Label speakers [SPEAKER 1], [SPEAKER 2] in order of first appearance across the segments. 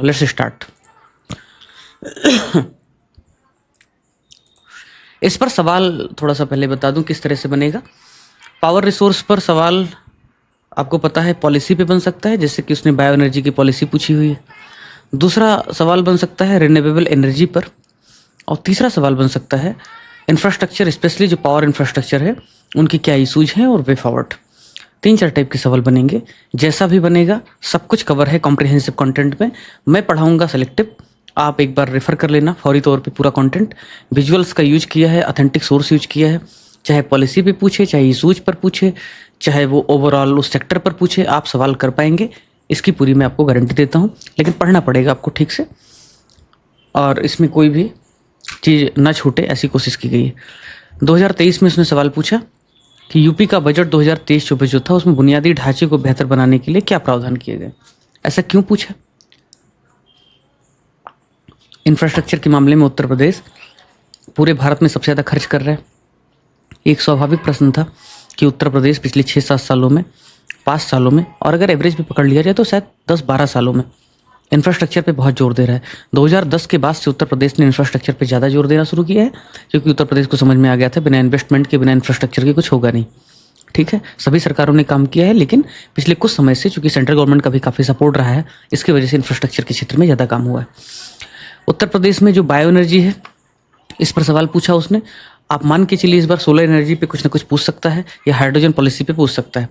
[SPEAKER 1] Let's start. इस पर सवाल थोड़ा सा पहले बता दूं किस तरह से बनेगा। पावर रिसोर्स पर सवाल आपको पता है पॉलिसी पे बन सकता है, जैसे कि उसने बायो एनर्जी की पॉलिसी पूछी हुई है। दूसरा सवाल बन सकता है रिन्यूएबल एनर्जी पर, और तीसरा सवाल बन सकता है इंफ्रास्ट्रक्चर, स्पेशली जो पावर इंफ्रास्ट्रक्चर है उनकी क्या इशूज हैं और वे फॉरवर्ड। 3-4 टाइप के सवाल बनेंगे। जैसा भी बनेगा सब कुछ कवर है कॉम्प्रिहेंसिव कंटेंट में। मैं पढ़ाऊंगा सेलेक्टिव, आप एक बार रेफर कर लेना फौरी तौर पे पूरा कंटेंट। विजुअल्स का यूज किया है, ऑथेंटिक सोर्स यूज किया है, चाहे पॉलिसी पे पूछे, चाहे इशूज पर पूछे, चाहे वो ओवरऑल उस सेक्टर पर पूछे, आप सवाल कर पाएंगे, इसकी पूरी मैं आपको गारंटी देता हूँ। लेकिन पढ़ना पड़ेगा आपको ठीक से, और इसमें कोई भी चीज़ ना छूटे ऐसी कोशिश की गई है। 2023 में उसने सवाल पूछा कि यूपी का बजट 2023-24 जो था उसमें बुनियादी ढांचे को बेहतर बनाने के लिए क्या प्रावधान किए गए। ऐसा क्यों पूछा? इंफ्रास्ट्रक्चर के मामले में उत्तर प्रदेश पूरे भारत में सबसे ज़्यादा खर्च कर रहा है। एक स्वाभाविक प्रश्न था कि उत्तर प्रदेश पिछले 6-7 सालों में, 5 सालों में, और अगर एवरेज भी पकड़ लिया जाए तो शायद 10-12 सालों में इंफ्रास्ट्रक्चर पे बहुत जोर दे रहा है। 2010 के बाद से उत्तर प्रदेश ने इंफ्रास्ट्रक्चर पे ज़्यादा जोर देना शुरू किया है, क्योंकि उत्तर प्रदेश को समझ में आ गया था बिना इन्वेस्टमेंट के, बिना इंफ्रास्ट्रक्चर के कुछ होगा नहीं। ठीक है, सभी सरकारों ने काम किया है, लेकिन पिछले कुछ समय से चूंकि सेंट्रल गवर्नमेंट का भी काफ़ी सपोर्ट रहा है, इसकी वजह से इंफ्रास्ट्रक्चर के क्षेत्र में ज़्यादा काम हुआ है। उत्तर प्रदेश में जो बायो एनर्जी है, इस पर सवाल पूछा उसने। आप मान के चलिए इस बार सोलर एनर्जी पे कुछ ना कुछ पूछ सकता है, या हाइड्रोजन पॉलिसी पे पूछ सकता है।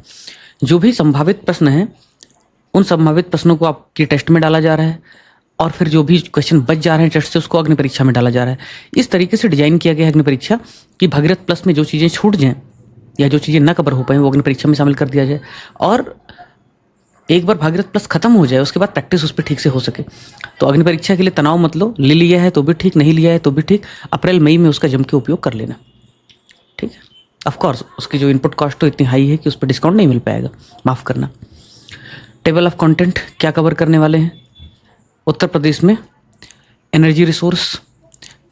[SPEAKER 1] जो भी संभावित प्रश्न है, उन संभावित प्रश्नों को आपकी टेस्ट में डाला जा रहा है, और फिर जो भी क्वेश्चन बच जा रहे हैं टेस्ट से उसको अग्नि परीक्षा में डाला जा रहा है। इस तरीके से डिजाइन किया गया है अग्नि परीक्षा कि भगीरथ प्लस में जो चीज़ें छूट जाएं या जो चीज़ें ना कवर हो पाए वो अग्नि परीक्षा में शामिल कर दिया जाए, और एक बार भागीरथ प्लस खत्म हो जाए उसके बाद प्रैक्टिस उस पर ठीक से हो सके। तो अग्नि परीक्षा के लिए तनाव मत लो, ले लिया है तो भी ठीक, नहीं लिया है तो भी ठीक, अप्रैल मई में उसका जम के उपयोग कर लेना। ठीक है, ऑफकोर्स उसकी जो इनपुट कॉस्ट तो इतनी हाई है कि उस पर डिस्काउंट नहीं मिल पाएगा, माफ़ करना। टेबल ऑफ कंटेंट क्या कवर करने वाले हैं उत्तर प्रदेश में? एनर्जी रिसोर्स,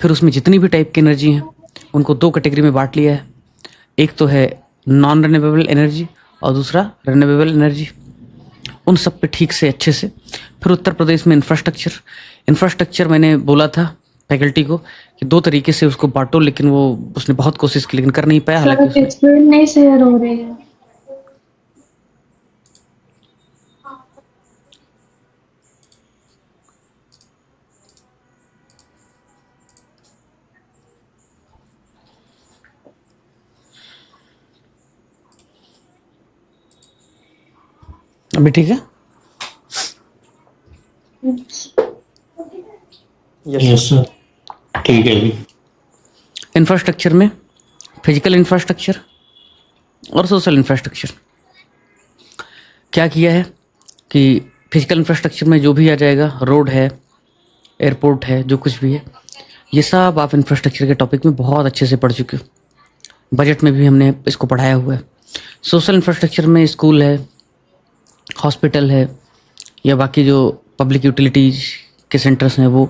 [SPEAKER 1] फिर उसमें जितनी भी टाइप की एनर्जी हैं उनको 2 कैटेगरी में बांट लिया है। एक तो है नॉन रिन्यूएबल एनर्जी और दूसरा रिन्यूएबल एनर्जी। उन सब पे ठीक से अच्छे से। फिर उत्तर प्रदेश में इंफ्रास्ट्रक्चर मैंने बोला था फैकल्टी को कि 2 तरीके से उसको बांटो, लेकिन वो उसने बहुत कोशिश की लेकिन कर नहीं पाया। हालांकि
[SPEAKER 2] स्क्रीन नहीं शेयर हो रही है।
[SPEAKER 1] अभी ठीक है?
[SPEAKER 3] यस सर, ठीक है। अभी
[SPEAKER 1] इंफ्रास्ट्रक्चर में फिजिकल इंफ्रास्ट्रक्चर और सोशल इंफ्रास्ट्रक्चर क्या किया है कि फिजिकल इंफ्रास्ट्रक्चर में जो भी आ जाएगा, रोड है, एयरपोर्ट है, जो कुछ भी है, ये सब आप इंफ्रास्ट्रक्चर के टॉपिक में बहुत अच्छे से पढ़ चुके हो। बजट में भी हमने इसको पढ़ाया हुआ है। सोशल इंफ्रास्ट्रक्चर में स्कूल है, हॉस्पिटल है, या बाकी जो पब्लिक यूटिलिटीज के सेंटर्स हैं वो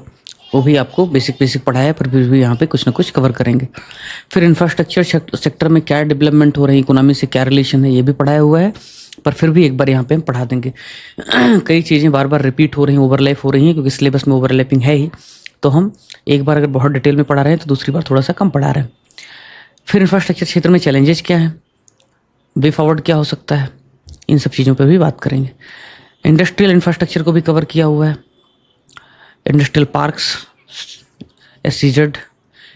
[SPEAKER 1] भी आपको बेसिक पढ़ाया है, पर फिर भी यहाँ पे कुछ ना कुछ कवर करेंगे। फिर इंफ्रास्ट्रक्चर सेक्टर में क्या डेवलपमेंट हो रही है, इकोनॉमी से क्या रिलेशन है, ये भी पढ़ाया हुआ है, पर फिर भी एक बार यहाँ पे हम पढ़ा देंगे। कई चीज़ें बार बार रिपीट हो रही हैं, ओवरलैप हो रही हैं, क्योंकि सिलेबस में ओवरलैपिंग है ही, तो हम एक बार अगर बहुत डिटेल में पढ़ा रहे हैं तो दूसरी बार थोड़ा सा कम पढ़ा रहे हैं। फिर इंफ्रास्ट्रक्चर क्षेत्र में चैलेंजेस क्या है, वे फॉरवर्ड क्या हो सकता है, इन सब चीज़ों पर भी बात करेंगे। इंडस्ट्रियल इंफ्रास्ट्रक्चर को भी कवर किया हुआ है, industrial parks, SEZ।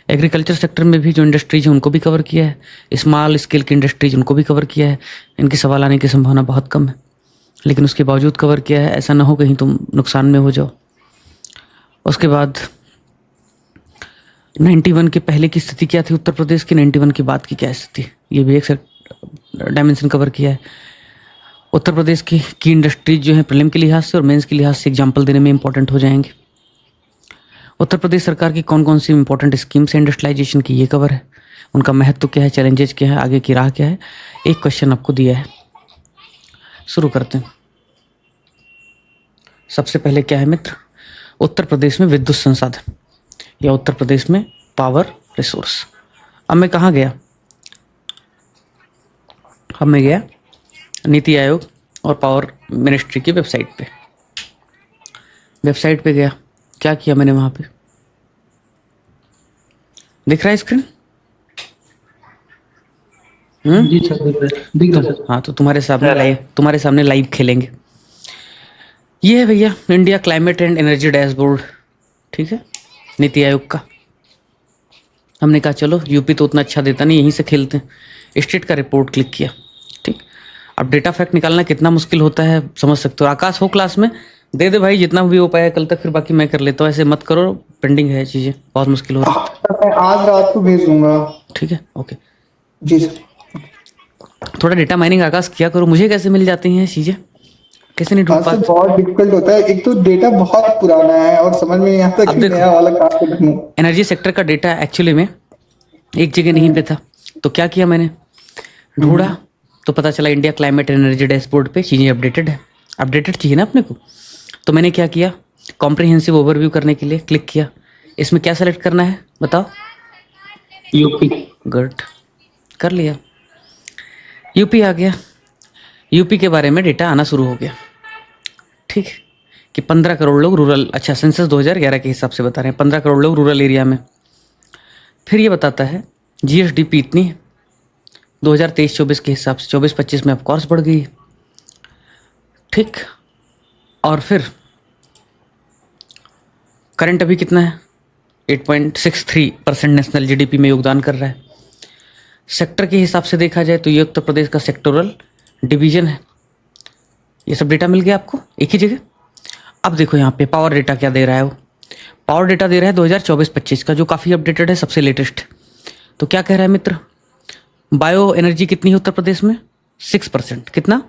[SPEAKER 1] Agriculture sector में भी जो इंडस्ट्रीज हैं उनको भी कवर किया है, स्मॉल स्केल की इंडस्ट्रीज उनको भी कवर किया है। इनके सवाल आने की संभावना बहुत कम है, लेकिन उसके बावजूद कवर किया है, ऐसा ना हो कहीं तुम नुकसान में हो जाओ। उसके बाद 91 के पहले की स्थिति क्या थी उत्तर प्रदेश की, 91 के बाद की क्या स्थिति, ये भी एक डायमेंशन कवर किया है। उत्तर प्रदेश की इंडस्ट्रीज जो है प्रीलिम के लिहाज से और मेंस के लिहाज से एग्जाम्पल देने में इंपॉर्टेंट हो जाएंगे। उत्तर प्रदेश सरकार की कौन कौन सी इंपॉर्टेंट स्कीम्स है इंडस्ट्रियलाइजेशन की, ये कवर है। उनका महत्व क्या है, चैलेंजेस क्या है, आगे की राह क्या है, एक क्वेश्चन आपको दिया है। शुरू करते हैं। सबसे पहले क्या है मित्र, उत्तर प्रदेश में विद्युत संसाधन या उत्तर प्रदेश में पावर रिसोर्स। अब मैं कहाँ गया, अब मैं गया नीति आयोग और पावर मिनिस्ट्री की वेबसाइट पे। वेबसाइट पे गया, क्या किया मैंने वहां पे, दिख रहा है स्क्रीन?
[SPEAKER 3] जी सर, दिख रहा है सर।
[SPEAKER 1] हाँ, तो तुम्हारे सामने लाइव खेलेंगे। ये है भैया India climate and energy dashboard, ठीक है, नीति आयोग का। हमने कहा चलो यूपी तो उतना अच्छा देता नहीं, यहीं से खेलते हैं। स्टेट का रिपोर्ट क्लिक किया, ठीक। अब डेटा फैक्ट निकालना कितना मुश्किल होता है समझ सकते हो। आकाश हो क्लास में, दे दे भाई जितना भी हो पाया कल तक, फिर बाकी मैं कर लेता हूँ। ऐसे मत करो, पेंडिंग है चीज़ें, बहुत मुश्किल हो रही
[SPEAKER 4] मैं आज रात को भेज दूंगा।
[SPEAKER 1] है। ठीक है, ओके।
[SPEAKER 4] जी सर।
[SPEAKER 1] थोड़ा डेटा माइनिंग आकाश किया करो, मुझे कैसे मिल जाती हैं चीज़ें, कैसे नहीं ढूंढ
[SPEAKER 4] आज से
[SPEAKER 1] पाते।
[SPEAKER 4] बहुत डिफिकल्ट होता है, एक तो डेटा बहुत पुराना है और समझ में नहीं आता
[SPEAKER 1] अब
[SPEAKER 4] कि
[SPEAKER 1] देखो,
[SPEAKER 4] नया वाला कहाँ से ढूंढूं।
[SPEAKER 1] एनर्जी सेक्टर का डेटा एक्चुअली में एक जगह नहीं पे था, तो क्या किया मैंने, ढूंढा तो पता चला इंडिया क्लाइमेट एनर्जी डैशबोर्ड पे चीज़ें अपडेटेड है। अपडेटेड चाहिए ना अपने को, तो मैंने क्या किया, कॉम्प्रिहेंसिव ओवरव्यू करने के लिए क्लिक किया। इसमें क्या सेलेक्ट करना है बताओ?
[SPEAKER 3] यूपी।
[SPEAKER 1] गुड, कर लिया, यूपी आ गया। यूपी के बारे में डेटा आना शुरू हो गया, ठीक, कि 15 करोड़ लोग रूरल, अच्छा सेंसस 2011 के हिसाब से बता रहे हैं, 15 करोड़ लोग रूरल एरिया में। फिर ये बताता है जीएसडीपी इतनी है 2023-24 के हिसाब से, 24-25 में ऑफकोर्स बढ़ गई, ठीक। और फिर करंट अभी कितना है, 8.63% नेशनल जीडीपी में योगदान कर रहा है। सेक्टर के हिसाब से देखा जाए तो ये उत्तर प्रदेश का सेक्टोरल डिवीजन है। ये सब डेटा मिल गया आपको एक ही जगह। अब देखो यहाँ पे पावर डेटा क्या दे रहा है, वो पावर डेटा दे रहा है 2024-25 का, जो काफ़ी अपडेटेड है, सबसे लेटेस्ट। तो क्या कह रहा है मित्र, बायो एनर्जी कितनी है उत्तर प्रदेश में, 6%। कितना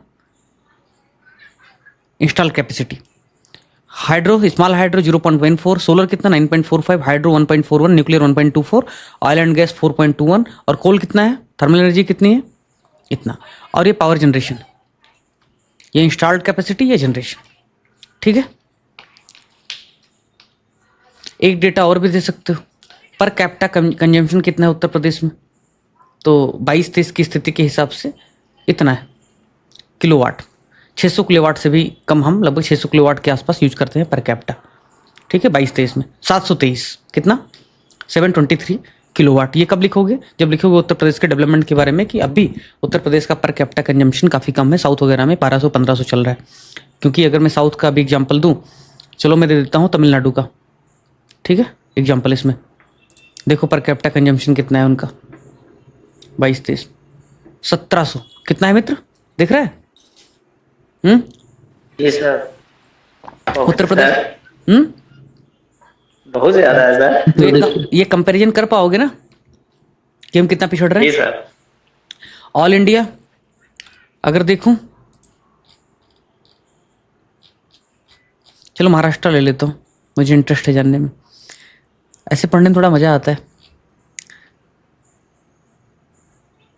[SPEAKER 1] install capacity, hydro, small hydro 0.14, solar कितना 9.45, hydro 1.41, nuclear 1.24, oil and gas 4.21, और कोल कितना है, थर्मल एनर्जी कितनी है, इतना। और ये पावर जनरेशन, ये इंस्टॉल्ड कैपेसिटी, ये जनरेशन, ठीक है। एक डेटा और भी दे सकते हो, पर कैपिटा कंजम्पशन कितना है उत्तर प्रदेश में, तो 22-23 की स्थिति के हिसाब से इतना है किलोवाट, 600 किलोवाट से भी कम, हम लगभग 600 किलोवाट के आसपास यूज करते हैं पर कैपिटा, ठीक है। 22-23 में 723, कितना 723 किलोवाट। ये कब लिखोगे, जब लिखोगे उत्तर प्रदेश के डेवलपमेंट के बारे में, कि अभी उत्तर प्रदेश का पर कैपिटा कंजम्पशन काफ़ी कम है, साउथ वगैरह में 1200-1500 चल रहा है। क्योंकि अगर मैं साउथ का भी एग्जाम्पल दूँ, चलो मैं दे देता हूँ तमिलनाडु का, ठीक है, एग्जाम्पल। इसमें देखो पर कैपिटा कंजम्पशन कितना है उनका, 22-23 1700, कितना है मित्र, दिख रहा है?
[SPEAKER 5] जी सर।
[SPEAKER 1] उत्तर प्रदेश
[SPEAKER 5] बहुत ज्यादा है सर।
[SPEAKER 1] तो ये कंपैरिजन कर पाओगे ना कि हम कितना पिछड़ रहे
[SPEAKER 5] जी
[SPEAKER 1] हैं।
[SPEAKER 5] सर।
[SPEAKER 1] ऑल इंडिया अगर देखूं, चलो महाराष्ट्र ले लेता हूँ, मुझे इंटरेस्ट है जानने में, ऐसे पढ़ने में थोड़ा मजा आता है।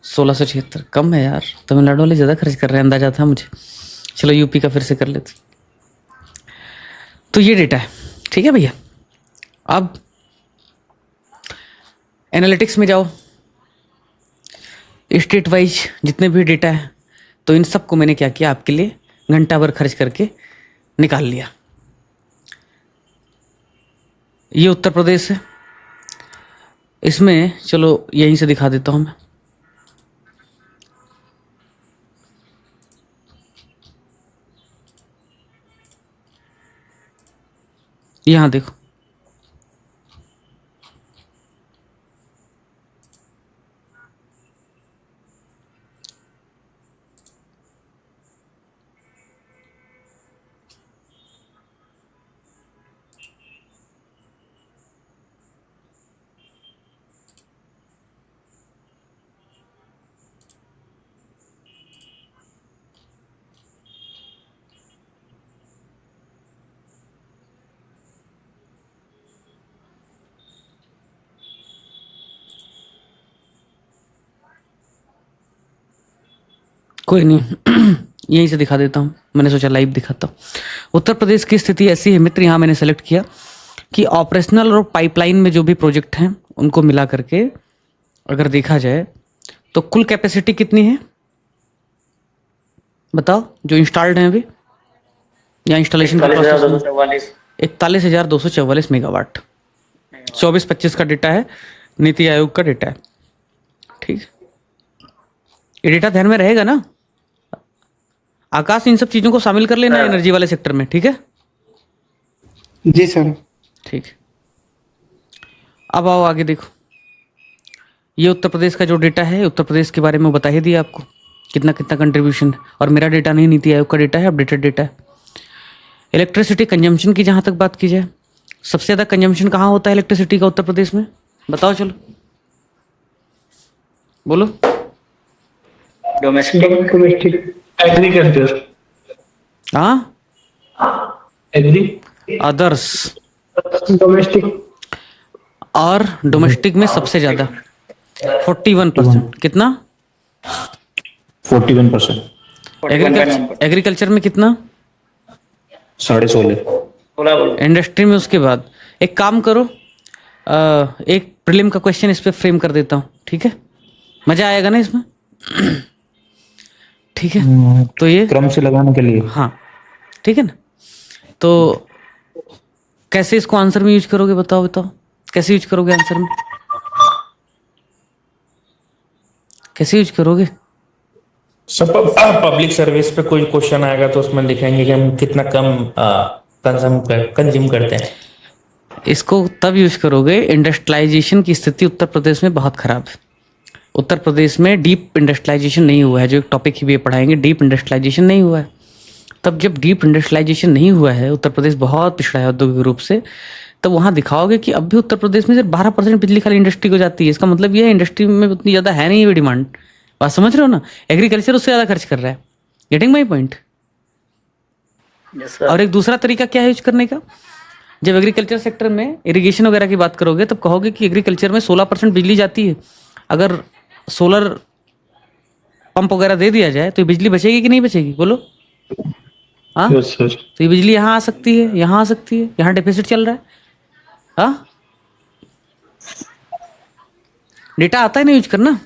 [SPEAKER 1] 1676 कम है यार, तमिलनाडु वाले ज़्यादा खर्च कर रहे हैं, अंदाजा था मुझे। चलो यूपी का फिर से कर लेते। तो ये डेटा है, ठीक है भैया। अब एनालिटिक्स में जाओ, स्टेट वाइज जितने भी डेटा है, तो इन सब को मैंने क्या किया आपके लिए, घंटा भर खर्च करके निकाल लिया। ये उत्तर प्रदेश है, इसमें चलो यहीं से दिखा देता हूँ मैं। यहाँ देखो, कोई नहीं यहीं से दिखा देता हूँ, मैंने सोचा लाइव दिखाता हूँ। उत्तर प्रदेश की स्थिति ऐसी है मित्र, यहाँ मैंने सेलेक्ट किया कि ऑपरेशनल और पाइपलाइन में जो भी प्रोजेक्ट हैं उनको मिला करके अगर देखा जाए तो कुल कैपेसिटी कितनी है बताओ, जो इंस्टॉल्ड है अभी या इंस्टॉलेशन का प्रोसेस।
[SPEAKER 5] 41,244
[SPEAKER 1] 41,244 मेगावाट। 24-25 का डेटा है, नीति आयोग का डेटा है। ठीक, ये डेटा ध्यान में रहेगा ना। आकाश, इन सब चीजों को शामिल कर लेना एनर्जी वाले सेक्टर में, ठीक है?
[SPEAKER 4] जी सर।
[SPEAKER 1] ठीक, अब आओ आगे देखो। ये उत्तर प्रदेश का जो डेटा है, उत्तर प्रदेश के बारे में बता ही दिया आपको कितना कितना कंट्रीब्यूशन है। और मेरा डेटा नहीं, नीति आयोग का डेटा है, अपडेटेड डेटा है। इलेक्ट्रिसिटी कंजम्पशन की जहां तक बात की जाए, सबसे ज्यादा कंजम्पशन कहाँ होता है इलेक्ट्रिसिटी का उत्तर प्रदेश में? बताओ, चलो बोलो।
[SPEAKER 5] डोमेस्टिक
[SPEAKER 3] एग्रीकल्चर,
[SPEAKER 1] हाँ,
[SPEAKER 3] एग्री,
[SPEAKER 1] अदर्स
[SPEAKER 3] डोमेस्टिक,
[SPEAKER 1] और डोमेस्टिक में सबसे ज्यादा 41%। कितना?
[SPEAKER 6] 41%।
[SPEAKER 1] एग्रीकल्चर में कितना?
[SPEAKER 6] 16.5।
[SPEAKER 1] इंडस्ट्री में उसके बाद। एक काम करो, एक प्रीलिम का क्वेश्चन इस पे फ्रेम कर देता हूँ, ठीक है? मजा आएगा ना इसमें? ठीक है, तो ये
[SPEAKER 6] क्रम से लगाने के लिए।
[SPEAKER 1] हाँ, ठीक है ना? तो कैसे इसको आंसर में यूज करोगे? बताओ बताओ, कैसे यूज करोगे आंसर में? कैसे यूज करोगे?
[SPEAKER 7] सब पब्लिक सर्विस पे कोई क्वेश्चन आएगा तो उसमें लिखेंगे कि हम कितना कम कंज्यूम करते हैं।
[SPEAKER 1] इसको तब यूज करोगे, इंडस्ट्रियलाइजेशन की स्थिति उत्तर प्रदेश में बहुत खराब है। उत्तर प्रदेश में डीप इंडस्ट्रियलाइजेशन नहीं हुआ है, जो एक टॉपिक ही भी पढ़ाएंगे, डीप इंडस्ट्रियलाइजेशन नहीं हुआ है। तब जब डीप इंडस्ट्रियलाइजेशन नहीं हुआ है, उत्तर प्रदेश बहुत पिछड़ा है औद्योगिक रूप से, तब वहाँ दिखाओगे कि अब भी उत्तर प्रदेश में सिर्फ 12% बिजली खाली इंडस्ट्री को जाती है। इसका मतलब ये है इंडस्ट्री में उतनी ज़्यादा है नहीं ये डिमांड। बात समझ रहे हो ना? एग्रीकल्चर उससे ज़्यादा खर्च कर रहा है। Getting my point? और एक दूसरा तरीका क्या है यूज करने का, जब एग्रीकल्चर सेक्टर में इरिगेशन वगैरह की बात करोगे तब कहोगे कि एग्रीकल्चर में 16% बिजली जाती है। अगर सोलर पंप वगैरह दे दिया जाए तो ये बिजली बचेगी कि नहीं बचेगी? बोलो। हाँ, तो ये बिजली यहाँ आ सकती है, यहाँ आ सकती है, यहाँ डेफिसिट चल रहा है। हाँ, डेटा आता है ना यूज करना।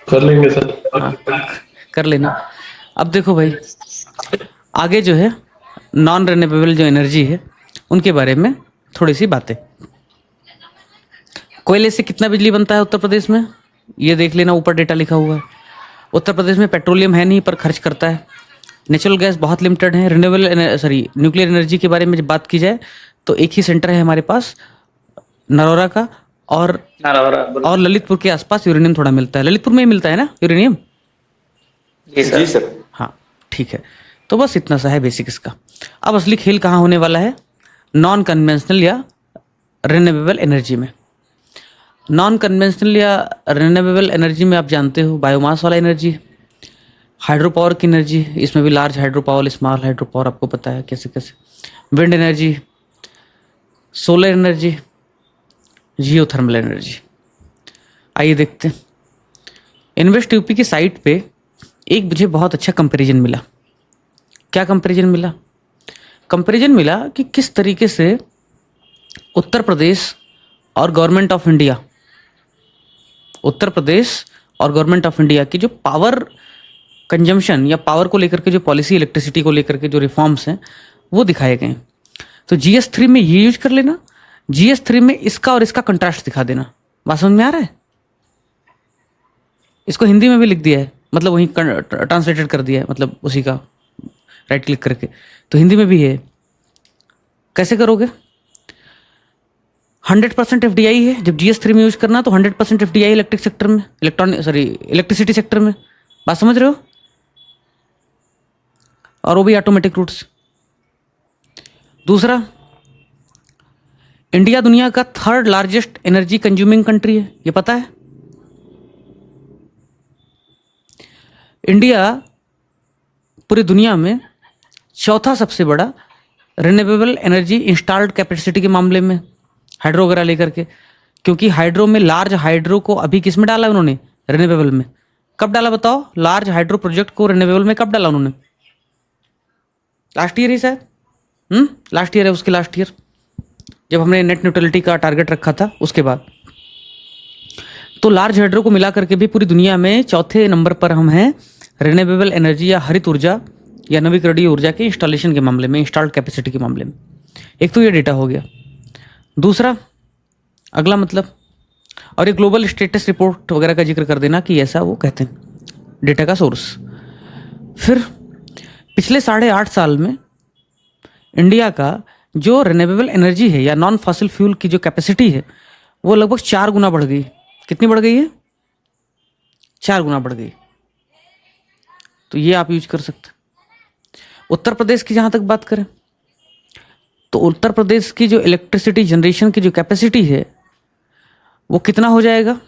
[SPEAKER 3] कर लेंगे सर।
[SPEAKER 1] हाँ, कर लेना। अब देखो भाई, आगे जो है नॉन रिन्यूएबल जो एनर्जी है उनके बारे में थोड़ी सी बातें। कोयले से कितना बिजली बनता है उत्तर प्रदेश में? ये देख लेना, ऊपर डेटा लिखा हुआ है। उत्तर प्रदेश में पेट्रोलियम है नहीं पर खर्च करता है। नेचुरल गैस बहुत लिमिटेड है। न्यूक्लियर एनर्जी के बारे में जब बात की जाए तो एक ही सेंटर है हमारे पास, नरोरा का, और ललितपुर के आसपास यूरेनियम थोड़ा मिलता है। ललितपुर में ही मिलता है ना यूरेनियम?
[SPEAKER 5] जी सर।
[SPEAKER 1] हाँ, ठीक है। तो बस इतना सा है बेसिक इसका। अब असली खेल कहाँ होने वाला है? नॉन कन्वेंशनल या रिन्यूएबल एनर्जी में। नॉन कन्वेंशनल या रिन्यूएबल एनर्जी में आप जानते हो बायोमास वाला एनर्जी, हाइड्रो पावर की एनर्जी, इसमें भी large hydro power, small hydro power आपको पता है कैसे कैसे, wind energy, solar energy, geothermal energy. आइए देखते हैं। इन्वेस्ट यूपी की साइट पे एक मुझे बहुत अच्छा कंपैरिजन मिला। क्या कंपैरिजन मिला? कंपैरिजन मिला कि किस तरीके से उत्तर प्रदेश और government of India, Uttar Pradesh और गवर्नमेंट ऑफ इंडिया की जो पावर कंजम्पशन या पावर को लेकर के जो पॉलिसी, इलेक्ट्रिसिटी को लेकर के जो रिफॉर्म्स हैं वो दिखाए गए। तो GS3 में ये यूज कर लेना, GS3 में इसका और इसका कंट्रास्ट दिखा देना। बात समझ में आ रहा है? इसको हिंदी में भी लिख दिया है, मतलब वही ट्रांसलेटेड कर दिया है, मतलब उसी का राइट क्लिक करके, तो हिंदी में भी है। कैसे करोगे? 100% FDI है। जब GS3 में यूज करना तो 100% FDI इलेक्ट्रिक सेक्टर में, इलेक्ट्रिसिटी सेक्टर में। बात समझ रहे हो? और वो भी ऑटोमेटिक रूट्स। दूसरा, इंडिया दुनिया का 3rd largest energy consuming country है, ये पता है? इंडिया पूरी दुनिया में 4था सबसे बड़ा रिन्यूएबल एनर्जी इंस्टॉल्ड कैपेसिटी के मामले में, हाइड्रो वगैरह लेकर के। क्योंकि हाइड्रो में, लार्ज हाइड्रो को अभी किस में डाला उन्होंने? रिन्यूएबल में। कब डाला बताओ? लार्ज हाइड्रो प्रोजेक्ट को रिन्यूएबल में कब डाला उन्होंने? लास्ट ईयर ही शायद। लास्ट ईयर है, उसके लास्ट ईयर जब हमने नेट न्यूट्रलिटी का टारगेट रखा था उसके बाद। तो लार्ज हाइड्रो को मिला करके भी पूरी दुनिया में 4थे नंबर पर हम हैं रिन्यूएबल एनर्जी या हरित ऊर्जा या नवीकरणीय ऊर्जा के इंस्टॉलेशन के मामले में, इंस्टॉल्ड कैपेसिटी के मामले में। एक तो ये डेटा हो गया। दूसरा, अगला मतलब, और ये ग्लोबल स्टेटस रिपोर्ट वगैरह का जिक्र कर देना कि ऐसा वो कहते हैं डेटा का सोर्स। फिर पिछले 8.5 साल में इंडिया का जो रिन्यूएबल एनर्जी है या नॉन फॉसिल फ्यूल की जो कैपेसिटी है वो लगभग 4 गुना बढ़ गई। कितनी बढ़ गई है? 4 गुना बढ़ गई। तो ये आप यूज कर सकते। उत्तर प्रदेश की जहां तक बात करें तो उत्तर प्रदेश की जो इलेक्ट्रिसिटी जनरेशन की जो कैपेसिटी है वो कितना हो जाएगा?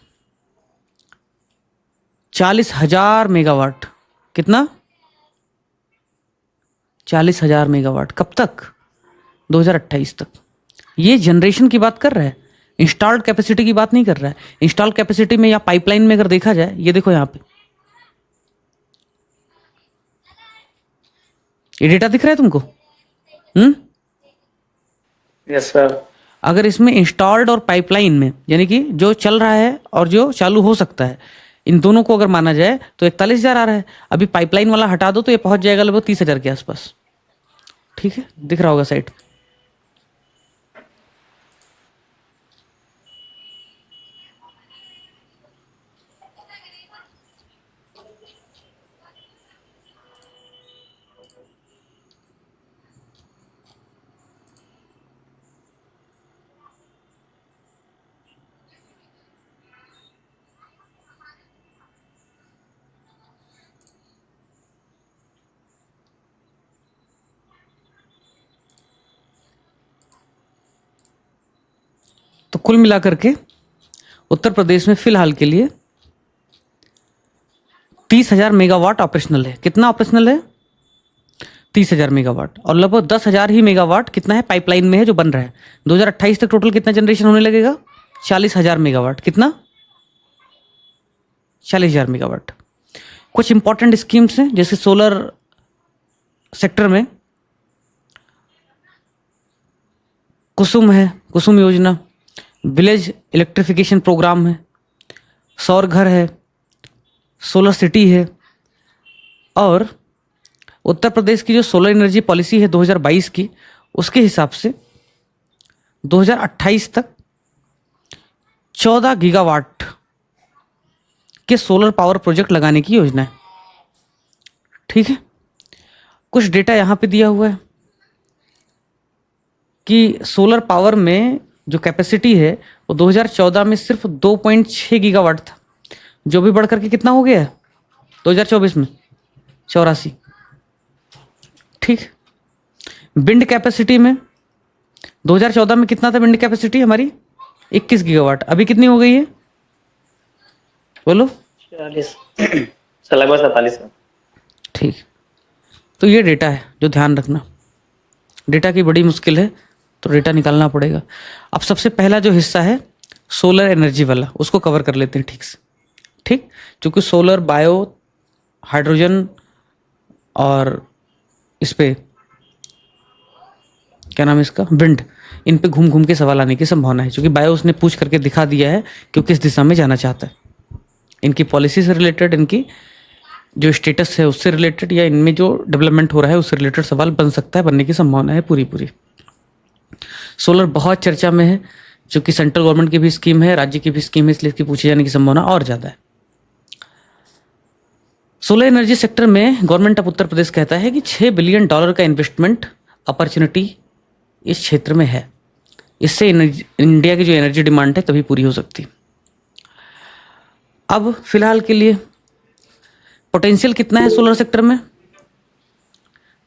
[SPEAKER 1] 40,000 मेगावाट। कितना? 40,000 मेगावाट। कब तक? 2028 तक। ये जनरेशन की बात कर रहा है, इंस्टॉल्ड कैपेसिटी की बात नहीं कर रहा है। इंस्टॉल्ड कैपेसिटी में या पाइपलाइन में अगर देखा जाए, ये देखो यहां पे, ये डेटा दिख रहा है तुमको?
[SPEAKER 6] Yes sir.
[SPEAKER 1] अगर इसमें इंस्टॉल्ड और पाइपलाइन में, यानी कि जो चल रहा है और जो चालू हो सकता है, इन दोनों को अगर माना जाए तो 41,000 आ रहा है। अभी पाइपलाइन वाला हटा दो तो ये पहुंच जाएगा लगभग 30,000 के आसपास। ठीक है, दिख रहा होगा साइड। तो कुल मिलाकर के उत्तर प्रदेश में फिलहाल के लिए 30,000 मेगावाट ऑपरेशनल है। कितना ऑपरेशनल है? 30,000 मेगावाट। और लगभग 10,000 ही मेगावाट कितना है पाइपलाइन में है जो बन रहा है। 2028 तक टोटल कितना जनरेशन होने लगेगा? 40,000 मेगावाट। कितना? 40,000 मेगावाट। कुछ इंपॉर्टेंट स्कीम्स हैं जैसे सोलर सेक्टर में कुसुम है, कुसुम योजना, विलेज इलेक्ट्रिफिकेशन प्रोग्राम है, सौर घर है, सोलर सिटी है। और उत्तर प्रदेश की जो सोलर एनर्जी पॉलिसी है 2022 की, उसके हिसाब से 2028 तक 14 गीगावाट के सोलर पावर प्रोजेक्ट लगाने की योजना है। ठीक है, कुछ डेटा यहां पे दिया हुआ है कि सोलर पावर में जो कैपेसिटी है वो 2014 में सिर्फ 2.6 गीगावाट था, जो भी बढ़कर के कितना हो गया है 2024 में? 84। ठीक। विंड कैपेसिटी में 2014 में कितना था विंड कैपेसिटी हमारी? 21 गीगावाट। अभी कितनी हो गई है बोलो?
[SPEAKER 6] 40 लगभग 47।
[SPEAKER 1] ठीक। तो ये डेटा है जो ध्यान रखना। डेटा की बड़ी मुश्किल है तो डेटा निकालना पड़ेगा। अब सबसे पहला जो हिस्सा है सोलर एनर्जी वाला, उसको कवर कर लेते हैं ठीक से। ठीक, क्योंकि सोलर, बायो, हाइड्रोजन और इस पे क्या नाम है इसका, विंड, इन पे घूम घूम के सवाल आने की संभावना है, क्योंकि बायो उसने पूछ करके दिखा दिया है कि वो किस दिशा में जाना चाहता है। इनकी पॉलिसी से रिलेटेड, इनकी जो स्टेटस है उससे रिलेटेड, या इनमें जो डेवलपमेंट हो रहा है उससे रिलेटेड सवाल बन सकता है, बनने की संभावना है पूरी पूरी। सोलर बहुत चर्चा में है, क्योंकि सेंट्रल गवर्नमेंट की भी स्कीम है, राज्य की भी स्कीम है, इसलिए इसकी पूछे जाने की संभावना और ज़्यादा है। सोलर एनर्जी सेक्टर में गवर्नमेंट ऑफ उत्तर प्रदेश कहता है कि $6 बिलियन का इन्वेस्टमेंट अपॉर्चुनिटी इस क्षेत्र में है। इससे इंडिया की जो एनर्जी डिमांड है तभी पूरी हो सकती है। अब फिलहाल के लिए पोटेंशियल कितना है सोलर सेक्टर में?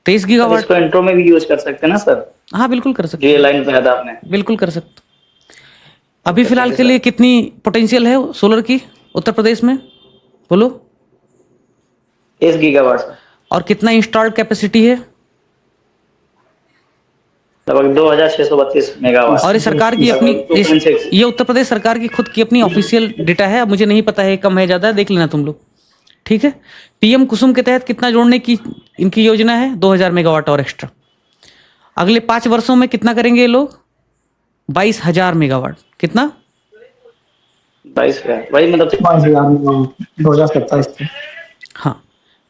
[SPEAKER 1] 23 गीगावाट।
[SPEAKER 6] इसको इंट्रो में भी यूज कर सकते हैं ना सर?
[SPEAKER 1] हाँ बिल्कुल कर सकते,
[SPEAKER 6] ये लाइन पे था आपने,
[SPEAKER 1] बिल्कुल कर सकते। अभी फिलहाल के लिए कितनी पोटेंशियल है सोलर की उत्तर प्रदेश में बोलो?
[SPEAKER 6] 1 गीगावाट।
[SPEAKER 1] और कितना इंस्टॉल्ड कैपेसिटी है?
[SPEAKER 6] लगभग 2,632 मेगावाट।
[SPEAKER 1] और ये सरकार की अपनी,
[SPEAKER 6] 2.6।
[SPEAKER 1] ये उत्तर प्रदेश सरकार की खुद की अपनी ऑफिशियल डेटा है। अब मुझे नहीं पता है कम है ज़्यादा है, देख लेना तुम लोग। ठीक है, पीएम कुसुम के तहत कितना जोड़ने की इनकी योजना है? 2,000 मेगावाट और एक्स्ट्रा। अगले 5 वर्षों में कितना करेंगे ये लोग? 22,000 मेगावाट। कितना?
[SPEAKER 6] 22 वही मतलब
[SPEAKER 3] 2027 तक।
[SPEAKER 1] हाँ,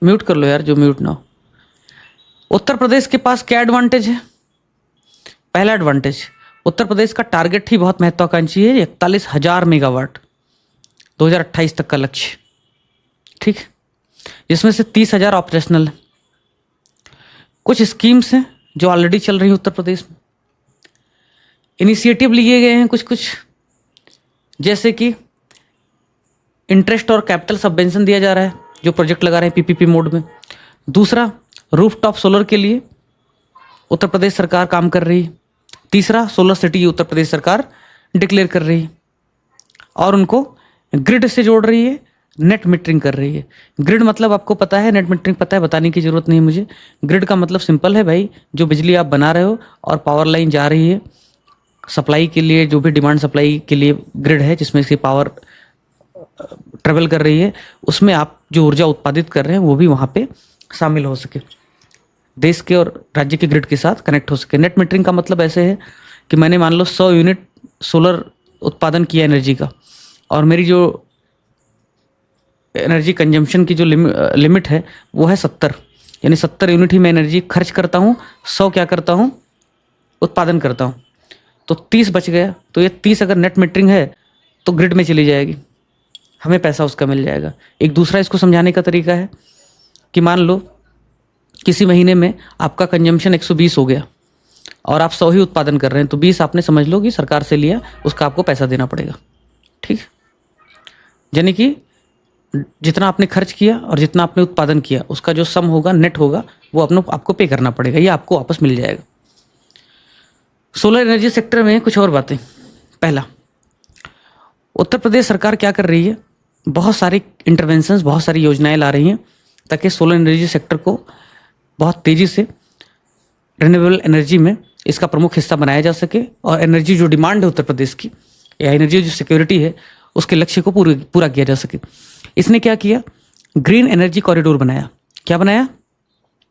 [SPEAKER 1] म्यूट कर लो यार जो म्यूट ना हो। उत्तर प्रदेश के पास क्या एडवांटेज है? पहला एडवांटेज, उत्तर प्रदेश का टारगेट ही बहुत महत्वाकांक्षी है, 41,000 मेगावाट 2028 तक का लक्ष्य, ठीक, जिसमें से 30,000 ऑपरेशनल है। कुछ स्कीम्स हैं जो ऑलरेडी चल रही है उत्तर प्रदेश में, इनिशिएटिव लिए गए हैं कुछ कुछ, जैसे कि इंटरेस्ट और कैपिटल सबवेंशन दिया जा रहा है जो प्रोजेक्ट लगा रहे हैं पीपीपी मोड में। दूसरा, रूफटॉप सोलर के लिए उत्तर प्रदेश सरकार काम कर रही है। तीसरा, सोलर सिटी उत्तर प्रदेश सरकार डिक्लेयर कर रही है और उनको ग्रिड से जोड़ रही है, नेट मीटरिंग कर रही है। ग्रिड मतलब आपको पता है, नेट मीटरिंग पता है, बताने की जरूरत नहीं मुझे। ग्रिड का मतलब सिंपल है भाई, जो बिजली आप बना रहे हो और पावर लाइन जा रही है सप्लाई के लिए, जो भी डिमांड सप्लाई के लिए ग्रिड है जिसमें से पावर ट्रेवल कर रही है, उसमें आप जो ऊर्जा उत्पादित कर रहे हैं वो भी वहाँ पे शामिल हो सके, देश के और राज्य के ग्रिड के साथ कनेक्ट हो सके। नेट मीटरिंग का मतलब ऐसे है कि मैंने मान लो 100 यूनिट सोलर उत्पादन किया एनर्जी का, और मेरी जो एनर्जी कंजम्पशन की जो लिमिट है वो है 70, यानी 70 यूनिट ही मैं एनर्जी खर्च करता हूँ, 100 क्या करता हूँ, उत्पादन करता हूँ, तो 30 बच गया। तो ये 30 अगर नेट मीटरिंग है तो ग्रिड में चली जाएगी, हमें पैसा उसका मिल जाएगा। एक दूसरा इसको समझाने का तरीका है कि मान लो किसी महीने में आपका कंजम्पशन 120 हो गया और आप 100 ही उत्पादन कर रहे हैं, तो 20 आपने समझ लो कि सरकार से लिया, उसका आपको पैसा देना पड़ेगा, ठीक। यानी कि जितना आपने खर्च किया और जितना आपने उत्पादन किया उसका जो सम होगा, नेट होगा, वो आपको पे करना पड़ेगा, या आपको वापस मिल जाएगा। सोलर एनर्जी सेक्टर में कुछ और बातें। पहला, उत्तर प्रदेश सरकार क्या कर रही है, बहुत सारी इंटरवेंशंस, बहुत सारी योजनाएं ला रही हैं ताकि सोलर एनर्जी सेक्टर को बहुत तेज़ी से रिन्यूएबल एनर्जी में इसका प्रमुख हिस्सा बनाया जा सके और एनर्जी जो डिमांड है उत्तर प्रदेश की, या एनर्जी जो सिक्योरिटी है, उसके लक्ष्य को पूरा किया जा सके। इसने क्या किया, ग्रीन एनर्जी कॉरिडोर बनाया। क्या बनाया?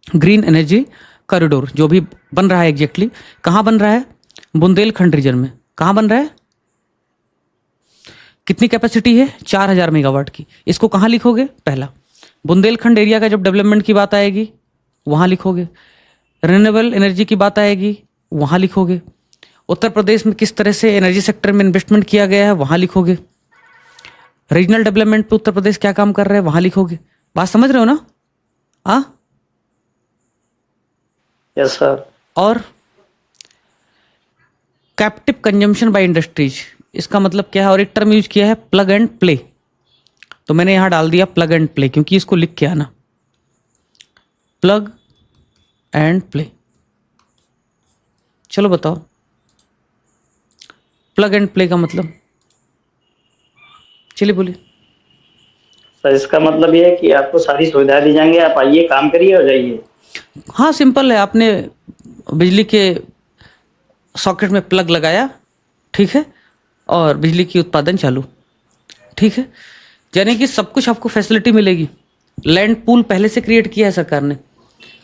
[SPEAKER 1] ग्रीन एनर्जी कॉरिडोर, जो भी बन रहा है एग्जैक्टली कहाँ बन रहा है? बुंदेलखंड रीजन में। कहाँ बन रहा है? कितनी कैपेसिटी है? 4,000 मेगावाट की। इसको कहाँ लिखोगे? पहला, बुंदेलखंड एरिया का जब डेवलपमेंट की बात आएगी वहाँ लिखोगे, रिन्यूएबल एनर्जी की बात आएगी वहाँ लिखोगे, उत्तर प्रदेश में किस तरह से एनर्जी सेक्टर में इन्वेस्टमेंट किया गया है वहाँ लिखोगे, रीजनल डेवलपमेंट पे उत्तर प्रदेश क्या काम कर रहा है वहाँ लिखोगे। बात समझ रहे हो ना? हाँ,
[SPEAKER 6] यस सर।
[SPEAKER 1] और कैप्टिव कंजम्पशन बाय इंडस्ट्रीज, इसका मतलब क्या है? और एक टर्म यूज किया है प्लग एंड प्ले, तो मैंने यहां डाल दिया प्लग एंड प्ले, क्योंकि इसको लिख के आना, प्लग एंड प्ले। चलो बताओ, प्लग एंड प्ले का मतलब, चलिए बोलिए।
[SPEAKER 6] सर इसका मतलब ये है कि आपको सारी सुविधाएं दी जाएंगी, आप आइए, काम करिए और जाइए।
[SPEAKER 1] हाँ, सिंपल है, आपने बिजली के सॉकेट में प्लग लगाया, ठीक है, और बिजली की उत्पादन चालू, ठीक है। यानी कि सब कुछ आपको फैसिलिटी मिलेगी। लैंड पूल पहले से क्रिएट किया है सरकार ने,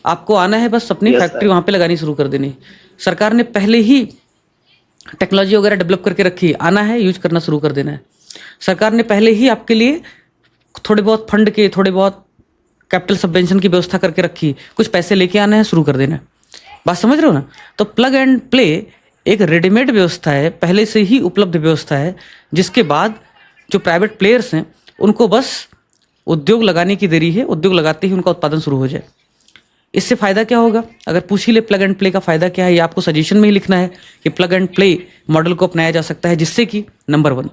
[SPEAKER 1] आपको आना है बस अपनी फैक्ट्री वहाँ पे लगानी शुरू कर देनी। सरकार ने पहले ही टेक्नोलॉजी वगैरह डेवलप करके रखी है, आना है यूज करना शुरू कर देना है। सरकार ने पहले ही आपके लिए थोड़े बहुत फंड के, थोड़े बहुत कैपिटल सबवेंशन की व्यवस्था करके रखी, कुछ पैसे लेके आना है, शुरू कर देना है। बात समझ रहे हो ना? तो प्लग एंड प्ले एक रेडीमेड व्यवस्था है, पहले से ही उपलब्ध व्यवस्था है, जिसके बाद जो प्राइवेट प्लेयर्स हैं उनको बस उद्योग लगाने की देरी है, उद्योग लगाते ही उनका उत्पादन शुरू हो जाए। इससे फ़ायदा क्या होगा? अगर पूछ ही ले प्लग एंड प्ले का फ़ायदा क्या है, ये आपको सजेशन में ही लिखना है कि प्लग एंड प्ले मॉडल को अपनाया जा सकता है, जिससे कि नंबर 1,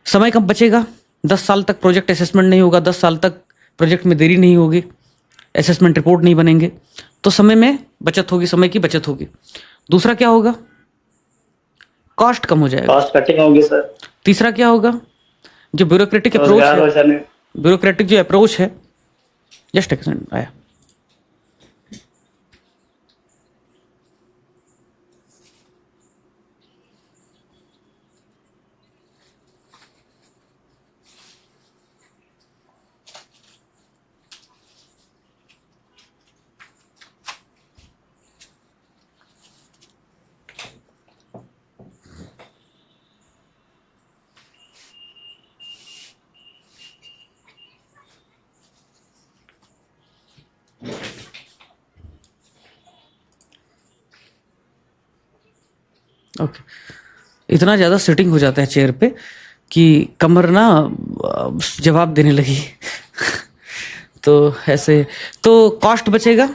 [SPEAKER 1] समय कम बचेगा, 10 साल तक प्रोजेक्ट असेसमेंट नहीं होगा, 10 साल तक प्रोजेक्ट में देरी नहीं होगी, असेसमेंट रिपोर्ट नहीं बनेंगे, तो समय में बचत होगी, समय की बचत होगी। दूसरा क्या होगा? कॉस्ट कम हो जाएगा,
[SPEAKER 6] कॉस्ट कटिंग होगी सर।
[SPEAKER 1] तीसरा क्या होगा? जो ब्यूरोक्रेटिक अप्रोच
[SPEAKER 6] रोजगार हो
[SPEAKER 1] है,
[SPEAKER 6] जाने।
[SPEAKER 1] ब्यूरोक्रेटिक जो अप्रोच है, जस्ट एक सेकंड आया, ओके, इतना ज़्यादा सिटिंग हो जाता है चेयर पे कि कमर ना जवाब देने लगी। तो ऐसे तो कॉस्ट बचेगा,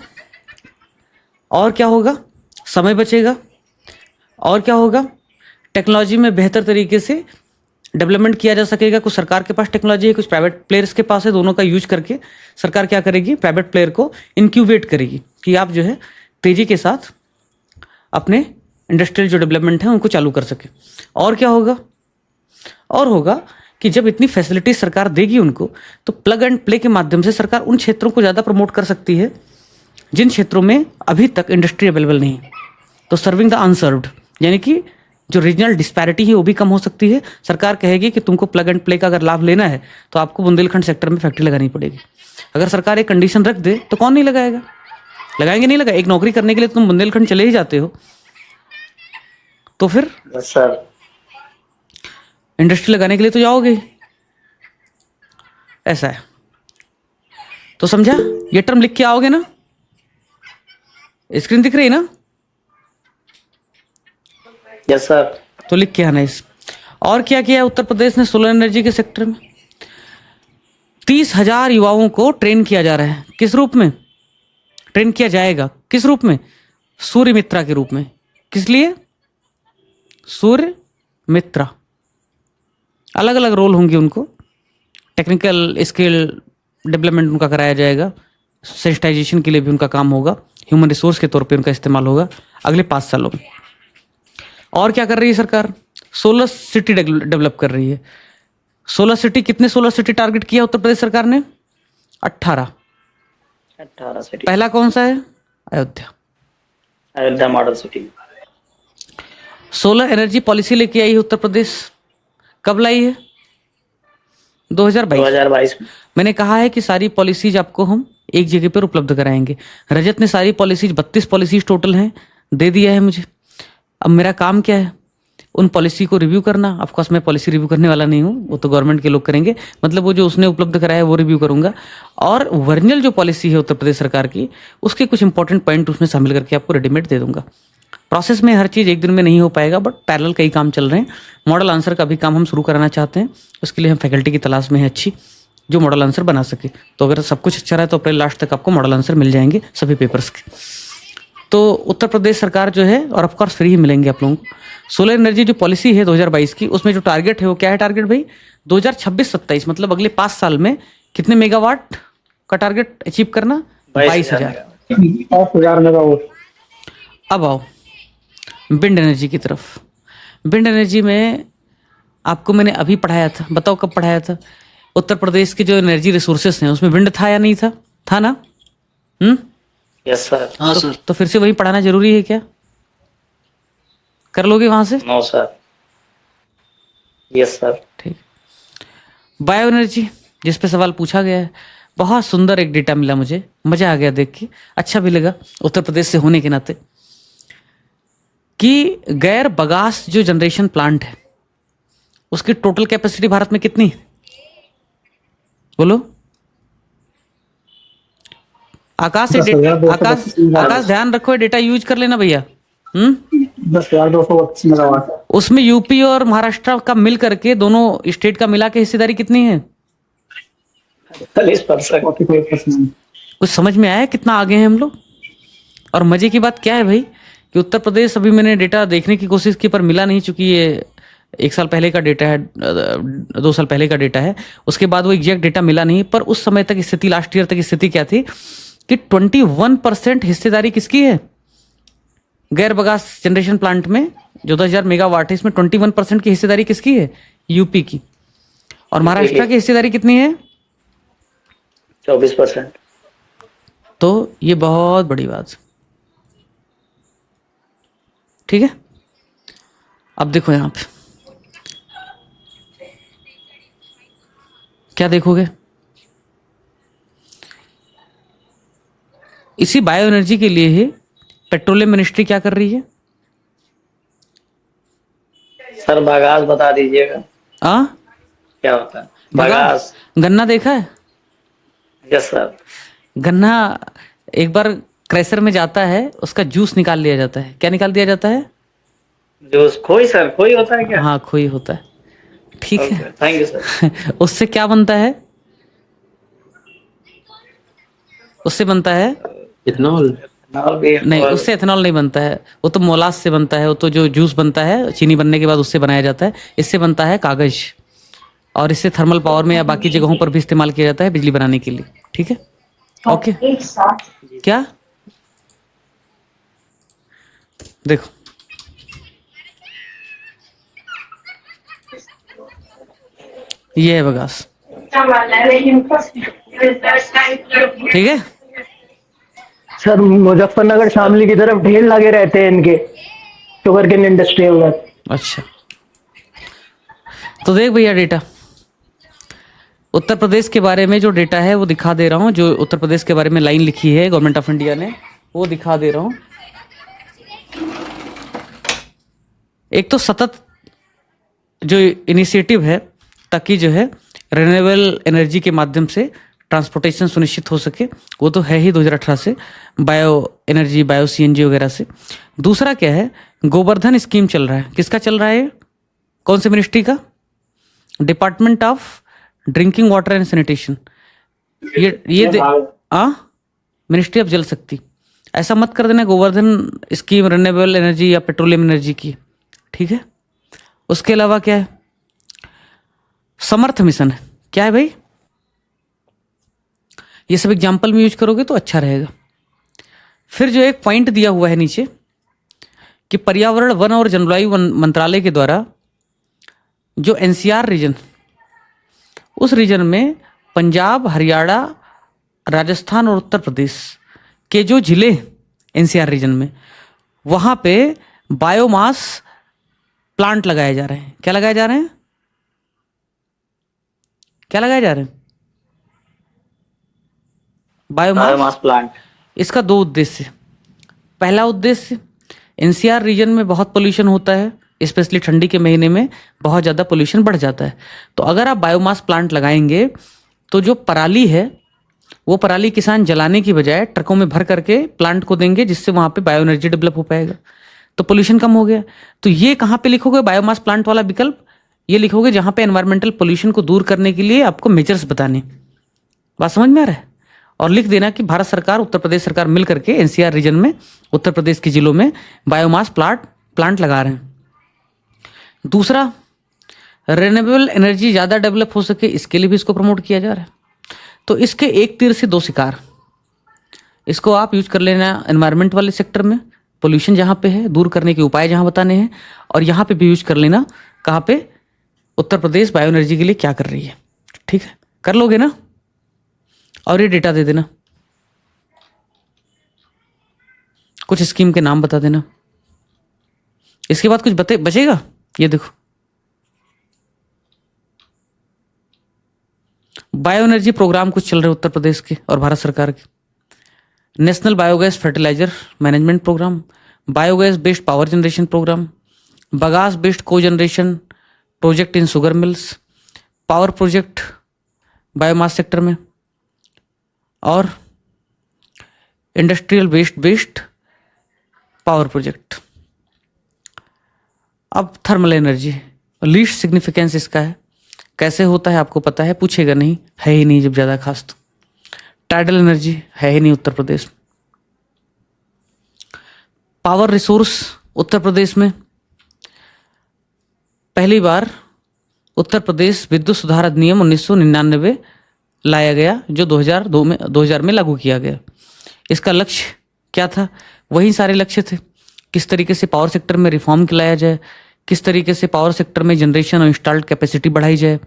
[SPEAKER 1] और क्या होगा, समय बचेगा, और क्या होगा, टेक्नोलॉजी में बेहतर तरीके से डेवलपमेंट किया जा सकेगा। कुछ सरकार के पास टेक्नोलॉजी है, कुछ प्राइवेट प्लेयर्स के पास है, दोनों का यूज करके सरकार क्या करेगी, प्राइवेट प्लेयर को इंक्यूबेट करेगी कि आप जो है तेजी के साथ अपने इंडस्ट्रियल जो डेवलपमेंट है उनको चालू कर सके। और क्या होगा, और होगा कि जब इतनी फैसिलिटी सरकार देगी उनको, तो प्लग एंड प्ले के माध्यम से सरकार उन क्षेत्रों को ज़्यादा प्रमोट कर सकती है जिन क्षेत्रों में अभी तक इंडस्ट्री अवेलेबल नहीं है। तो सर्विंग द अनसर्व्ड, यानी कि जो रीजनल डिस्पैरिटी है वो भी कम हो सकती है। सरकार कहेगी कि तुमको प्लग एंड प्ले का अगर लाभ लेना है तो आपको बुंदेलखंड सेक्टर में फैक्ट्री लगानी पड़ेगी। अगर सरकार एक कंडीशन रख दे तो कौन नहीं लगाएगा, लगाएंगे नहीं लगा। एक नौकरी करने के लिए तुम बुंदेलखंड चले ही जाते हो, तो फिर
[SPEAKER 6] सर
[SPEAKER 1] इंडस्ट्री लगाने के लिए तो जाओगे ही। ऐसा है, तो समझा, ये टर्म लिख के आओगे ना, स्क्रीन दिख रही है ना,
[SPEAKER 6] यस सर।
[SPEAKER 1] तो लिख के आना इस। और क्या किया उत्तर प्रदेश ने सोलर एनर्जी के सेक्टर में, 30,000 युवाओं को ट्रेन किया जा रहा है। किस रूप में ट्रेन किया जाएगा, किस रूप में, सूर्य मित्रा के रूप में। किस लिए, सूर्य मित्रा, अलग अलग रोल होंगे उनको, टेक्निकल स्किल डेवलपमेंट उनका कराया जाएगा, सेंसिटाइजेशन के लिए भी उनका काम होगा, ह्यूमन रिसोर्स के तौर पे उनका इस्तेमाल होगा अगले 5 सालों में। और क्या कर रही है सरकार, सोलर सिटी डेवलप कर रही है। सोलर सिटी, कितने सोलर सिटी टारगेट किया उत्तर प्रदेश सरकार ने, 18
[SPEAKER 6] सिटी।
[SPEAKER 1] पहला कौन सा है, Ayodhya,
[SPEAKER 6] Ayodhya model city.
[SPEAKER 1] Solar energy policy लेके आई है उत्तर प्रदेश, कब लाई है, 2022 में। मैंने कहा है कि सारी पॉलिसीज आपको हम एक जगह पर उपलब्ध कराएंगे। रजत ने सारी पॉलिसीज, 32 पॉलिसीज टोटल हैं, दे दिया है मुझे। अब मेरा काम क्या है, उन पॉलिसी को रिव्यू करना। ऑफकोर्स मैं पॉलिसी रिव्यू करने वाला नहीं हूँ, वो तो गवर्नमेंट के लोग करेंगे, मतलब वो जो उसने उपलब्ध कराया है वो रिव्यू करूंगा। और ओरिजिनल जो पॉलिसी है उत्तर प्रदेश सरकार की, उसके कुछ इंपॉर्टेंट पॉइंट उसमें शामिल करके आपको रेडीमेड दे दूंगा। प्रोसेस में हर चीज़ एक दिन में नहीं हो पाएगा, बट पैरेलल कई काम चल रहे हैं। मॉडल आंसर का भी काम हम शुरू कराना चाहते हैं, उसके लिए हम फैकल्टी की तलाश में है अच्छी, जो मॉडल आंसर बना सके। तो अगर सब कुछ अच्छा रहा तो अप्रैल लास्ट तक आपको मॉडल आंसर मिल जाएंगे सभी पेपर्स के। तो उत्तर प्रदेश सरकार जो है, और ऑफकोर्स फ्री ही मिलेंगे आप लोगों को। सोलर एनर्जी जो पॉलिसी है 2022 की, उसमें जो टारगेट है वो क्या है, टारगेट भाई 2026-27 मतलब अगले 5 साल में कितने मेगावाट का टारगेट अचीव करना, 22,000।
[SPEAKER 3] 5,000 मेगावाट।
[SPEAKER 1] अब आओ विंड एनर्जी की तरफ। विंड एनर्जी में आपको मैंने अभी पढ़ाया था, बताओ कब पढ़ाया था। उत्तर प्रदेश के जो एनर्जी रिसोर्सेस हैं उसमें विंड था या नहीं था, था ना।
[SPEAKER 6] Yes sir.
[SPEAKER 5] हाँ सर।
[SPEAKER 1] तो फिर से वही पढ़ाना जरूरी है क्या, कर लोगे वहां से।
[SPEAKER 6] No sir. Yes sir.
[SPEAKER 1] ठीक। बायो एनर्जी जिस पे सवाल पूछा गया है, बहुत सुंदर एक डेटा मिला मुझे, मजा आ गया देख के, अच्छा भी लगा उत्तर प्रदेश से होने के नाते, कि गैर बगास जो जनरेशन प्लांट है उसकी टोटल कैपेसिटी भारत में कितनी है, बोलो। आकाश से आकाश ध्यान रखो, डेटा यूज कर लेना भैया।
[SPEAKER 3] 10,225 मेगावाट।
[SPEAKER 1] उसमें यूपी और महाराष्ट्र का मिल करके, दोनों स्टेट का मिला के हिस्सेदारी कितनी है,
[SPEAKER 6] 40%।
[SPEAKER 1] कुछ समझ में आया कितना आगे हैं हम लोग। और मजे की बात क्या है भाई, कि उत्तर प्रदेश, अभी मैंने डेटा देखने की कोशिश की पर मिला नहीं, चूंकि ये 1 साल पहले का डेटा है, 2 साल पहले का डेटा है, उसके बाद वो एग्जैक्ट डेटा मिला नहीं। पर उस समय तक स्थिति, लास्ट ईयर तक स्थिति क्या थी कि 21% हिस्सेदारी किसकी है, गैर बगास जनरेशन प्लांट में जो 10,000 मेगावाट है, इसमें 21% की हिस्सेदारी किसकी है, यूपी की। और महाराष्ट्र की हिस्सेदारी कितनी है,
[SPEAKER 6] 24%।
[SPEAKER 1] तो ये बहुत बड़ी बात, ठीक है। अब देखो यहां पे क्या देखोगे, इसी बायो एनर्जी के लिए ही पेट्रोलियम मिनिस्ट्री क्या कर रही है।
[SPEAKER 6] सर बगास बता दीजिएगा, क्या होता है बगास।
[SPEAKER 1] गन्ना देखा है,
[SPEAKER 6] यस सर।
[SPEAKER 1] गन्ना एक बार क्रैशर में जाता है, उसका जूस निकाल लिया जाता है। क्या निकाल दिया जाता है,
[SPEAKER 6] जो खोई सर, खोई होता है क्या?
[SPEAKER 1] हाँ, खोई होता है। ठीक
[SPEAKER 6] ओके,
[SPEAKER 1] है।
[SPEAKER 6] Thank you sir.
[SPEAKER 1] उससे क्या बनता है? उससे बनता है
[SPEAKER 5] इथेनॉल।
[SPEAKER 6] नाल भी
[SPEAKER 1] नहीं,
[SPEAKER 6] और
[SPEAKER 1] उससे एथेनॉल नहीं बनता है। वो तो मोलास से बनता है। वो तो जो जूस बनता है चीनी बनने के बाद उससे बनाया जाता है। इससे बनता है कागज, और इससे थर्मल पावर में या बाकी जगहों पर भी इस्तेमाल किया जाता है बिजली बनाने के लिए। ठीक है, ओके।
[SPEAKER 2] एक साथ
[SPEAKER 1] क्या देखो, ये है बगास। ठीक है।
[SPEAKER 5] सर मुजफ्फरनगर शामली की तरफ ढेर लगे रहते हैं इनके शुगर केन इंडस्ट्री उधर।
[SPEAKER 1] अच्छा, तो देख भैया डेटा उत्तर प्रदेश के बारे में जो डेटा है वो दिखा दे रहा हूँ। जो उत्तर प्रदेश के बारे में लाइन लिखी है गवर्नमेंट ऑफ इंडिया ने, वो दिखा दे रहा हूँ। एक तो सतत जो इनिशिएटिव है ताकि जो है रिन्यूएबल एनर्जी के माध्यम से ट्रांसपोर्टेशन सुनिश्चित हो सके, वो तो है ही 2018 से, बायो एनर्जी, बायो सीएनजी वगैरह से। दूसरा क्या है, गोवर्धन स्कीम चल रहा है। किसका चल रहा है? कौन सी मिनिस्ट्री का? Department of drinking water and sanitation. Ministry of जल शक्ति। ऐसा मत कर देना गोवर्धन स्कीम रिन्यूएबल एनर्जी या पेट्रोलियम एनर्जी की। ठीक है। उसके अलावा क्या है? समर्थ मिशन है। क्या है भाई? ये सब एग्जाम्पल में यूज करोगे तो अच्छा रहेगा। फिर जो एक पॉइंट दिया हुआ है नीचे कि पर्यावरण, वन और जलवायु मंत्रालय के द्वारा जो एनसीआर रीजन, उस रीजन में पंजाब, हरियाणा, राजस्थान और उत्तर प्रदेश के जो जिले एनसीआर रीजन में, वहां पे बायोमास प्लांट लगाए जा रहे हैं। क्या लगाए जा रहे हैं? क्या लगाए जा रहे हैं?
[SPEAKER 6] Biomass plant.
[SPEAKER 1] इसका दो उद्देश्य। पहला उद्देश्य, एनसीआर रीजन में बहुत पोल्यूशन होता है, स्पेशली ठंडी के महीने में बहुत ज़्यादा पोल्यूशन बढ़ जाता है। तो अगर आप बायोमास प्लांट लगाएंगे तो जो पराली है वो पराली किसान जलाने की बजाय ट्रकों में भर करके प्लांट को देंगे, जिससे वहाँ पे बायो एनर्जी डेवलप हो पाएगा, तो पोल्यूशन कम हो गया। तो ये कहाँ पे लिखोगे बायोमास प्लांट वाला विकल्प? ये लिखोगे जहाँ पे एनवायरमेंटल पोल्यूशन को दूर करने के लिए आपको मेजर्स बताने। बात समझ में आ रहा है? और लिख देना कि भारत सरकार, उत्तर प्रदेश सरकार मिल करके एनसीआर रीजन में, उत्तर प्रदेश के जिलों में बायोमास प्लांट लगा रहे हैं। दूसरा, रिन्यूएबल एनर्जी ज़्यादा डेवलप हो सके, इसके लिए भी इसको प्रमोट किया जा रहा है। तो इसके एक तीर से दो शिकार। इसको आप यूज कर लेना एनवायरनमेंट वाले सेक्टर में, पोल्यूशन जहाँ पे है दूर करने के उपाय जहाँ बताने हैं, और यहाँ पे भी यूज कर लेना कहाँ पे, उत्तर प्रदेश बायो एनर्जी के लिए क्या कर रही है। ठीक है, कर लोगे ना? और ये डेटा दे देना, कुछ स्कीम के नाम बता देना। इसके बाद कुछ बचेगा? ये देखो, बायो एनर्जी प्रोग्राम कुछ चल रहे उत्तर प्रदेश के और भारत सरकार के। National biogas fertilizer management programme, biogas based power generation programme, bagasse based cogeneration project in sugar mills, power project biomass sector में, और industrial waste based power project. अब थर्मल एनर्जी, लीस्ट सिग्निफिकेंस इसका है। कैसे होता है आपको पता है? पूछेगा नहीं, है ही नहीं जब ज़्यादा खास। तो टाइडल एनर्जी है ही नहीं उत्तर प्रदेश में। पावर रिसोर्स उत्तर प्रदेश में पहली बार उत्तर प्रदेश विद्युत सुधार अधिनियम 1999 लाया गया, जो 2000 में लागू किया गया। इसका लक्ष्य क्या था? वही सारे लक्ष्य थे। किस तरीके से पावर सेक्टर में रिफॉर्म लाया जाए, किस तरीके से पावर सेक्टर में जनरेशन और इंस्टॉल्ड कैपेसिटी बढ़ाई जाए,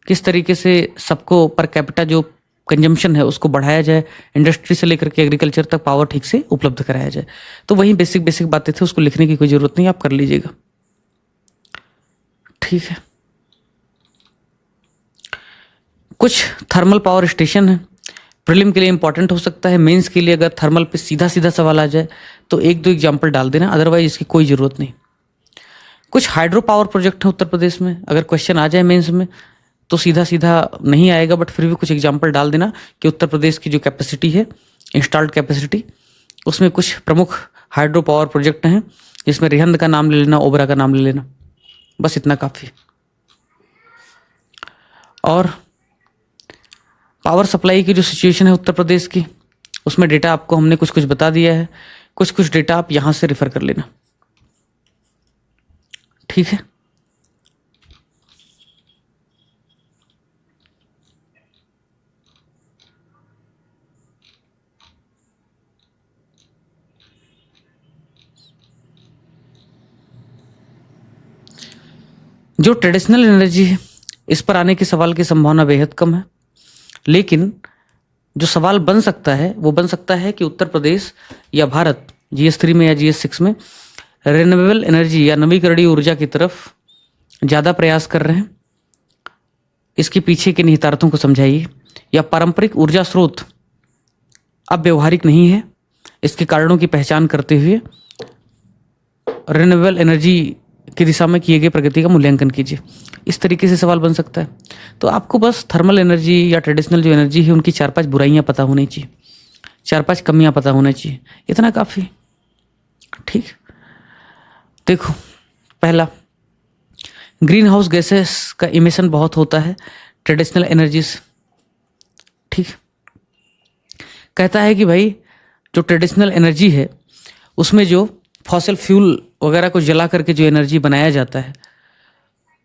[SPEAKER 1] किस तरीके से सबको पर कैपिटा जो कंजम्पशन है उसको बढ़ाया जाए, इंडस्ट्री से लेकर के एग्रीकल्चर तक पावर ठीक से उपलब्ध कराया जाए। तो वही बेसिक बातें थी, उसको लिखने की कोई ज़रूरत नहीं, आप कर लीजिएगा। ठीक है। कुछ थर्मल पावर स्टेशन है, प्रीलिम के लिए इंपॉर्टेंट हो सकता है, मेंस के लिए अगर थर्मल पे सीधा सवाल आ जाए तो एक दो एग्जाम्पल डाल देना, अदरवाइज इसकी कोई ज़रूरत नहीं। कुछ हाइड्रो पावर प्रोजेक्ट है उत्तर प्रदेश में, अगर क्वेश्चन आ जाए मेंस में तो सीधा नहीं आएगा, बट फिर भी कुछ एग्जाम्पल डाल देना कि उत्तर प्रदेश की जो कैपेसिटी है, इंस्टॉल्ड कैपेसिटी, उसमें कुछ प्रमुख हाइड्रो पावर प्रोजेक्ट हैं जिसमें रिहंद का नाम ले लेना, ओबरा का नाम ले लेना, बस इतना काफ़ी। और पावर सप्लाई की जो सिचुएशन है उत्तर प्रदेश की, उसमें डेटा आपको हमने कुछ कुछ बता दिया है, कुछ कुछ डेटा आप यहाँ से रेफर कर लेना, ठीक है। जो ट्रेडिशनल एनर्जी है, इस पर आने के सवाल की संभावना बेहद कम है, लेकिन जो सवाल बन सकता है वो बन सकता है कि उत्तर प्रदेश या भारत GS3 में या GS6 में रिन्यूएबल एनर्जी या नवीकरणीय ऊर्जा की तरफ ज़्यादा प्रयास कर रहे हैं। इसके पीछे के निहितार्थों को समझाइए। या पारंपरिक ऊर्जा स्रोत अब व्यवहारिक नहीं है, इसके कारणों की पहचान करते हुए रिन्यूएबल एनर्जी की दिशा में किए गए प्रगति का मूल्यांकन कीजिए। इस तरीके से सवाल बन सकता है। तो आपको बस थर्मल एनर्जी या ट्रेडिशनल जो एनर्जी है उनकी 4-5 बुराइयां पता होनी चाहिए, 4-5 कमियां पता होनी चाहिए, इतना काफ़ी, ठीक। देखो, पहला, ग्रीन हाउस गैसेस का इमिशन बहुत होता है ट्रेडिशनल एनर्जी से, ठीक। कहता है कि भाई जो ट्रेडिशनल एनर्जी है उसमें जो फॉसिल फ्यूल वगैरह को जला करके जो एनर्जी बनाया जाता है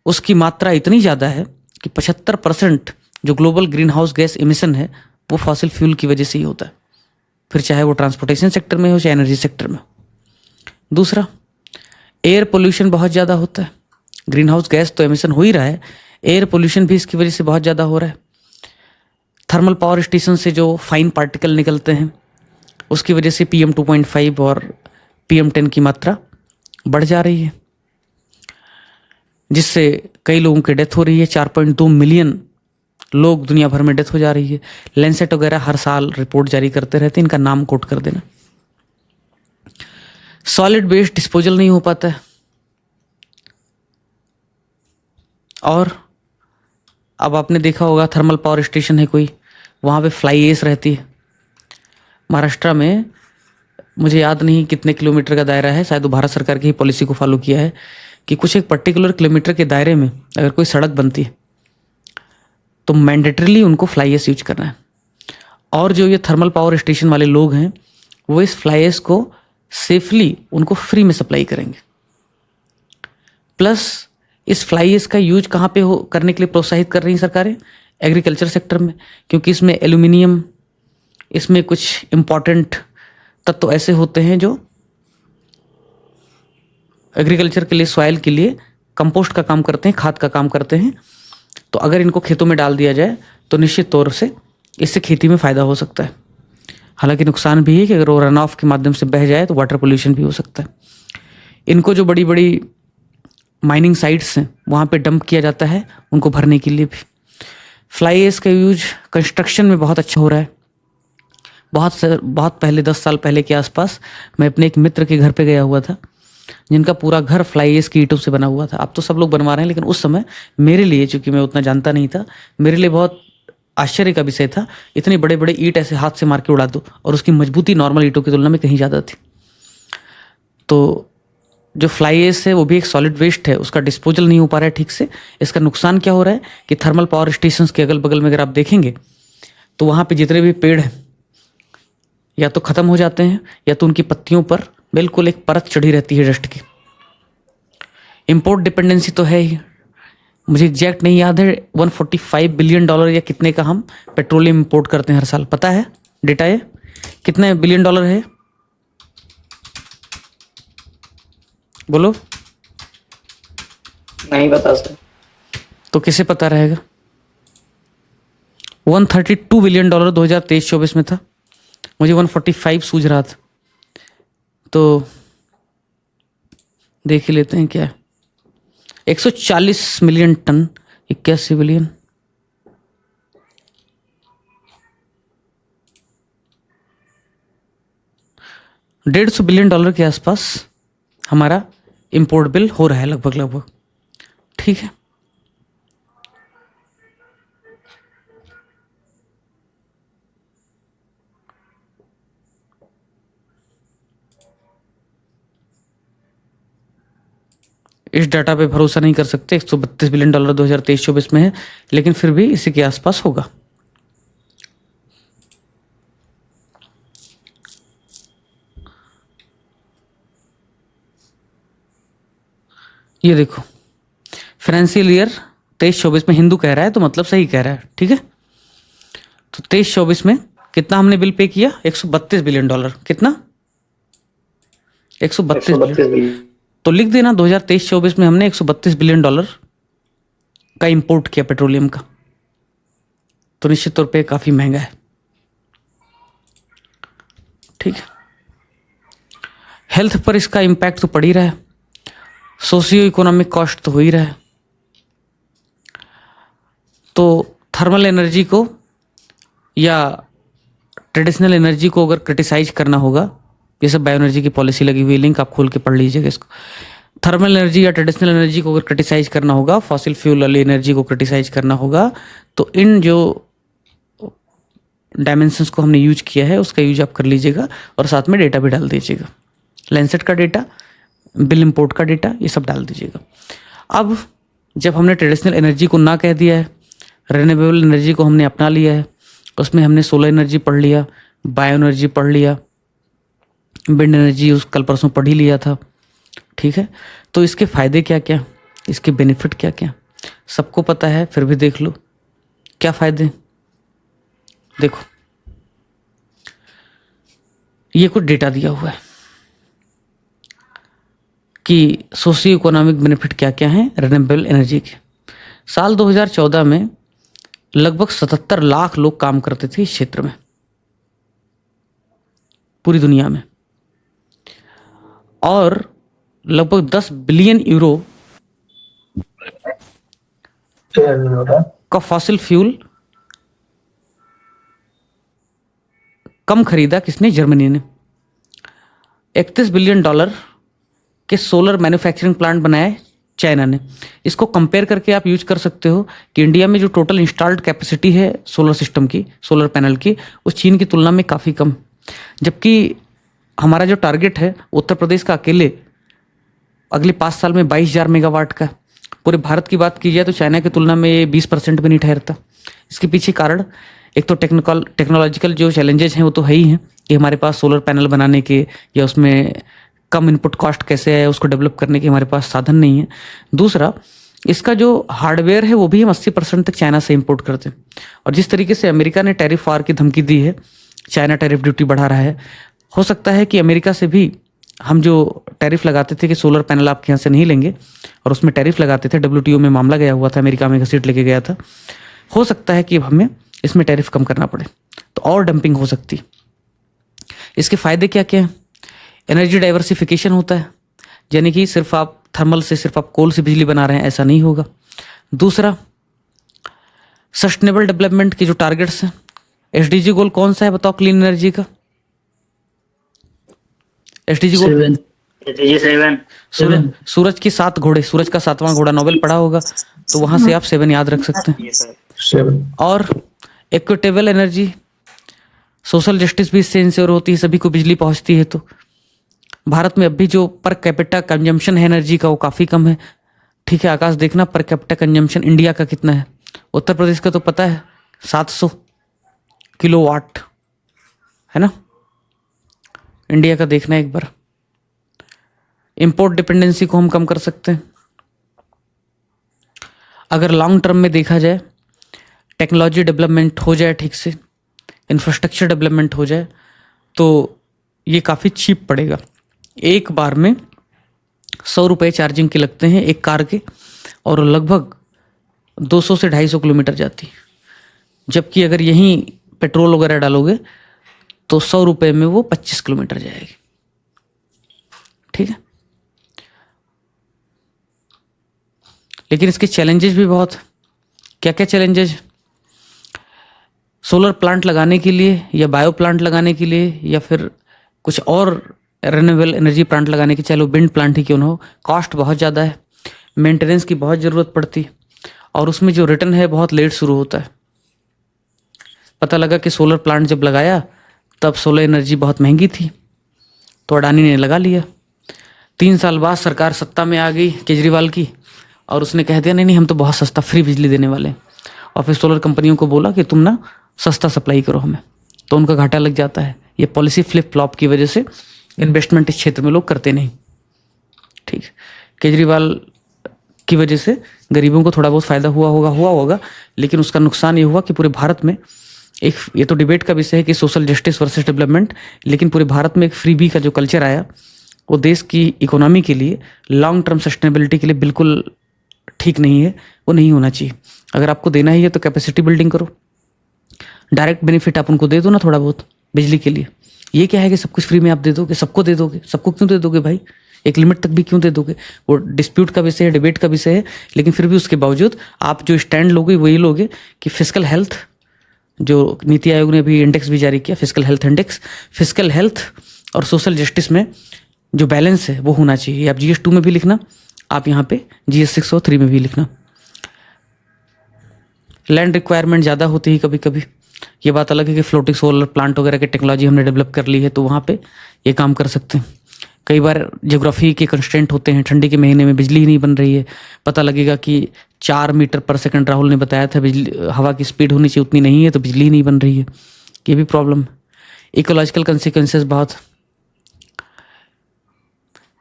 [SPEAKER 1] उसकी मात्रा इतनी ज़्यादा है कि 75% जो global green house gas emission है वो फॉसिल फ्यूल की वजह से ही होता है, फिर चाहे वो ट्रांसपोर्टेशन सेक्टर में हो चाहे एनर्जी सेक्टर में हो। दूसरा, एयर पोल्यूशन बहुत ज़्यादा होता है। ग्रीन हाउस गैस तो एमिशन हो ही रहा है, एयर पोल्यूशन भी इसकी वजह से बहुत ज़्यादा हो रहा है। थर्मल पावर स्टेशन से जो फाइन पार्टिकल निकलते हैं उसकी वजह से PM 2.5 और PM 10 की मात्रा बढ़ जा रही है, जिससे कई लोगों की डेथ हो रही है। 4.2 मिलियन लोग दुनिया भर में डेथ हो जा रही है। लैंसेट वगैरह हर साल रिपोर्ट जारी करते रहते हैं, इनका नाम कोट कर देना। सॉलिड वेस्ट डिस्पोजल नहीं हो पाता है। और अब आपने देखा होगा थर्मल पावर स्टेशन है कोई, वहाँ पे फ्लाई ऐश रहती है। महाराष्ट्र में मुझे याद नहीं कितने किलोमीटर का दायरा है, शायद वो भारत सरकार की ही पॉलिसी को फॉलो किया है कि कुछ एक पर्टिकुलर किलोमीटर के दायरे में अगर कोई सड़क बनती है तो मैंडेटरीली उनको फ्लाई ऐश यूज करना है। और जो ये थर्मल पावर स्टेशन वाले लोग हैं वो इस फ्लाई ऐश को सेफली उनको फ्री में सप्लाई करेंगे। प्लस इस फ्लाई ऐश का यूज कहाँ पे हो करने के लिए प्रोत्साहित कर रही हैं सरकारें? एग्रीकल्चर सेक्टर में, क्योंकि इसमें एल्यूमिनियम, इसमें कुछ इम्पॉर्टेंट तत्व ऐसे होते हैं जो एग्रीकल्चर के लिए, सॉइल के लिए कंपोस्ट का काम करते हैं, खाद का काम करते हैं। तो अगर इनको खेतों में डाल दिया जाए तो निश्चित तौर से इससे खेती में फ़ायदा हो सकता है। हालांकि नुकसान भी है कि अगर वो रन ऑफ के माध्यम से बह जाए तो वाटर पोल्यूशन भी हो सकता है। इनको जो बड़ी बड़ी माइनिंग साइट्स हैं वहाँ पे डंप किया जाता है उनको भरने के लिए भी। फ्लाई ऐश का यूज कंस्ट्रक्शन में बहुत अच्छा हो रहा है। बहुत पहले, 10 साल पहले के आसपास, मैं अपने एक मित्र के घर पे गया हुआ था जिनका पूरा घर फ्लाई ऐश की ईंटों से बना हुआ था। अब तो सब लोग बनवा रहे हैं, लेकिन उस समय मेरे लिए, चूंकि मैं उतना जानता नहीं था, मेरे लिए बहुत आश्चर्य का विषय था। इतने बड़े बड़े ईंट ऐसे हाथ से मार के उड़ा दो और उसकी मजबूती नॉर्मल ईंटों की तुलना में कहीं ज़्यादा थी। तो जो फ्लाई ऐश है वो भी एक सॉलिड वेस्ट है, उसका डिस्पोजल नहीं हो पा रहा है ठीक से। इसका नुकसान क्या हो रहा है कि थर्मल पावर स्टेशंस के अगल बगल में अगर आप देखेंगे तो वहाँ पे जितने भी पेड़ हैं या तो ख़त्म हो जाते हैं या तो उनकी पत्तियों पर बिल्कुल एक परत चढ़ी रहती है डस्ट की। इंपोर्ट डिपेंडेंसी तो है ही, मुझे एग्जैक्ट नहीं याद है, $145 बिलियन या कितने का हम पेट्रोलियम इंपोर्ट करते हैं हर साल, पता है डेटा? ये कितने बिलियन डॉलर है बोलो?
[SPEAKER 6] नहीं पता सर।
[SPEAKER 1] तो किसे पता रहेगा? $132 बिलियन 2023-24 में था, मुझे 145 सूझ रहा था। तो देख ही लेते हैं क्या है। 140 मिलियन टन, 81 बिलियन, $150 बिलियन के आसपास हमारा इंपोर्ट बिल हो रहा है लगभग, ठीक है। इस डाटा पे भरोसा नहीं कर सकते। $132 बिलियन 2023-24 में है, लेकिन फिर भी इसी के आसपास होगा। ये देखो, फाइनेंशियल ईयर 23-24 में हिंदू कह रहा है तो मतलब सही कह रहा है, ठीक है। तो 23-24 में कितना हमने बिल पे किया? $132 बिलियन। कितना? 132 बिलियन। तो लिख देना 2023-24 में हमने $132 बिलियन का इंपोर्ट किया पेट्रोलियम का। तो निश्चित तौर पे काफी महंगा है, ठीक है। हेल्थ पर इसका इम्पैक्ट तो पड़ ही रहा है, सोशियो इकोनॉमिक कॉस्ट तो हो ही रहा है। तो थर्मल एनर्जी को या ट्रेडिशनल एनर्जी को अगर क्रिटिसाइज करना होगा, ये सब बायो एनर्जी की पॉलिसी लगी हुई, लिंक आप खोल के पढ़ लीजिएगा इसको। थर्मल एनर्जी या ट्रेडिशनल एनर्जी को अगर क्रिटिसाइज करना होगा, फॉसिल फ्यूल वाली एनर्जी को क्रिटिसाइज करना होगा, तो इन जो डायमेंशंस को हमने यूज किया है उसका यूज आप कर लीजिएगा और साथ में डेटा भी डाल दीजिएगा। लैंसेट का डेटा, बिल इंपोर्ट का डेटा, ये सब डाल दीजिएगा। अब जब हमने ट्रेडिशनल एनर्जी को ना कह दिया है, रिन्यूएबल एनर्जी को हमने अपना लिया है, उसमें हमने सोलर एनर्जी पढ़ लिया, बायो एनर्जी पढ़ लिया, विंड एनर्जी उस कल परसों पढ़ ही लिया था, ठीक है। तो इसके फायदे क्या क्या, इसके बेनिफिट क्या क्या सबको पता है, फिर भी देख लो क्या फायदे। देखो, ये कुछ डेटा दिया हुआ है कि सोशियो इकोनॉमिक बेनिफिट क्या क्या हैं रिन्यूएबल एनर्जी के। साल 2014 में लगभग 77 लाख लोग काम करते थे इस क्षेत्र में पूरी दुनिया में, और लगभग 10 बिलियन यूरो का फॉसिल फ्यूल कम खरीदा किसने? जर्मनी ने। $31 बिलियन के सोलर मैन्युफैक्चरिंग प्लांट बनाए चाइना ने। इसको कंपेयर करके आप यूज कर सकते हो कि इंडिया में जो टोटल इंस्टॉल्ड कैपेसिटी है सोलर सिस्टम की, सोलर पैनल की, उस चीन की तुलना में काफ़ी कम। जबकि हमारा जो टारगेट है उत्तर प्रदेश का अकेले अगले 5 साल में 22,000 मेगावाट का। पूरे भारत की बात की जाए तो चाइना की तुलना में ये 20% भी नहीं ठहरता। इसके पीछे कारण एक तो टेक्नोलॉजिकल जो चैलेंजेस हैं वो तो है ही हैं कि हमारे पास सोलर पैनल बनाने के या उसमें कम इनपुट कॉस्ट कैसे है उसको डेवलप करने के हमारे पास साधन नहीं है। दूसरा, इसका जो हार्डवेयर है वो भी हम 80% तक चाइना से इंपोर्ट करते हैं। और जिस तरीके से अमेरिका ने टैरिफ वार की धमकी दी है, चाइना टैरिफ ड्यूटी बढ़ा रहा है, हो सकता है कि अमेरिका से भी हम जो टैरिफ लगाते थे कि सोलर पैनल आपके यहाँ से नहीं लेंगे और उसमें टैरिफ लगाते थे, WTO में मामला गया हुआ था, अमेरिका में घसीट लेके गया था, हो सकता है कि अब हमें इसमें टैरिफ कम करना पड़े तो और डंपिंग हो सकती। इसके फायदे क्या क्या हैं? एनर्जी डाइवर्सिफिकेशन होता है, यानी कि सिर्फ आप थर्मल से, सिर्फ आप कोल से बिजली बना रहे हैं ऐसा नहीं होगा। दूसरा, सस्टेनेबल डेवलपमेंट के जो टारगेट्स हैं, SDG गोल कौन सा है बताओ क्लीन एनर्जी का? SDG गोल सूरज के 7 घोड़े, सूरज का 7वां घोड़ा नोबेल पढ़ा होगा तो वहां से आप 7 याद रख सकते हैं। और इक्विटेबल एनर्जी, सोशल जस्टिस भी इससे इंश्योर होती है, सभी को बिजली पहुंचती है। तो भारत में अभी जो पर कैपिटा कंजम्पशन है एनर्जी का वो काफ़ी कम है, ठीक है। आकाश देखना पर कैपिटा कंजम्पशन इंडिया का कितना है। उत्तर प्रदेश का तो पता है 700 किलोवाट है ना, इंडिया का देखना एक बार। इंपोर्ट डिपेंडेंसी को हम कम कर सकते हैं अगर लॉन्ग टर्म में देखा जाए, टेक्नोलॉजी डेवलपमेंट हो जाए ठीक से, इंफ्रास्ट्रक्चर डेवलपमेंट हो जाए तो ये काफ़ी चीप पड़ेगा। एक बार में 100 रुपये चार्जिंग के लगते हैं एक कार के, और लगभग 200 से 250 किलोमीटर जाती है। जबकि अगर यहीं पेट्रोल वगैरह डालोगे तो 100 रुपये में वो 25 किलोमीटर जाएगी, ठीक है। लेकिन इसके चैलेंजेस भी बहुत। क्या क्या चैलेंजेस? सोलर प्लांट लगाने के लिए या बायो प्लांट लगाने के लिए या फिर कुछ और रिन्यूएबल एनर्जी प्लांट लगाने के, चाहे विंड प्लांट ही क्यों ना हो, कॉस्ट बहुत ज़्यादा है, मेंटेनेंस की बहुत ज़रूरत पड़ती, और उसमें जो रिटर्न है बहुत लेट शुरू होता है। पता लगा कि सोलर प्लांट जब लगाया तब सोलर एनर्जी बहुत महंगी थी तो अडानी ने लगा लिया। 3 साल बाद सरकार सत्ता में आ गई केजरीवाल की, और उसने कह दिया नहीं नहीं हम तो बहुत सस्ता फ्री बिजली देने वाले हैं, और फिर सोलर कंपनियों को बोला कि तुम ना सस्ता सप्लाई करो हमें, तो उनका घाटा लग जाता है। ये पॉलिसी फ्लिप फ्लॉप की वजह से इन्वेस्टमेंट इस क्षेत्र में लोग करते नहीं। ठीक, केजरीवाल की वजह से गरीबों को थोड़ा बहुत फायदा हुआ होगा, लेकिन उसका नुकसान ये हुआ कि पूरे भारत में एक, ये तो डिबेट का विषय है कि सोशल जस्टिस वर्सेस डेवलपमेंट, लेकिन पूरे भारत में एक फ्रीबी का जो कल्चर आया वो देश की इकोनॉमी के लिए, लॉन्ग टर्म सस्टेनेबिलिटी के लिए बिल्कुल ठीक नहीं है, वो नहीं होना चाहिए। अगर आपको देना ही है तो कैपेसिटी बिल्डिंग करो, डायरेक्ट बेनिफिट आप उनको दे दो ना थोड़ा बहुत बिजली के लिए। ये क्या है कि सब कुछ फ्री में आप दे दोगे, सबको दे दोगे, सबको क्यों दे दोगे भाई, एक लिमिट तक भी क्यों दे दोगे? वो डिस्प्यूट का विषय है, डिबेट का विषय है, लेकिन फिर भी उसके बावजूद आप जो स्टैंड लोगे वही लोगे कि फिजिकल हेल्थ, जो नीति आयोग ने अभी इंडेक्स भी जारी किया, physical health index, physical health और सोशल जस्टिस में जो बैलेंस है वो होना चाहिए। आप GS 2 में भी लिखना, आप यहाँ पे GS 6 और 3 में भी लिखना। लैंड रिक्वायरमेंट ज़्यादा होती है कभी कभी, ये बात अलग है कि फ्लोटिंग सोलर प्लांट वगैरह की टेक्नोलॉजी हमने डेवलप कर ली है तो वहाँ पे ये काम कर सकते हैं। कई बार ज्योग्राफी के कंस्ट्रेंट होते हैं, ठंडी के महीने में बिजली ही नहीं बन रही है, पता लगेगा कि 4 मीटर पर सेकंड राहुल ने बताया था बिजली, हवा की स्पीड होनी चाहिए उतनी नहीं है तो बिजली ही नहीं बन रही है, ये भी प्रॉब्लम है। इकोलॉजिकल कंसिक्वेंसेस बहुत,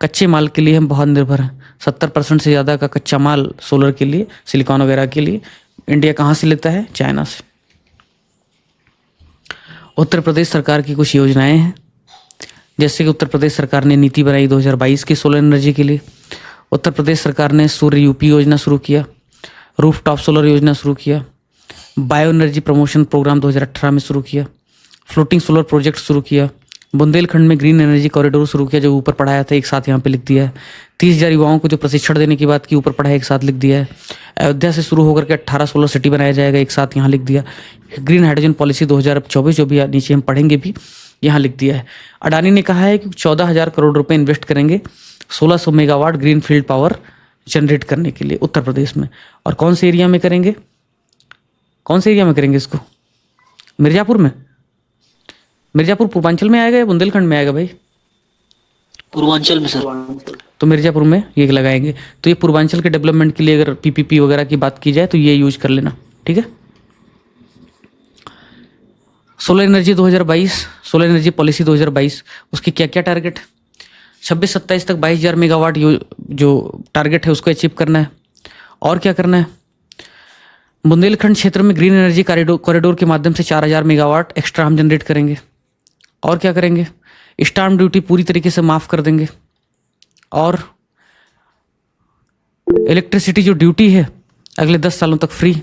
[SPEAKER 1] कच्चे माल के लिए हम बहुत निर्भर हैं, 70% से ज़्यादा का कच्चा माल सोलर के लिए, सिलिकॉन वगैरह के लिए इंडिया कहाँ से लेता है? चाइना से। उत्तर प्रदेश सरकार की कुछ योजनाएं हैं, जैसे कि उत्तर प्रदेश सरकार ने नीति बनाई 2022 की सोलर एनर्जी के लिए। उत्तर प्रदेश सरकार ने सूर्य यूपी योजना शुरू किया, रूफ टॉप सोलर योजना शुरू किया, बायो एनर्जी प्रमोशन प्रोग्राम 2018 में शुरू किया, फ्लोटिंग सोलर प्रोजेक्ट शुरू किया, बुंदेलखंड में ग्रीन एनर्जी कॉरिडोर शुरू किया, जो ऊपर पढ़ाया था एक साथ यहाँ पे लिख दिया है। 30,000 युवाओं को जो प्रशिक्षण देने की बात की ऊपर पढ़ाया एक साथ लिख दिया है। अयोध्या से शुरू होकर के 18 सोलर सिटी बनाया जाएगा, एक साथ यहाँ लिख दिया। ग्रीन हाइड्रोजन पॉलिसी 2024 जो भी नीचे हम पढ़ेंगे भी, यहाँ लिख दिया है। अडानी ने कहा है कि 14,000 करोड़ रुपए इन्वेस्ट करेंगे 1600 megawatt green field power generate करने के लिए उत्तर प्रदेश में। और कौन से एरिया में करेंगे, कौन से एरिया में करेंगे इसको? मिर्जापुर में? मिर्जापुर पूर्वांचल में आएगा या बुंदेलखंड में आएगा भाई?
[SPEAKER 8] पूर्वांचल में सर।
[SPEAKER 1] तो मिर्जापुर में ये लगाएंगे। तो ये पूर्वांचल के डेवलपमेंट के लिए अगर PPP वगैरह की बात की जाए तो ये यूज कर लेना, ठीक है। Solar energy 2022, solar energy policy 2022, उसकी क्या क्या टारगेट है? 26-27 तक 22,000 मेगावाट जो टारगेट है उसको अचीव करना है। और क्या करना है? बुंदेलखंड क्षेत्र में ग्रीन एनर्जी कॉरिडोर के माध्यम से 4,000 मेगावाट एक्स्ट्रा हम जनरेट करेंगे। और क्या करेंगे? स्टाम्प ड्यूटी पूरी तरीके से माफ कर देंगे, और इलेक्ट्रिसिटी जो ड्यूटी है अगले 10 सालों तक फ्री।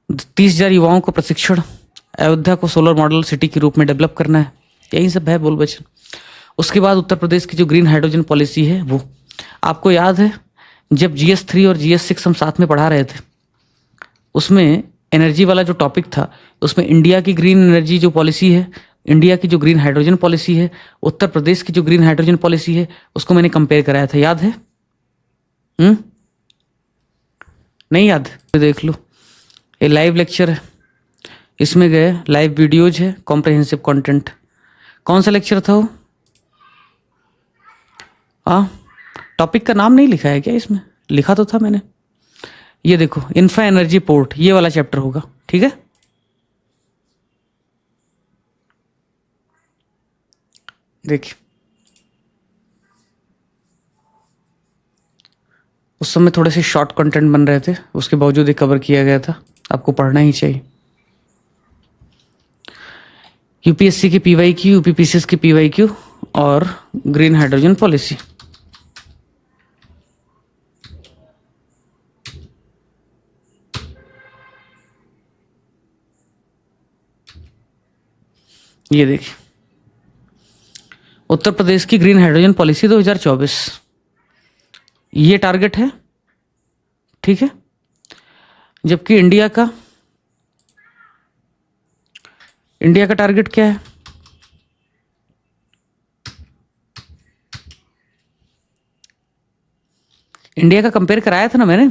[SPEAKER 1] 30,000 युवाओं को प्रशिक्षण, अयोध्या को सोलर मॉडल सिटी के रूप में डेवलप करना है। यही सब है बोल बचन। उसके बाद उत्तर प्रदेश की जो ग्रीन हाइड्रोजन पॉलिसी है वो, आपको याद है जब GS 3 और GS 6 हम साथ में पढ़ा रहे थे, उसमें एनर्जी वाला जो टॉपिक था उसमें इंडिया की ग्रीन एनर्जी जो पॉलिसी है, इंडिया की जो ग्रीन हाइड्रोजन पॉलिसी है, उत्तर प्रदेश की जो ग्रीन हाइड्रोजन पॉलिसी है, उसको मैंने कंपेयर कराया था, याद है? नहीं याद? देख लो, ये लाइव लेक्चर है, इसमें गए लाइव वीडियोज है, कॉम्प्रहेंसिव कंटेंट। कौन सा लेक्चर था वो? टॉपिक का नाम नहीं लिखा है क्या इसमें? लिखा तो था मैंने। ये देखो, इंफ्रा एनर्जी पोर्ट, ये वाला चैप्टर होगा, ठीक है। देखिए, उस समय थोड़े से शॉर्ट कंटेंट बन रहे थे, उसके बावजूद ये कवर किया गया था, आपको पढ़ना ही चाहिए। UPSC की PYQ, UPPCS की PYQ और ग्रीन हाइड्रोजन पॉलिसी। ये देखिए, उत्तर प्रदेश की ग्रीन हाइड्रोजन पॉलिसी 2024, ये टारगेट है, ठीक है। जबकि इंडिया का टारगेट क्या है? इंडिया का कंपेयर कराया था ना मैंने,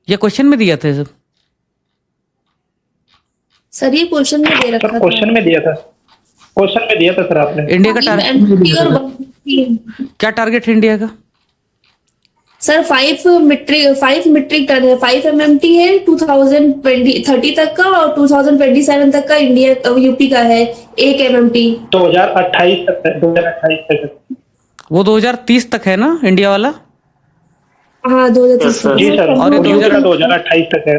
[SPEAKER 1] या क्वेश्चन में दिया था सब?
[SPEAKER 2] सर ये क्वेश्चन में दे रखा था।
[SPEAKER 3] क्वेश्चन में दिया था। क्वेश्चन में दिया था सर आपने।
[SPEAKER 1] इंडिया का टारगेट,
[SPEAKER 2] MMT और 150
[SPEAKER 1] क्या टारगेट है इंडिया का?
[SPEAKER 2] सर 5 मीट्रिक टन है, 5 MMT है 2030 तक का, और 2027 तक का इंडिया यूपी का है 1 MMT।
[SPEAKER 3] 2028 तक है, 2028 तक।
[SPEAKER 1] वो 2030 तक है ना इंडिया वाला?
[SPEAKER 2] हाँ 2030 तक।
[SPEAKER 3] जी सर,
[SPEAKER 1] और ये
[SPEAKER 3] और यूपी का 2028 तक है।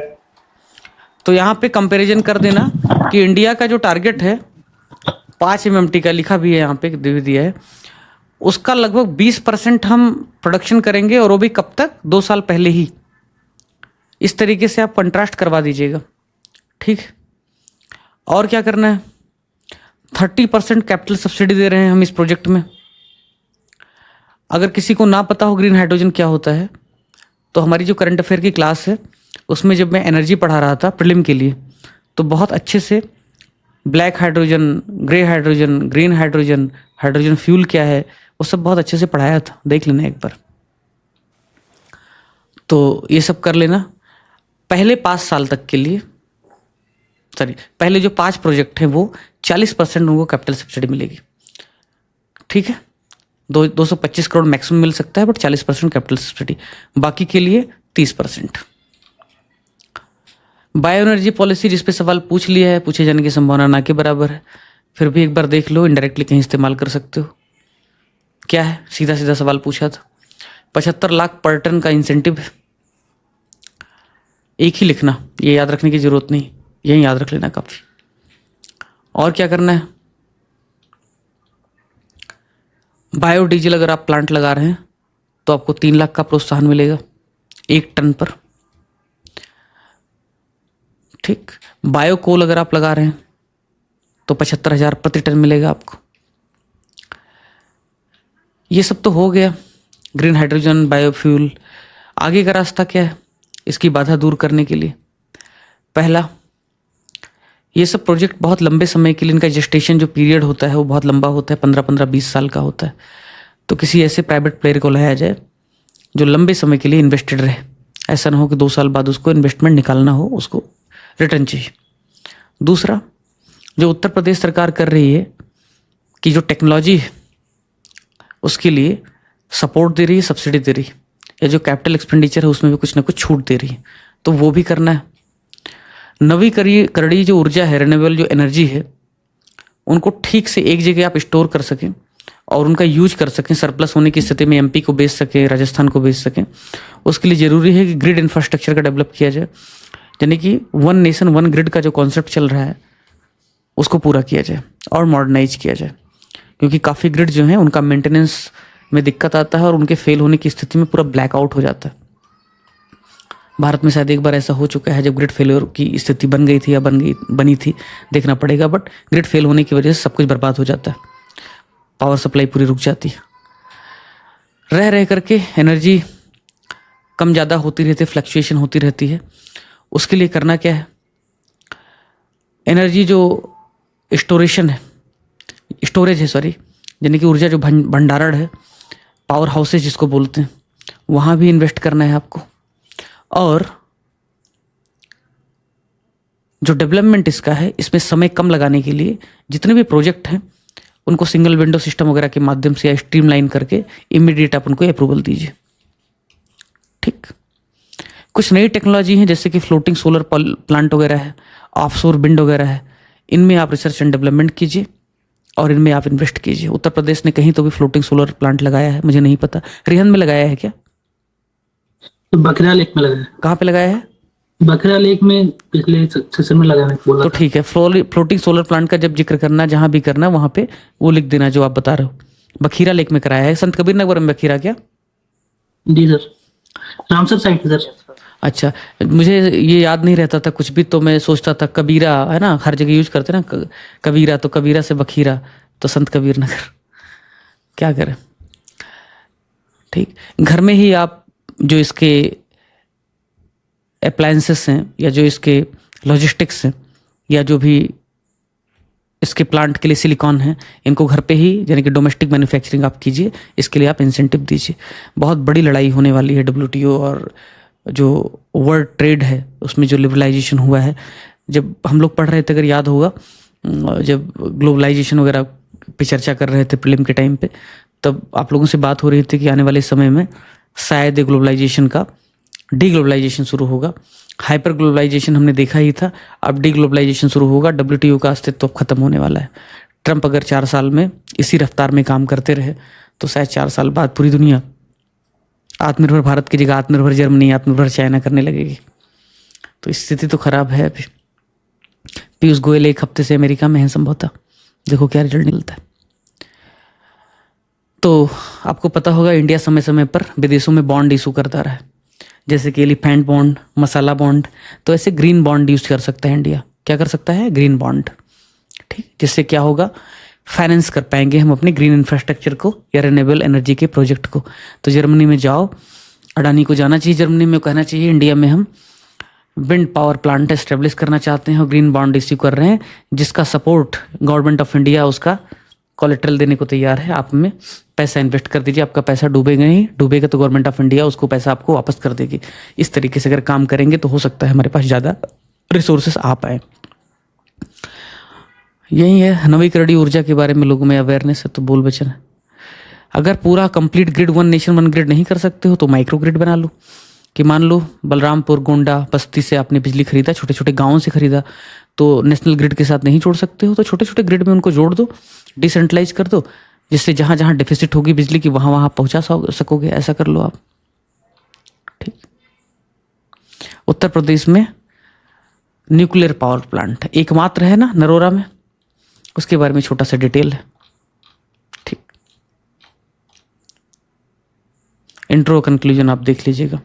[SPEAKER 1] तो यहाँ पे कंपैरिजन कर देना कि इंडिया का जो टारगेट है 5 MMT का, लिखा भी है यहाँ पे, दिया है, उसका लगभग 20% हम प्रोडक्शन करेंगे, और वो भी कब तक? 2 साल पहले ही। इस तरीके से आप कंट्रास्ट करवा दीजिएगा, ठीक। और क्या करना है? 30% कैपिटल सब्सिडी दे रहे हैं हम इस प्रोजेक्ट में। अगर किसी को ना पता हो ग्रीन हाइड्रोजन क्या होता है, तो हमारी जो करंट अफेयर की क्लास है उसमें जब मैं एनर्जी पढ़ा रहा था प्रीलिम के लिए, तो बहुत अच्छे से black hydrogen, grey hydrogen, green hydrogen, hydrogen fuel क्या है, वो सब बहुत अच्छे से पढ़ाया था, देख लेना एक बार। तो ये सब कर लेना। पहले 5 साल तक के लिए, सॉरी, पहले जो 5 प्रोजेक्ट हैं वो 40% उनको कैपिटल सब्सिडी मिलेगी, ठीक है। 225 करोड़ मैक्सिमम मिल सकता है, बट 40% कैपिटल सब्सिडी, बाकी के लिए 30%। बायो एनर्जी पॉलिसी, जिस पे सवाल पूछ लिया है, पूछे जाने की संभावना ना के बराबर है, फिर भी एक बार देख लो, इनडायरेक्टली कहीं इस्तेमाल कर सकते हो। क्या है? सीधा सीधा सवाल पूछा था। 75 लाख पर टन का इंसेंटिव है। एक ही लिखना, ये याद रखने की जरूरत नहीं, यही याद रख लेना काफी। और क्या करना है? बायोडीजल अगर आप प्लांट लगा रहे हैं तो आपको 3 लाख का प्रोत्साहन मिलेगा 1 टन पर, ठीक। बायो कोल अगर आप लगा रहे हैं तो 75,000 प्रति टन मिलेगा आपको। ये सब तो हो गया ग्रीन हाइड्रोजन, बायोफ्यूल। आगे का रास्ता क्या है इसकी बाधा दूर करने के लिए? पहला, ये सब प्रोजेक्ट बहुत लंबे समय के लिए, इनका जेस्टेशन जो पीरियड होता है वो बहुत लंबा होता है, 15-20 साल का होता है। तो किसी ऐसे प्राइवेट प्लेयर को लाया जाए जो लंबे समय के लिए इन्वेस्टेड रहे। ऐसा ना हो कि 2 साल बाद उसको इन्वेस्टमेंट निकालना हो, उसको रिटर्न चाहिए। दूसरा, जो उत्तर प्रदेश सरकार कर रही है कि जो टेक्नोलॉजी है उसके लिए सपोर्ट दे रही है, सब्सिडी दे रही है, या जो कैपिटल एक्सपेंडिचर है उसमें भी कुछ ना कुछ छूट दे रही है, तो वो भी करना है। नवीकरणीय जो ऊर्जा है, रिन्यूएबल जो एनर्जी है, उनको ठीक से एक जगह आप स्टोर कर सकें और उनका यूज कर सकें, सरप्लस होने की स्थिति में एमपी को बेच सकें, राजस्थान को बेच सकें। उसके लिए ज़रूरी है कि ग्रिड इंफ्रास्ट्रक्चर का डेवलप किया जाए, यानी कि 1 नेशन 1 ग्रिड का जो कॉन्सेप्ट चल रहा है उसको पूरा किया जाए और मॉडर्नाइज किया जाए, क्योंकि काफ़ी ग्रिड जो हैं उनका मेंटेनेंस में दिक्कत आता है और उनके फेल होने की स्थिति में पूरा ब्लैकआउट हो जाता है। भारत में शायद एक बार ऐसा हो चुका है जब ग्रिड फेलियर की स्थिति बन गई थी या बनी थी, देखना पड़ेगा, बट ग्रिड फेल होने की वजह से सब कुछ बर्बाद हो जाता है, पावर सप्लाई पूरी रुक जाती है। रह करके एनर्जी कम ज़्यादा होती रहती है, फ्लक्चुएशन होती रहती है। उसके लिए करना क्या है? एनर्जी जो स्टोरेज है, सॉरी, यानी कि ऊर्जा जो भंडारण है, पावर हाउसेज जिसको बोलते हैं, वहाँ भी इन्वेस्ट करना है आपको। और जो डेवलपमेंट इसका है, इसमें समय कम लगाने के लिए जितने भी प्रोजेक्ट हैं उनको सिंगल विंडो सिस्टम वगैरह के माध्यम से या स्ट्रीमलाइन करके इमीडिएट आप उनको अप्रूवल दीजिए, ठीक। कुछ नई टेक्नोलॉजी हैं जैसे कि फ्लोटिंग सोलर प्लांट वगैरह है, ऑफशोर विंड वगैरह है, इनमें आप रिसर्च एंड डेवलपमेंट कीजिए और इनमें आप इन्वेस्ट कीजिए। उत्तर प्रदेश ने कहीं तो भी फ्लोटिंग सोलर प्लांट लगाया है, मुझे नहीं पता। रिहन में लगाया है क्या?
[SPEAKER 8] बकरा लेक में लगाया है।
[SPEAKER 1] कहाँ पे लगाया है?
[SPEAKER 8] बकरा लेक में पिछले सेशन में लगाने बोला
[SPEAKER 1] तो
[SPEAKER 8] था।
[SPEAKER 1] ठीक है, फ्लोटिंग सोलर प्लांट का जब जिक्र करना, जहां भी करना, वहां पे वो लिख देना जो आप बता रहे हो। बखीरा लेक में कराया है, संत कबीर नगर में बखीरा क्या?
[SPEAKER 8] जी सर, रामसर साइड है सर।
[SPEAKER 1] अच्छा, मुझे ये याद नहीं रहता था कुछ भी, तो मैं सोचता था कबीरा है ना, हर जगह यूज करते ना कबीरा, तो कबीरा से बखीरा, तो संत कबीर नगर। क्या करें, ठीक। घर में ही आप जो इसके अप्लायंसेस हैं या जो इसके लॉजिस्टिक्स हैं या जो भी इसके प्लांट के लिए सिलिकॉन है, इनको घर पे ही यानी कि डोमेस्टिक मैन्युफैक्चरिंग आप कीजिए। इसके लिए आप इंसेंटिव दीजिए। बहुत बड़ी लड़ाई होने वाली है WTO और जो वर्ल्ड ट्रेड है उसमें जो लिबरलाइजेशन हुआ है। जब हम लोग पढ़ रहे थे, अगर याद होगा, जब ग्लोबलाइजेशन वगैरह पे चर्चा कर रहे थे प्रीलिम के टाइम पे, तब आप लोगों से बात हो रही थी कि आने वाले समय में शायद ग्लोबलाइजेशन का डी ग्लोबलाइजेशन शुरू होगा। हाइपर ग्लोबलाइजेशन हमने देखा ही था, अब डी ग्लोबलाइजेशन शुरू होगा। WTO का अस्तित्व अब खत्म होने वाला है। ट्रंप अगर 4 साल में इसी रफ्तार में काम करते रहे तो शायद 4 साल बाद पूरी दुनिया आत्मनिर्भर भारत की जगह आत्मनिर्भर जर्मनी, आत्मनिर्भर चाइना करने लगेगी। तो स्थिति तो खराब है अभी। पीयूष गोयल 1 हफ्ते से अमेरिका में है संभवतः, देखो क्या रिजल्ट निकलता है। तो आपको पता होगा इंडिया समय समय पर विदेशों में बॉन्ड इशू करता रहा है, जैसे कि एलिफेंट बॉन्ड, मसाला बॉन्ड। तो ऐसे ग्रीन बॉन्ड यूज कर सकता है इंडिया। क्या कर सकता है? Green bond. ठीक, जिससे क्या होगा, फाइनेंस कर पाएंगे हम अपने ग्रीन इंफ्रास्ट्रक्चर को या रिन्यूएबल एनर्जी के प्रोजेक्ट को। तो जर्मनी में जाओ, अडानी को जाना चाहिए जर्मनी में, कहना चाहिए इंडिया में हम विंड पावर प्लांट एस्टेब्लिश करना चाहते हैं और ग्रीन बॉन्ड इश्यू कर रहे हैं, जिसका सपोर्ट गवर्नमेंट ऑफ इंडिया उसका कोलेट्रल देने को तैयार है। आप में पैसा इन्वेस्ट कर दीजिए, आपका पैसा डूबेगा नहीं, डूबेगा तो गवर्नमेंट ऑफ इंडिया उसको पैसा आपको वापस कर देगी। इस तरीके से अगर काम करेंगे तो हो सकता है हमारे पास ज़्यादा रिसोर्सेस आ पाए। यही है नवीकरणीय ऊर्जा के बारे में लोगों में अवेयरनेस है, तो बोल बचन है। अगर पूरा complete grid, one nation one grid नहीं कर सकते हो तो माइक्रो ग्रिड बना लो। कि मान लो बलरामपुर, गोंडा, बस्ती से आपने बिजली खरीदा, छोटे छोटे गाँवों से खरीदा, तो नेशनल ग्रिड के साथ नहीं जोड़ सकते हो तो छोटे छोटे ग्रिड में उनको जोड़ दो, डिसेंट्रलाइज कर दो, जिससे जहाँ जहाँ डेफिसिट होगी बिजली की वहाँ वहाँ पहुँचा सकोगे। ऐसा कर लो आप। ठीक। उत्तर प्रदेश में न्यूक्लियर पावर प्लांट एकमात्र है ना नरोरा में, उसके बारे में छोटा सा डिटेल है। ठीक, इंट्रो कंक्लूजन आप देख लीजिएगा।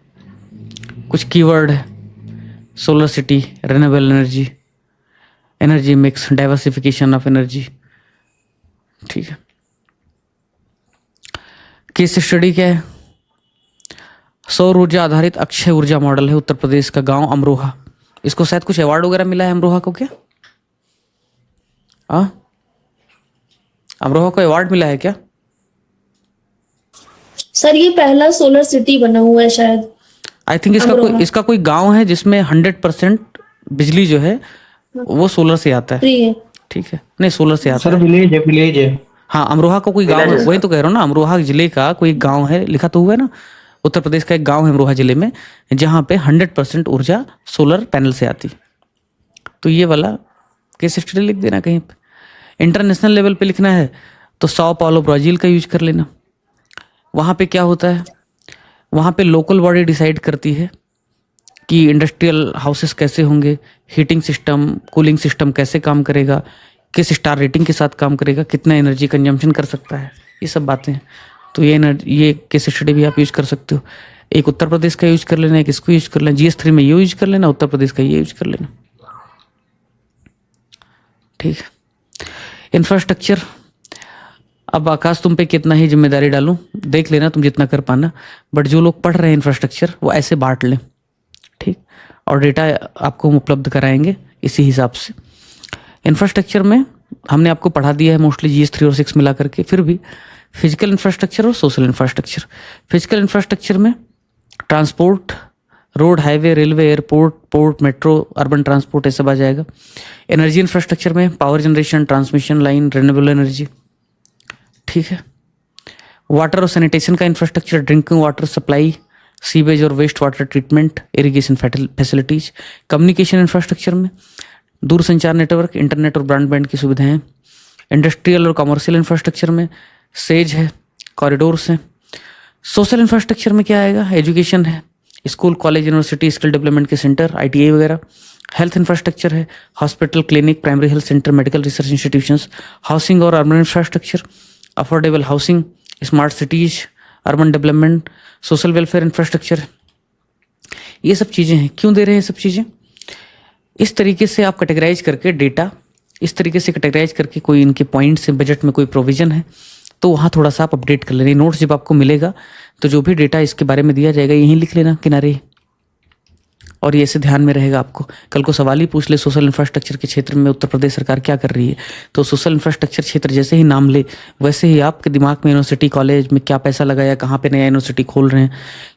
[SPEAKER 1] कुछ कीवर्ड है, solar city, renewable energy, energy mix, diversification of energy. ठीक है। केस स्टडी क्या है? सौर ऊर्जा आधारित अक्षय ऊर्जा मॉडल है उत्तर प्रदेश का गांव अमरोहा। इसको शायद कुछ अवार्ड वगैरह मिला है अमरोहा को। क्या अमरोहा को अवार्ड मिला है क्या?
[SPEAKER 2] सर ये पहला सोलर सिटी बना हुआ है शायद।
[SPEAKER 1] आई थिंक इसका कोई गांव है जिसमें 100% बिजली जो है वो सोलर से आता है।
[SPEAKER 2] फ्री है।
[SPEAKER 1] ठीक है, नहीं सोलर से आता
[SPEAKER 5] सर
[SPEAKER 1] है।
[SPEAKER 5] विलेज है।
[SPEAKER 1] हाँ, अमरोहा का कोई गांव है, वही तो कह रहा हूँ ना, अमरोहा जिले का कोई गांव है, लिखा तो हुआ है ना। उत्तर प्रदेश का एक गांव है अमरोहा जिले में, जहाँ पे 100% ऊर्जा सोलर पैनल से आती। तो ये वाला केस स्टडी लिख देना कहीं पे। इंटरनेशनल लेवल पे लिखना है तो साओ पाउलो ब्राजील का यूज कर लेना। वहाँ पे क्या होता है, वहाँ पे लोकल बॉडी डिसाइड करती है कि इंडस्ट्रियल हाउसेस कैसे होंगे, हीटिंग सिस्टम, कूलिंग सिस्टम कैसे काम करेगा, किस स्टार रेटिंग के साथ काम करेगा, कितना एनर्जी कंजम्पशन कर सकता है, ये सब बातें हैं। तो ये केस स्टडी भी आप यूज कर सकते हो। एक उत्तर प्रदेश का यूज कर लेना, एक इसको यूज कर लेना, GS3 में ये यूज कर लेना, उत्तर प्रदेश का ये यूज कर लेना। ठीक है। इंफ्रास्ट्रक्चर, अब आकाश तुम पे कितना ही जिम्मेदारी डालूं, देख लेना तुम जितना कर पाना, बट जो लोग पढ़ रहे हैं इंफ्रास्ट्रक्चर वो ऐसे बांट लें। ठीक, और डेटा आपको हम उपलब्ध कराएंगे इसी हिसाब से। इंफ्रास्ट्रक्चर में हमने आपको पढ़ा दिया है मोस्टली GS3 और 6 मिला करके, फिर भी फिजिकल इंफ्रास्ट्रक्चर और सोशल इंफ्रास्ट्रक्चर। फिजिकल इंफ्रास्ट्रक्चर में transport, road, highway, railway, airport, port, metro, urban transport, ये सब आ जाएगा। एनर्जी इंफ्रास्ट्रक्चर में power generation, transmission line, renewable energy. ठीक है। वाटर और सैनिटेशन का infrastructure, drinking water supply, sewage और waste water treatment, irrigation facilities. Communication infrastructure में दूरसंचार नेटवर्क, इंटरनेट और ब्रॉडबैंड की सुविधाएं। इंडस्ट्रियल और कमर्शियल इंफ्रास्ट्रक्चर में सेज है, कॉरिडोर्स हैं। सोशल इंफ्रास्ट्रक्चर में क्या आएगा? एजुकेशन है, school, college, university, skill development के सेंटर, ITI वगैरह। हेल्थ इंफ्रास्ट्रक्चर है, hospital, clinic, primary health centre, medical research institutions. Housing और urban infrastructure, affordable housing, smart cities, urban development, social welfare infrastructure. ये सब चीज़ें हैं। क्यों दे रहे हैं सब चीज़ें? इस तरीके से आप कैटेगराइज करके डेटा, इस तरीके से कैटेगराइज करके कोई इनके पॉइंट्स हैं, बजट में कोई प्रोविजन है तो वहाँ थोड़ा सा आप अपडेट कर लेना। नोट्स जब आपको मिलेगा तो जो भी डेटा इसके बारे में दिया जाएगा यहीं लिख लेना किनारे। और ये ऐसे ध्यान में रहेगा आपको। कल को सवाल ही पूछ ले सोशल इंफ्रास्ट्रक्चर के क्षेत्र में उत्तर प्रदेश सरकार क्या कर रही है, तो सोशल इंफ्रास्ट्रक्चर क्षेत्र जैसे ही नाम ले वैसे ही आपके दिमाग में यूनिवर्सिटी कॉलेज में क्या पैसा लगाया, कहाँ पे नया यूनिवर्सिटी खोल रहे हैं,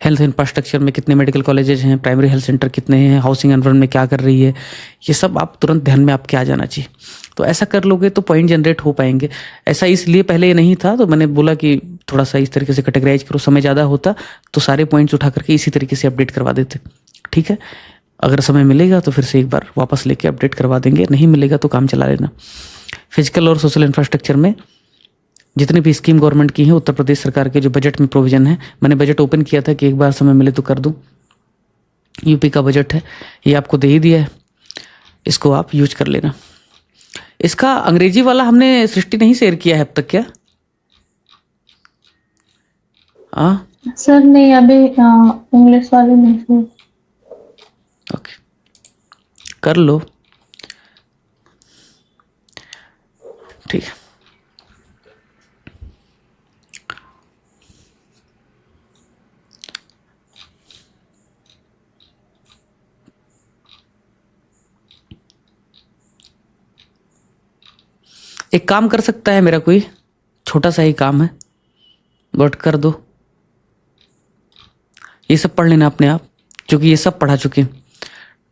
[SPEAKER 1] हेल्थ इंफ्रास्ट्रक्चर में कितने मेडिकल कॉलेजेस हैं, प्राइमरी हेल्थ सेंटर कितने हैं, हाउसिंग एनवायरनमेंट में क्या कर रही है, ये सब आप तुरंत ध्यान में आपके आ जाना चाहिए। तो ऐसा कर लोगे तो पॉइंट जनरेट हो पाएंगे। ऐसा इसलिए पहले ये नहीं था, तो मैंने बोला कि थोड़ा सा इस तरीके से कैटेगराइज करो। समय ज़्यादा होता तो सारे पॉइंट्स उठा करके इसी तरीके से अपडेट करवा देते। ठीक है, अगर समय मिलेगा तो फिर से एक बार वापस लेके अपडेट करवा देंगे, नहीं मिलेगा तो काम चला लेना। फिजिकल और सोशल इंफ्रास्ट्रक्चर में जितनी भी स्कीम गवर्नमेंट की है, उत्तर प्रदेश सरकार के जो बजट में प्रोविजन है, मैंने बजट ओपन किया था कि एक बार समय मिले तो कर दूं। यूपी का बजट है, ये आपको दे ही दिया है, इसको आप यूज कर लेना। इसका अंग्रेजी वाला हमने सृष्टि नहीं शेयर किया है अब तक क्या? हाँ
[SPEAKER 9] सर नहीं, अभी इंग्लिश वाले नहीं सर।
[SPEAKER 1] ओके, कर लो। ठीक है, एक काम कर सकता है मेरा कोई, छोटा सा ही काम है, बट कर दो। ये सब पढ़ लेना अपने आप, क्योंकि ये सब पढ़ा चुके हैं।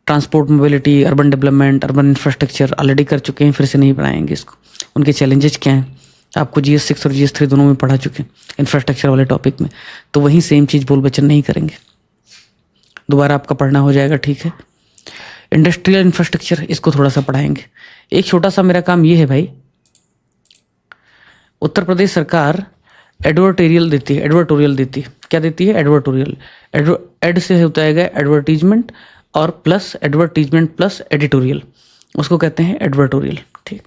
[SPEAKER 1] Transport, mobility, urban development, urban infrastructure already कर चुके हैं, फिर से नहीं पढ़ाएंगे इसको। उनके चैलेंजेस क्या हैं आपको GS6 और GS3 दोनों में पढ़ा चुके हैं, इंफ्रास्ट्रक्चर वाले टॉपिक में। तो वही सेम चीज़ बोल बचन नहीं करेंगे, दोबारा आपका पढ़ना हो जाएगा। ठीक है, इंडस्ट्रियल इंफ्रास्ट्रक्चर, इसको थोड़ा सा पढ़ाएंगे। एक छोटा सा मेरा काम ये है भाई, उत्तर प्रदेश सरकार एडवर्टोरियल देती है, क्या देती है? एडवर्टोरियल। एड से होता है एडवर्टीजमेंट और प्लस एडवर्टीजमेंट प्लस एडिटोरियल, उसको कहते हैं एडवर्टोरियल। ठीक,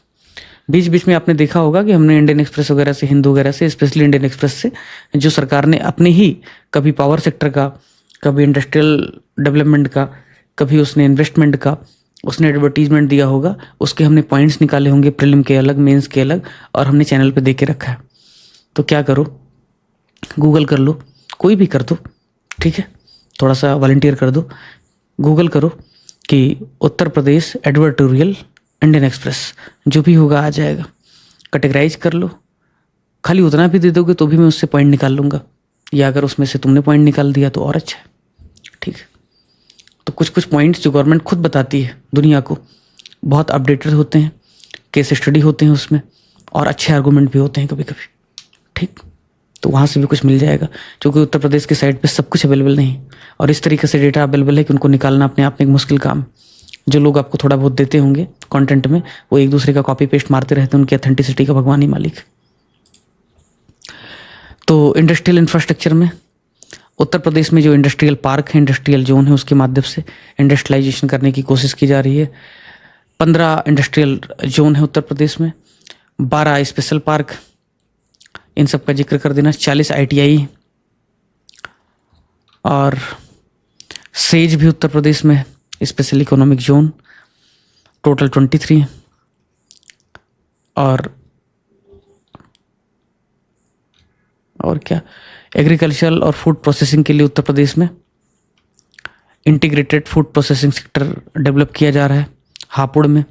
[SPEAKER 1] बीच बीच में आपने देखा होगा कि हमने इंडियन एक्सप्रेस वगैरह से, हिंदू वगैरह से, स्पेशली इंडियन एक्सप्रेस से, जो सरकार ने अपने ही कभी पावर सेक्टर का, कभी इंडस्ट्रियल डेवलपमेंट का, कभी उसने इन्वेस्टमेंट का, उसने एडवर्टीजमेंट दिया होगा, उसके हमने पॉइंट्स निकाले होंगे, प्रीलिम के अलग, मेंस के अलग, और हमने चैनल पे दे के रखा है। तो क्या करो, गूगल कर लो, कोई भी कर दो। ठीक है, थोड़ा सा वॉलंटियर कर दो, गूगल करो कि Uttar Pradesh advertorial Indian express, जो भी होगा आ जाएगा। कैटेगराइज कर लो, खाली उतना भी दे दोगे तो भी मैं उससे पॉइंट निकाल लूँगा, या अगर उसमें से तुमने पॉइंट निकाल दिया तो और अच्छा है। ठीक है, तो कुछ कुछ पॉइंट्स जो गवर्नमेंट खुद बताती है दुनिया को, बहुत अपडेटेड होते हैं, केस स्टडी होते हैं उसमें, और अच्छे आर्गूमेंट भी होते हैं कभी कभी। ठीक, तो वहाँ से भी कुछ मिल जाएगा, क्योंकि उत्तर प्रदेश की साइड पे सब कुछ अवेलेबल नहीं, और इस तरीके से डेटा अवेलेबल है कि उनको निकालना अपने आप में एक मुश्किल काम। जो लोग आपको थोड़ा बहुत देते होंगे कंटेंट में, वो एक दूसरे का कॉपी पेस्ट मारते रहते हैं, उनकी ऑथेंटिसिटी का भगवान ही मालिक। तो इंडस्ट्रियल इंफ्रास्ट्रक्चर में उत्तर प्रदेश में जो इंडस्ट्रियल पार्क है, इंडस्ट्रियल जोन है, उसके माध्यम से इंडस्ट्रियलाइजेशन करने की कोशिश की जा रही है। 15 इंडस्ट्रियल जोन है उत्तर प्रदेश में, 12 स्पेशल पार्क, इन सब का जिक्र कर देना, 40 ITI, और सेज भी उत्तर प्रदेश में, स्पेशल इकोनॉमिक जोन, टोटल 23। और क्या, एग्रीकल्चरल और फूड प्रोसेसिंग के लिए उत्तर प्रदेश में integrated food processing sector develop किया जा रहा है। हापुड़ में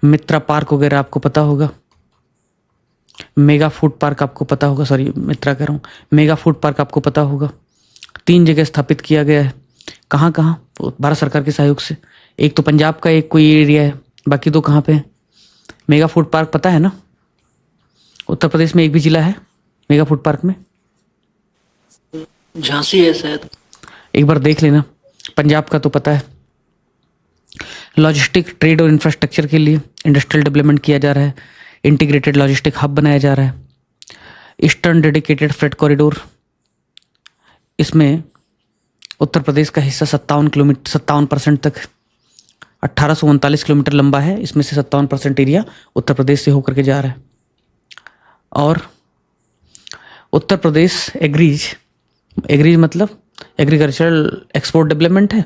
[SPEAKER 1] मित्रा पार्क वगैरह आपको पता होगा, मेगा फूड पार्क आपको पता होगा, सॉरी मित्रा कह रहा हूँ, मेगा फूड पार्क आपको पता होगा। 3 जगह स्थापित किया गया है। कहाँ कहाँ? भारत सरकार के सहयोग से। एक तो पंजाब का एक कोई एरिया है, बाकी 2 कहाँ पे है? मेगा फूड पार्क पता है ना? उत्तर प्रदेश में एक भी जिला है मेगा फूड पार्क में?
[SPEAKER 8] झांसी है शायद,
[SPEAKER 1] एक बार देख लेना। पंजाब का तो पता है। लॉजिस्टिक, ट्रेड और इंफ्रास्ट्रक्चर के लिए इंडस्ट्रियल डेवलपमेंट किया जा रहा है, इंटीग्रेटेड लॉजिस्टिक हब बनाया जा रहा है। ईस्टर्न डेडिकेटेड फ्रेट कॉरिडोर, इसमें उत्तर प्रदेश का हिस्सा 57% तक, 1839 किलोमीटर लंबा है, इसमें से 57% एरिया उत्तर प्रदेश से होकर के जा रहा है। और उत्तर प्रदेश एग्रीज मतलब एग्रीकल्चरल एक्सपोर्ट डेवलपमेंट है।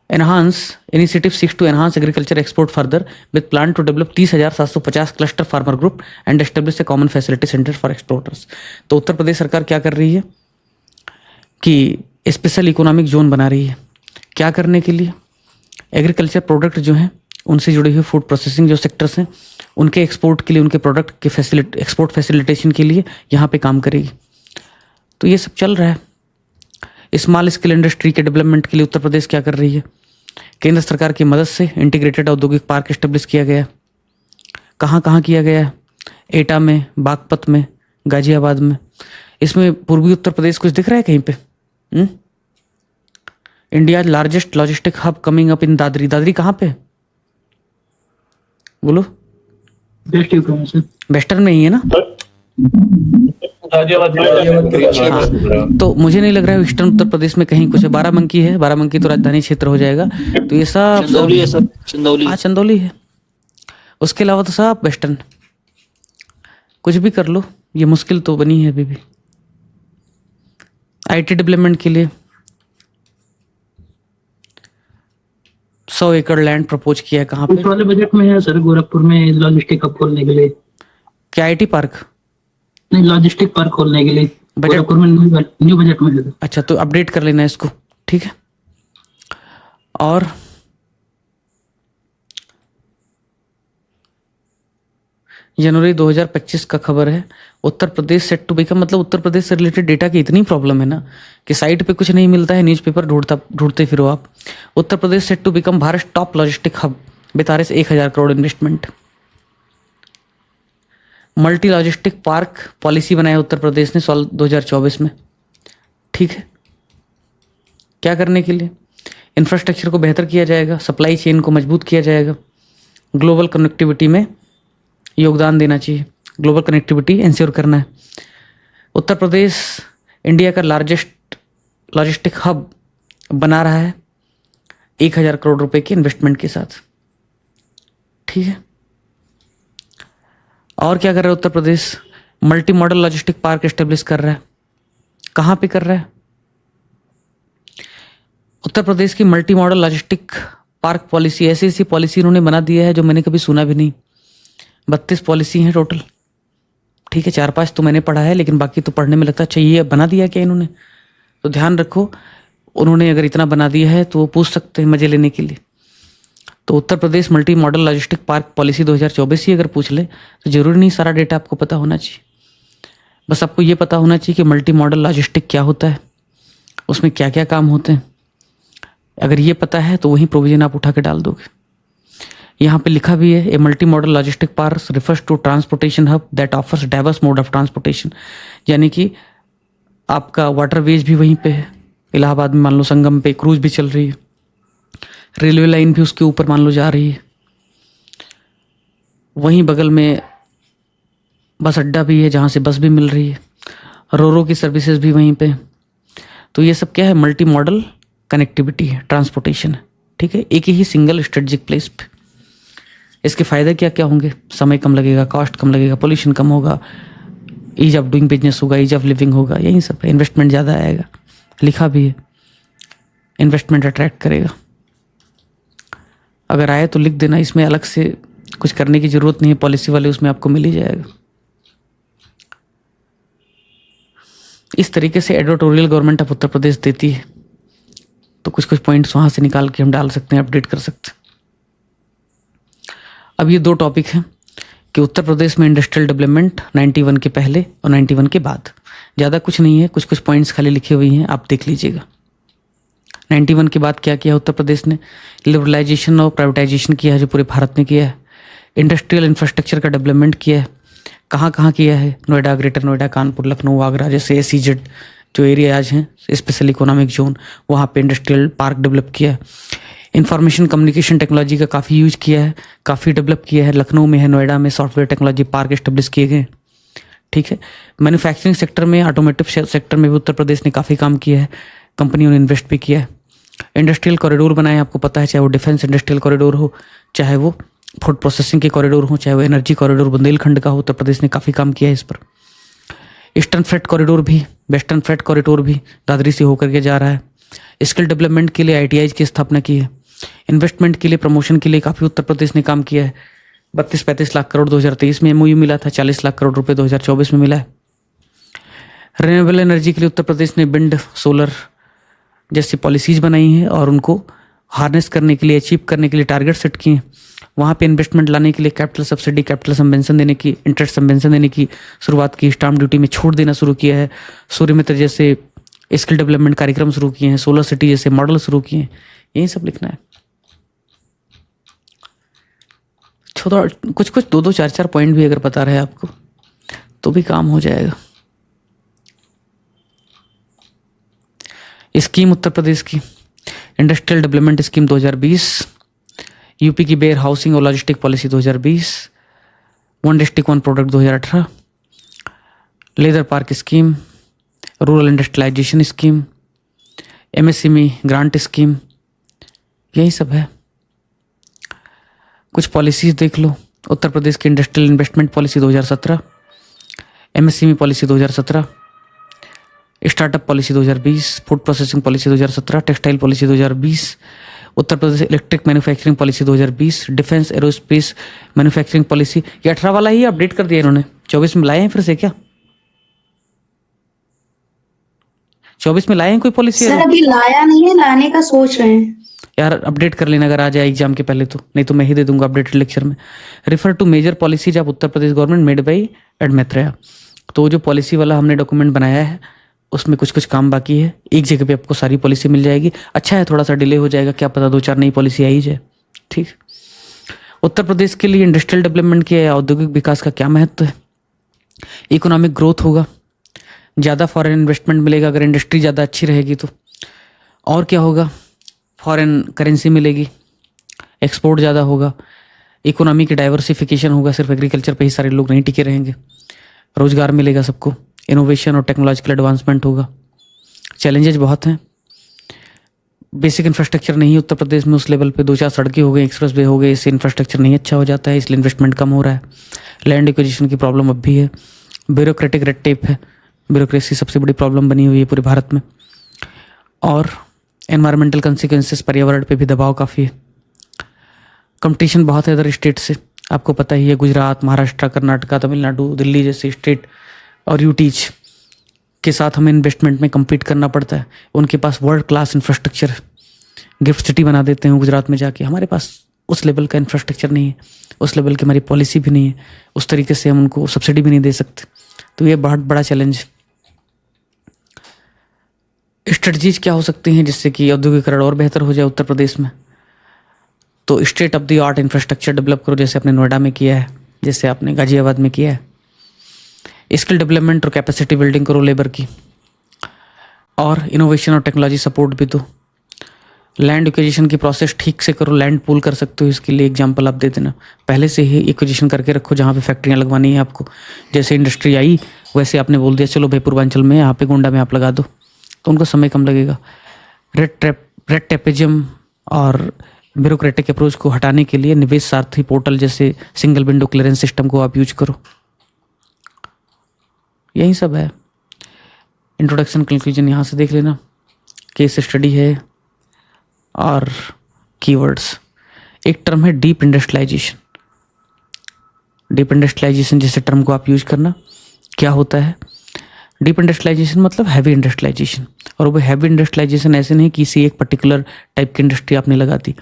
[SPEAKER 1] Enhance initiative seeks to enhance agriculture export further with plan to develop 30,750 cluster farmer group and establish a common facility centre for exporters. तो उत्तर प्रदेश सरकार क्या कर रही है कि स्पेशल इकोनॉमिक जोन बना रही है क्या करने के लिए? एग्रीकल्चर प्रोडक्ट जो हैं उनसे जुड़े हुए फूड प्रोसेसिंग जो सेक्टर्स हैं उनके एक्सपोर्ट के लिए, उनके प्रोडक्ट के एक्सपोर्ट फैसिलिटेशन के लिए यहाँ पे काम करेगी। तो ये सब चल रहा है। स्मॉल स्केल इंडस्ट्री के डेवलपमेंट के लिए उत्तर प्रदेश क्या कर रही है? केंद्र सरकार की मदद से इंटीग्रेटेड औद्योगिक पार्क एस्टेब्लिश किया गया। कहाँ कहाँ किया गया? एटा में, बागपत में, गाजियाबाद में। इसमें पूर्वी उत्तर प्रदेश कुछ दिख रहा है कहीं पे? India largest logistic hub coming up in Dadri. Dadri कहाँ पे? बोलो।
[SPEAKER 8] बेस्ट यूपी में सर।
[SPEAKER 1] वेस्टर्न में ही है ना? तो मुझे नहीं लग रहा है ईस्टर्न उत्तर प्रदेश में कहीं कुछ है। बाराबंकी है, बाराबंकी तो राजधानी क्षेत्र हो जाएगा। तो ये सब
[SPEAKER 10] चंदौली है सर, चंदौली।
[SPEAKER 1] हाँ चंदौली है। उसके अलावा तो सब वेस्टर्न। कुछ भी कर लो, ये मुश्किल तो बनी है अभी भी। आईटी डेवलपमेंट के लिए 100 एकड़ लैंड प्रपोज किया है। कहाँ
[SPEAKER 8] उस
[SPEAKER 1] पे?
[SPEAKER 8] वाले बजट में है सर, गोरखपुर में लॉजिस्टिक हब खोलने के लिए।
[SPEAKER 1] क्या आईटी पार्क?
[SPEAKER 8] नहीं, लॉजिस्टिक पार्क खोलने के लिए
[SPEAKER 1] बजट?
[SPEAKER 8] गोरखपुर में न्यू बजट में है सर।
[SPEAKER 1] अच्छा, तो अपडेट कर लेना इसको, ठीक है। और जनवरी 2025 का खबर है, Uttar Pradesh set to become, मतलब उत्तर प्रदेश से रिलेटेड डेटा की इतनी प्रॉब्लम है ना कि साइट पे कुछ नहीं मिलता है, न्यूज़पेपर ढूंढते फिरो आप। Uttar Pradesh set to become Bharat top logistic hub with RS 1000 crore investment. Multi logistic park policy बनाया उत्तर प्रदेश ने साल 2024 में, ठीक है। क्या करने के लिए? इंफ्रास्ट्रक्चर को बेहतर किया जाएगा, सप्लाई चेन को मजबूत किया जाएगा, ग्लोबल कनेक्टिविटी में योगदान देना चाहिए, ग्लोबल कनेक्टिविटी इंश्योर करना है। उत्तर प्रदेश इंडिया का लार्जेस्ट लॉजिस्टिक हब बना रहा है 1000 करोड़ रुपए के इन्वेस्टमेंट के साथ, ठीक है। और क्या कर रहा है Uttar Pradesh? Multi model logistic park establish कर रहा है। कहाँ पे कर रहा है? उत्तर प्रदेश की multi modal logistic park policy, ऐसी पॉलिसी इन्होंने बना दिया है जो मैंने कभी सुना भी नहीं। 32 पॉलिसी हैं टोटल, ठीक है। 4-5 तो मैंने पढ़ा है, लेकिन बाकी तो पढ़ने में लगता है चाहिए बना दिया क्या इन्होंने। तो ध्यान रखो, उन्होंने अगर इतना बना दिया है तो वो पूछ सकते हैं मजे लेने के लिए। तो Uttar Pradesh multi model logistic park policy 2024 ही अगर पूछ ले तो जरूरी नहीं सारा डेटा आपको पता होना चाहिए। बस आपको ये पता होना चाहिए कि मल्टी मॉडल लॉजिस्टिक क्या होता है, उसमें क्या क्या काम होते हैं। अगर ये पता है तो वही प्रोविजन आप उठा के डाल दोगे। यहाँ पे लिखा भी है, a multi model logistic park refers to transportation hub that offers diverse mode of transportation. यानी कि आपका वाटरवेज भी वहीं पे है। इलाहाबाद में मान लो संगम पे क्रूज भी चल रही है, रेलवे लाइन भी उसके ऊपर मान लो जा रही है, वहीं बगल में बस अड्डा भी है जहाँ से बस भी मिल रही है, रोरो की सर्विसेज भी वहीं पे। तो ये सब क्या है? मल्टी मॉडल कनेक्टिविटी है, ट्रांसपोर्टेशन है, ठीक है, एक ही सिंगल स्ट्रेटजिक प्लेस पे। इसके फ़ायदे क्या क्या होंगे? समय कम लगेगा, कॉस्ट कम लगेगा, पोल्यूशन कम होगा, ईज ऑफ डूइंग बिजनेस होगा, ईज ऑफ लिविंग होगा, यही सब है। इन्वेस्टमेंट ज़्यादा आएगा, लिखा भी है, इन्वेस्टमेंट अट्रैक्ट करेगा। अगर आए तो लिख देना, इसमें अलग से कुछ करने की ज़रूरत नहीं है, पॉलिसी वाले उसमें आपको मिल ही जाएगा। इस तरीके से एडिटोरियल गवर्नमेंट ऑफ उत्तर प्रदेश देती है, तो कुछ कुछ पॉइंट्स वहाँ से निकाल के हम डाल सकते हैं, अपडेट कर सकते हैं। अब ये 2 टॉपिक हैं कि उत्तर प्रदेश में इंडस्ट्रियल डेवलपमेंट 91 के पहले और 91 के बाद। ज़्यादा कुछ नहीं है, कुछ कुछ पॉइंट्स खाली लिखे हुए हैं, आप देख लीजिएगा। 91 के बाद क्या किया उत्तर प्रदेश ने? लिबरलाइजेशन और प्राइवेटाइजेशन किया है, जो पूरे भारत में किया है। इंडस्ट्रियल इंफ्रास्ट्रक्चर का डेवलपमेंट किया है। कहाँ कहाँ किया है? नोएडा, ग्रेटर नोएडा, कानपुर, लखनऊ, आगरा जैसे SEZ जो एरियाज हैं, स्पेशल इकोनॉमिक जोन, वहाँ पे इंडस्ट्रियल पार्क डेवलप किया है। इंफॉर्मेशन कम्युनिकेशन टेक्नोलॉजी का काफ़ी यूज किया है, काफ़ी डेवलप किया है। लखनऊ में है, नोएडा में सॉफ्टवेयर टेक्नोलॉजी पार्क एस्टेब्लिश किए गए, ठीक है। मैन्युफैक्चरिंग सेक्टर में, ऑटोमोटिव सेक्टर में भी उत्तर प्रदेश ने काफ़ी काम किया है, कंपनियों ने इन्वेस्ट भी किया है। इंडस्ट्रियल कॉरिडोर बनाए, आपको पता है, चाहे वो डिफेंस इंडस्ट्रियल कॉरिडोर हो, चाहे वो फूड प्रोसेसिंग के कॉरिडोर हो, चाहे वो एनर्जी कॉरिडोर बुंदेलखंड का हो, उत्तर प्रदेश ने काफ़ी काम किया है इस पर। ईस्टर्न फ्रेट कॉरिडोर भी, वेस्टर्न फ्रेट कॉरिडोर भी दादरी से होकर के जा रहा है। स्किल डेवलपमेंट के लिए ITIs की स्थापना की है। इन्वेस्टमेंट के लिए, प्रमोशन के लिए काफ़ी उत्तर प्रदेश ने काम किया है। 32-35 लाख करोड़ 2023 में MOU मिला था, 40 लाख करोड़ रुपए 2024 में मिला है। रिन्यूएबल एनर्जी के लिए उत्तर प्रदेश ने विंड, सोलर जैसी पॉलिसीज़ बनाई हैं और उनको हार्नेस करने के लिए, अचीव करने के लिए टारगेट सेट किए हैं। वहाँ पे इन्वेस्टमेंट लाने के लिए कैपिटल सब्सिडी, कैपिटल सबवेंशन देने की, इंटरेस्ट सबवेंशन देने की शुरुआत की, स्टाम्प ड्यूटी में छूट देना शुरू किया है, सूर्य मित्र जैसे स्किल डेवलपमेंट कार्यक्रम शुरू किए हैं, सोलर सिटी जैसे मॉडल शुरू किए हैं। यही सब लिखना है। छोटा कुछ कुछ 2-2, 4-4 पॉइंट भी अगर पता रहे आपको तो भी काम हो जाएगा। स्कीम उत्तर प्रदेश की इंडस्ट्रियल डेवलपमेंट स्कीम 2020, यूपी की वेयर हाउसिंग और logistic policy 2020, one district one product 2018, leather park scheme, rural industrialisation scheme, MSME grant scheme, यही सब है। कुछ पॉलिसीज देख लो। उत्तर प्रदेश की industrial investment policy 2017, MSME policy 2017, startup policy 2020, food processing policy 2017, textile policy 2020, Uttar Pradesh electric manufacturing policy 2020, defence aerospace manufacturing policy. ये 18 वाला ही update कर दिया इन्होंने, 24 में लाए हैं फिर से क्या? 24 में लाए हैं कोई पॉलिसी?
[SPEAKER 9] सर अभी लाया नहीं है, लाने का सोच रहे हैं।
[SPEAKER 1] यार अपडेट कर लेना अगर आ जाए एग्जाम के पहले तो, नहीं तो मैं ही दे दूंगा अपडेटेड लेक्चर में। Refer to major policies of Uttar Pradesh government made by एड मैत्रेया। तो जो पॉलिसी वाला हमने डॉक्यूमेंट बनाया है उसमें कुछ कुछ काम बाकी है, एक जगह पे आपको सारी पॉलिसी मिल जाएगी। अच्छा है थोड़ा सा डिले हो जाएगा, क्या पता 2-4 नई पॉलिसी आ ही जाए। ठीक, उत्तर प्रदेश के लिए इंडस्ट्रियल डेवलपमेंट के औद्योगिक विकास का क्या महत्व है? इकोनॉमिक ग्रोथ होगा, ज़्यादा फॉरेन इन्वेस्टमेंट मिलेगा अगर इंडस्ट्री ज़्यादा अच्छी रहेगी तो। और क्या होगा? फॉरेन करेंसी मिलेगी, एक्सपोर्ट ज़्यादा होगा, इकोनॉमी की डाइवर्सिफिकेशन होगा, सिर्फ एग्रीकल्चर पे ही सारे लोग नहीं टिके रहेंगे, रोजगार मिलेगा सबको, इनोवेशन और टेक्नोलॉजिकल एडवांसमेंट होगा। चैलेंजेस बहुत हैं, बेसिक इंफ्रास्ट्रक्चर नहीं है उत्तर प्रदेश में उस लेवल पे, 2-4 सड़कें हो गई, एक्सप्रेस वे हो गए, इससे इंफ्रास्ट्रक्चर नहीं अच्छा हो जाता है, इसलिए इन्वेस्टमेंट कम हो रहा है। लैंड एक्विजिशन की प्रॉब्लम अब भी है, ब्यूरोक्रेटिक रेड टेप है, ब्यूरोक्रेसी सबसे बड़ी प्रॉब्लम बनी हुई है पूरे भारत में। और एनवायरमेंटल कंसिक्वेंसेस, पर्यावरण पे भी दबाव काफ़ी है। कंपटीशन बहुत है अदर स्टेट से, आपको पता ही है, गुजरात, महाराष्ट्र, कर्नाटका, तमिलनाडु, दिल्ली जैसे स्टेट और यूटीज के साथ हमें इन्वेस्टमेंट में compete करना पड़ता है। उनके पास वर्ल्ड क्लास इंफ्रास्ट्रक्चर है, गिफ्ट सिटी बना देते हैं गुजरात में जाके, हमारे पास उस लेवल का इंफ्रास्ट्रक्चर नहीं है, उस लेवल की हमारी पॉलिसी भी नहीं है, उस तरीके से हम उनको सब्सिडी भी नहीं दे सकते। तो ये बहुत बड़ा चैलेंज है। स्ट्रेटजीज क्या हो सकती हैं जिससे कि औद्योगिकरण और बेहतर हो जाए उत्तर प्रदेश में? तो state of the art infrastructure develop करो, जैसे आपने नोएडा में किया है, जैसे आपने गाजियाबाद में किया है। स्किल डेवलपमेंट और कैपेसिटी बिल्डिंग करो लेबर की, और इनोवेशन और टेक्नोलॉजी सपोर्ट भी दो। लैंड एक्विजिशन की प्रोसेस ठीक से करो, लैंड पूल कर सकते हो, इसके लिए एग्जांपल आप दे देना, पहले से ही एक्विजिशन करके रखो जहाँ पे फैक्ट्रियाँ लगवानी है आपको। जैसे इंडस्ट्री आई वैसे आपने बोल दिया चलो भाई पूर्वांचल में, यहाँ पे गोंडा में आप लगा दो, तो उनको समय कम लगेगा। रेड टेपिज्म और ब्यूरोक्रेटिक अप्रोच को हटाने के लिए निवेश सारथी पोर्टल जैसे सिंगल विंडो क्लियरेंस सिस्टम को आप यूज करो। यही सब है। इंट्रोडक्शन कंक्लूजन यहाँ से देख लेना, केस स्टडी है और कीवर्ड्स। एक टर्म है डीप इंडस्ट्रियलाइजेशन। डीप इंडस्ट्रियलाइजेशन जैसे टर्म को आप यूज करना। क्या होता है डीप इंडस्ट्रियलाइजेशन? मतलब हैवी इंडस्ट्रियलाइजेशन। और वो हैवी इंडस्ट्रियलाइजेशन ऐसे नहीं किसी एक पर्टिकुलर टाइप की इंडस्ट्री आपने लगा दी।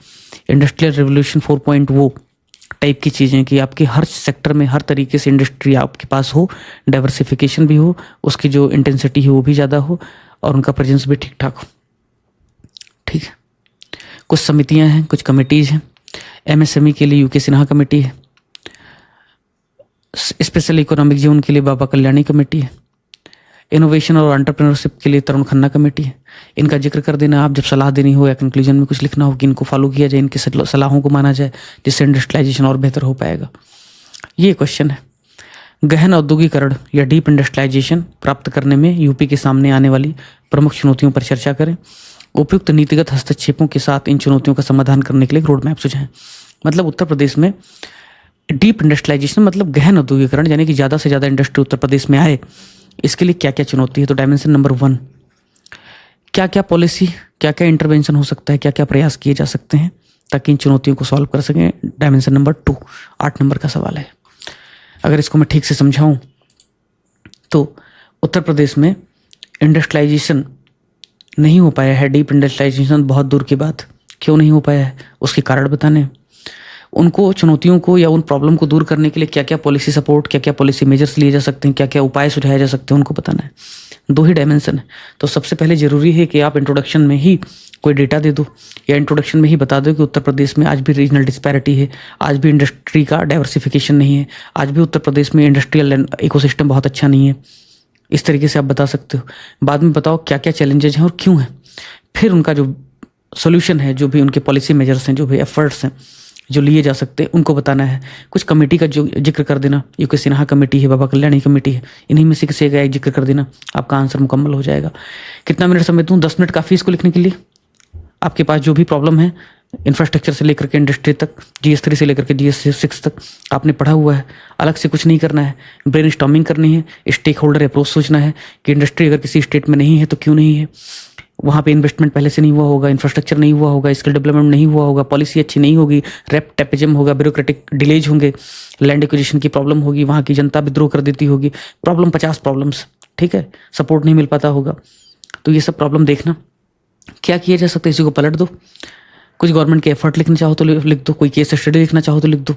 [SPEAKER 1] इंडस्ट्रियल रेवोल्यूशन 4.0 टाइप की चीज़ें कि आपके हर सेक्टर में हर तरीके से इंडस्ट्री आपके पास हो, डाइवर्सिफिकेशन भी हो, उसकी जो इंटेंसिटी है वो भी ज़्यादा हो और उनका प्रेजेंस भी ठीक ठाक हो। ठीक है। कुछ समितियां हैं, कुछ कमिटीज़ हैं। एमएसएमई के लिए यूके सिन्हा कमेटी है, स्पेशल इकोनॉमिक जोन के लिए बाबा कल्याणी कमेटी है, इनोवेशन और एंटरप्रेन्योरशिप के लिए तरुण खन्ना कमेटी है। इनका जिक्र कर देना आप जब सलाह देनी हो या कंक्लूजन में कुछ लिखना हो कि इनको फॉलो किया जाए, इनकी सलाहों को माना जाए, जिससे इंडस्ट्रियलाइजेशन और बेहतर हो पाएगा। ये क्वेश्चन है। गहन औद्योगिकरण या डीप इंडस्ट्रियलाइजेशन प्राप्त करने में यूपी के सामने आने वाली प्रमुख चुनौतियों पर चर्चा करें। उपयुक्त नीतिगत हस्तक्षेपों के साथ इन चुनौतियों का समाधान करने के लिए रोड मैप सुझाएं। मतलब उत्तर प्रदेश में डीप इंडस्ट्रियलाइजेशन मतलब गहन औद्योगिकरण, यानी कि ज़्यादा से ज़्यादा इंडस्ट्री उत्तर प्रदेश में आए, इसके लिए क्या क्या चुनौती है। तो डायमेंशन नंबर 1, क्या क्या पॉलिसी, क्या क्या इंटरवेंशन हो सकता है, क्या क्या प्रयास किए जा सकते हैं ताकि इन चुनौतियों को सॉल्व कर सकें। डायमेंशन नंबर 2, 8 नंबर का सवाल है। अगर इसको मैं ठीक से समझाऊं तो उत्तर प्रदेश में इंडस्ट्रियलाइजेशन नहीं हो पाया है डीप इंडस्ट्रियलाइजेशन, बहुत दूर की बात। क्यों नहीं हो पाया है, उसके कारण बताने हैं। उनको चुनौतियों को या उन प्रॉब्लम को दूर करने के लिए क्या क्या पॉलिसी सपोर्ट, क्या क्या पॉलिसी मेजर्स लिए जा सकते हैं, क्या क्या उपाय सुझाए जा सकते हैं, उनको बताना है। 2 ही डायमेंशन है। तो सबसे पहले जरूरी है कि आप इंट्रोडक्शन में ही कोई डेटा दे दो या इंट्रोडक्शन में ही बता दो कि उत्तर प्रदेश में आज भी रीजनल डिस्पैरिटी है, आज भी इंडस्ट्री का डाइवर्सिफिकेशन नहीं है, आज भी उत्तर प्रदेश में इंडस्ट्रियल इकोसिस्टम बहुत अच्छा नहीं है। इस तरीके से आप बता सकते हो। बाद में बताओ क्या क्या चैलेंजेस हैं और क्यों हैं। फिर उनका जो सोल्यूशन है, जो भी उनके पॉलिसी मेजर्स हैं, जो भी एफर्ट्स हैं जो लिए जा सकते हैं, उनको बताना है। कुछ कमेटी का जो जिक्र कर देना, यूके सिन्हा कमेटी है, बाबा कल्याणी कमेटी है, इन्हीं में से किसी का एक जिक्र कर देना, आपका आंसर मुकम्मल हो जाएगा। कितना मिनट समय दूँ? 10 मिनट काफ़ी इसको लिखने के लिए। आपके पास जो भी प्रॉब्लम है इंफ्रास्ट्रक्चर से लेकर के इंडस्ट्री तक, GS3 से लेकर के GS6 तक आपने पढ़ा हुआ है, अलग से कुछ नहीं करना है। ब्रेन स्टॉर्मिंग करनी है, स्टेक होल्डर अप्रोच सोचना है कि इंडस्ट्री अगर किसी स्टेट में नहीं है तो क्यों नहीं है, वहाँ पे इन्वेस्टमेंट पहले से नहीं हुआ होगा, इंफ्रास्ट्रक्चर नहीं हुआ होगा, स्किल डेवलपमेंट नहीं हुआ होगा, पॉलिसी अच्छी नहीं होगी, रेप टेपिज्म होगा, ब्यूरोक्रेटिक डिलेज होंगे, लैंड एक्विजिशन की प्रॉब्लम होगी, वहाँ की जनता विद्रोह कर देती होगी, 50 प्रॉब्लम्स, ठीक है, सपोर्ट नहीं मिल पाता होगा। तो ये सब प्रॉब्लम देखना, क्या किया जा सकता है, इसी को पलट दो। कुछ गवर्नमेंट के एफर्ट लिखना चाहो तो लिख दो, कोई केस स्टडी लिखना चाहो तो लिख दो।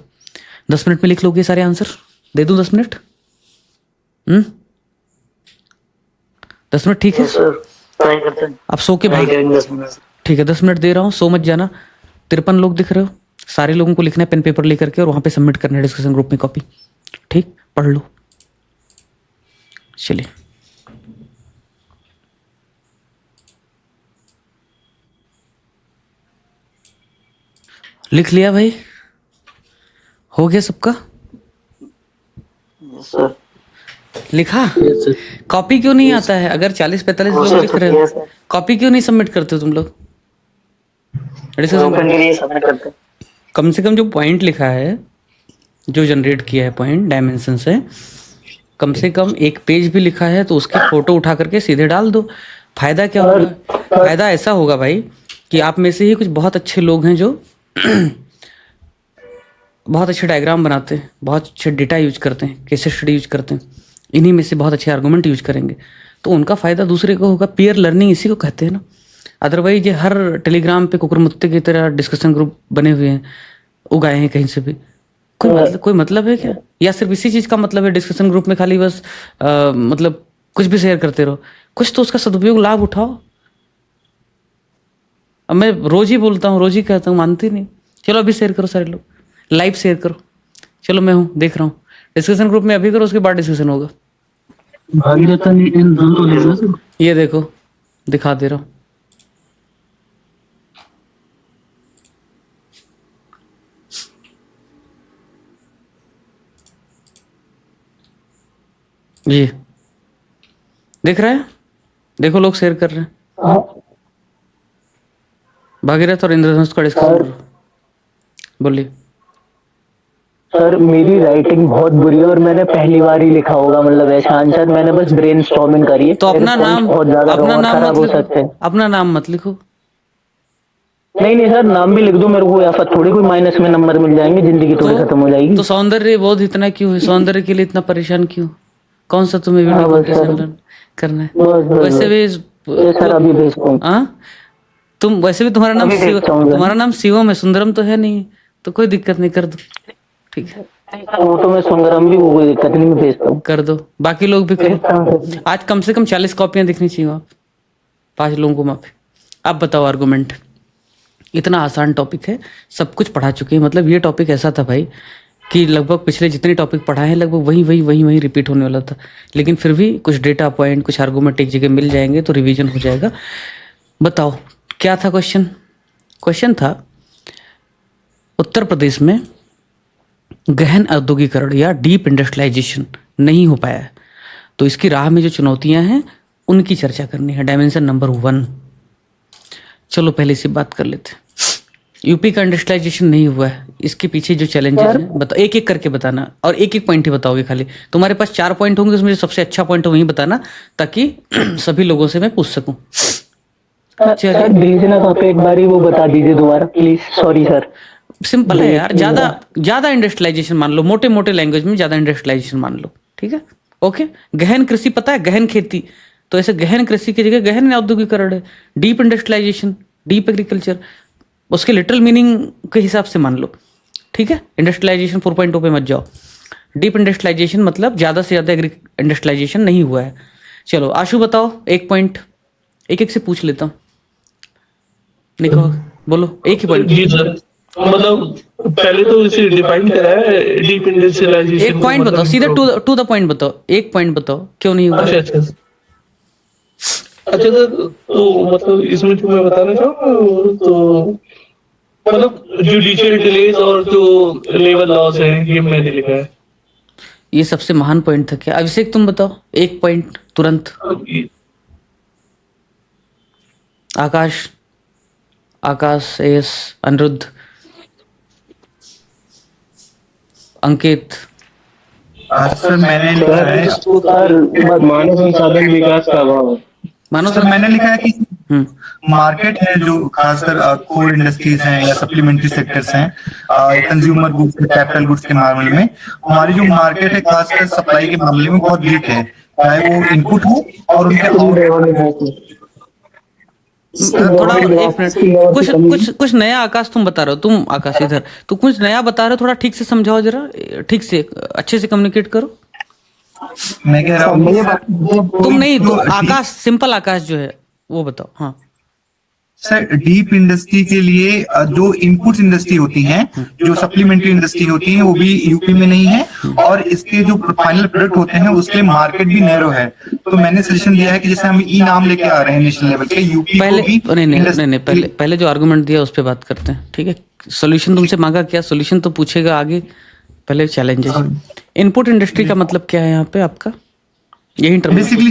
[SPEAKER 1] 10 मिनट में लिख लोगे सारे आंसर? दे दूं 10 मिनट? 10 मिनट ठीक है? आप सो के भाग, ठीक है 10 मिनट दे रहा हूँ, सो मत जाना। 53 लोग दिख रहे हो, सारे लोगों को लिखना है पेन पेपर लेकर के और वहां पे सबमिट करना है डिस्कशन ग्रुप में कॉपी, ठीक? पढ़ लो। चलिए लिख लिया भाई? हो गया सबका? लिखा? कॉपी क्यों नहीं आता है? अगर 40-45 लोग लिख रहे हो, कॉपी क्यों नहीं सबमिट करते हो तुम लोग? कम से कम जो पॉइंट लिखा है, जो जनरेट किया है पॉइंट डायमेंशन से, कम से कम एक पेज भी लिखा है तो उसकी फोटो उठा करके सीधे डाल दो। फायदा क्या होगा? फायदा ऐसा होगा भाई कि आप में से ही कुछ बहुत अच्छे लोग हैं जो बहुत अच्छे डायग्राम बनाते हैं, बहुत अच्छे डेटा यूज करते हैं, केस स्टडी यूज करते हैं, इन्हीं में से बहुत अच्छे आर्गूमेंट यूज करेंगे, तो उनका फायदा दूसरे को होगा। पीयर लर्निंग इसी को कहते हैं ना। अदरवाइज ये हर टेलीग्राम पे कुकुरमुत्ते की तरह डिस्कशन ग्रुप बने हुए हैं, उगाए हैं कहीं से भी, कोई मतलब है क्या? या सिर्फ इसी चीज का मतलब है डिस्कशन ग्रुप में खाली बस मतलब कुछ भी शेयर करते रहो? कुछ तो उसका सदुपयोग लाभ उठाओ। अब मैं रोज ही बोलता हूँ, रोज ही कहता हूँ, मानती नहीं। चलो अभी शेयर करो सारे लोग, लाइव शेयर करो। चलो मैं हूँ, देख रहा हूँ। डिस्कशन ग्रुप में अभी करो, उसके बाद डिस्कशन होगा। ये देखो दिखा दे रहा हूँ। जी दिख रहा है? देखो लोग शेयर कर रहे हैं। भागीरथ और इंद्रधनुष का डिस्कशन। बोलिए
[SPEAKER 5] सर। मेरी राइटिंग बहुत बुरी है और मैंने पहली बार ही लिखा होगा, मतलब ऐसा आंसर मैंने बस ब्रेनस्टॉर्मिंग करी है।
[SPEAKER 1] तो अपना नाम
[SPEAKER 5] बहुत ज्यादा खराब हो सकते हैं।
[SPEAKER 1] अपना नाम मत लिखो।
[SPEAKER 5] नहीं सर, नाम भी लिख दो मेरे को, या फिर थोड़ी कोई माइनस में नंबर मिल जाएंगे, जिंदगी थोड़ी खत्म हो जाएगी।
[SPEAKER 1] तो सौंदर्य बोध इतना क्यों है? सौंदर्य के लिए इतना परेशान क्यों? कौन सा तुम्हें वीडियो करना है? वैसे भी
[SPEAKER 5] सर अभी भेजता हूं।
[SPEAKER 1] तुम वैसे भी तुम्हारा नाम शिवम है, सुंदरम तो है नहीं, तो कोई दिक्कत नहीं, कर दो, ठीक है?
[SPEAKER 5] वो तो मैं सुंदरम भी, वो कोई दिक्कत नहीं, मैं भेजता हूँ।
[SPEAKER 1] कर दो, बाकी लोग भी करो। आज कम से कम 40 कॉपियां दिखनी चाहिए आप, 5 लोगों को माफी। अब बताओ आर्गुमेंट। इतना आसान टॉपिक है, सब कुछ पढ़ा चुके हैं। मतलब ये टॉपिक ऐसा था भाई कि लगभग पिछले जितने टॉपिक पढ़ाए हैं लगभग वही रिपीट होने वाला था, लेकिन फिर भी कुछ डेटा पॉइंट, कुछ आर्गुमेंट एक जगह मिल जाएंगे तो रिवीजन हो जाएगा। बताओ क्या था क्वेश्चन? क्वेश्चन था उत्तर प्रदेश में गहन औद्योगिकरण या डीप इंडस्ट्रियलाइजेशन नहीं हो पाया है, तो इसकी राह में जो चुनौतियां हैं उनकी चर्चा करनी है। Dimension number 1। चलो पहले से बात कर लेते हैं। यूपी का इंडस्ट्रियलाइजेशन नहीं हुआ है, इसके पीछे जो चैलेंजेस हैं बताओ, एक एक करके बताना, और एक एक पॉइंट ही बताओगे खाली। तुम्हारे पास 4 पॉइंट होंगे, उसमें जो सबसे अच्छा पॉइंट है वही बताना, ताकि सभी लोगों से मैं पूछ सकूं।
[SPEAKER 5] सर भेजना कहाँ पे, एक बार ही वो बता दीजिए दोबारा प्लीज। Sorry sir.
[SPEAKER 1] सिंपल है यार, ज्यादा इंडस्ट्रियलाइजेशन मान लो, मोटे लैंग्वेज में ज्यादा इंडस्ट्रियलाइजेशन मान लो, ठीक है? ओके। गहन कृषि पता है? गहन खेती, तो ऐसे गहन कृषि की जगह गहन औद्योगिकरण है, डीप इंडस्ट्रियलाइजेशन, डीप एग्रीकल्चर, उसके लिटरल मीनिंग के हिसाब से मान लो, ठीक है। इंडस्ट्रियलाइजेशन 4.0 पे मत जाओ। डीप इंडस्ट्रियलाइजेशन मतलब ज़्यादा से ज़्यादा इंडस्ट्रियलाइजेशन नहीं हुआ है। चलो आशु बताओ एक पॉइंट, एक एक से पूछ लेता हूँ। निको बोलो एक ही पॉइंट।
[SPEAKER 10] जी सर, मतलब पहले तो इसे डिफाइन करा है डीप इंडस्ट्रियलाइजेशन।
[SPEAKER 1] एक पॉइंट बताओ, सीधा टू द पॉइंट बताओ, एक पॉइंट बताओ क्यों नहीं हुआ।
[SPEAKER 10] अच्छा सर, तो मतलब इसमें जो मैं बताना चाहूँ तो मतलब जुडिशियल डिलेज और जो लेबर लॉस है ये मैंने लिखा है।
[SPEAKER 1] ये सबसे महान पॉइंट था क्या? अभिषेक तुम बताओ एक पॉइंट तुरंत। आकाश एस, अनिरुद्ध, अंकित।
[SPEAKER 4] सर मैंने लिखा है
[SPEAKER 5] मानव संसाधन विकास का अभाव।
[SPEAKER 1] मानो
[SPEAKER 4] सर मैंने लिखा है कि मार्केट है जो खासकर कोर इंडस्ट्रीज हैं या सप्लीमेंट्री सेक्टर्स हैं, कंज्यूमर गुड्स, कैपिटल गुड्स के मामले में हमारी जो मार्केट है खासकर सप्लाई के मामले में बहुत वीक है, चाहे वो इनपुट हो और उनके
[SPEAKER 1] थोड़ा एक मिनट, कुछ नया आकाश तुम बता रहे हो, तुम आकाश इधर तो कुछ नया बता रहे हो, थोड़ा ठीक से समझाओ जरा, ठीक से अच्छे से कम्युनिकेट करो।
[SPEAKER 4] मैं कह रहा हूँ
[SPEAKER 1] तुम नहीं तो आकाश, सिंपल आकाश जो है वो बताओ। हाँ
[SPEAKER 4] सर, डीप इंडस्ट्री के लिए जो इनपुट इंडस्ट्री होती हैं, जो सप्लीमेंट्री इंडस्ट्री होती है वो भी यूपी में नहीं है, और इसके जो फाइनल प्रोडक्ट होते हैं उसके मार्केट भी नैरो है। तो मैंने सजेशन दिया है कि जैसे हम ई नाम लेके आ रहे हैं नेशनल लेवल के, यूपी
[SPEAKER 1] नहीं, पहले जो आर्गुमेंट दिया उस पर बात करते हैं, ठीक है। सोल्यूशन तुमसे मांगा क्या, सोल्यूशन तो पूछेगा आगे, पहले चैलेंजेस। इनपुट इंडस्ट्री का मतलब क्या है यहाँ पे आपका? यही
[SPEAKER 4] बेसिकली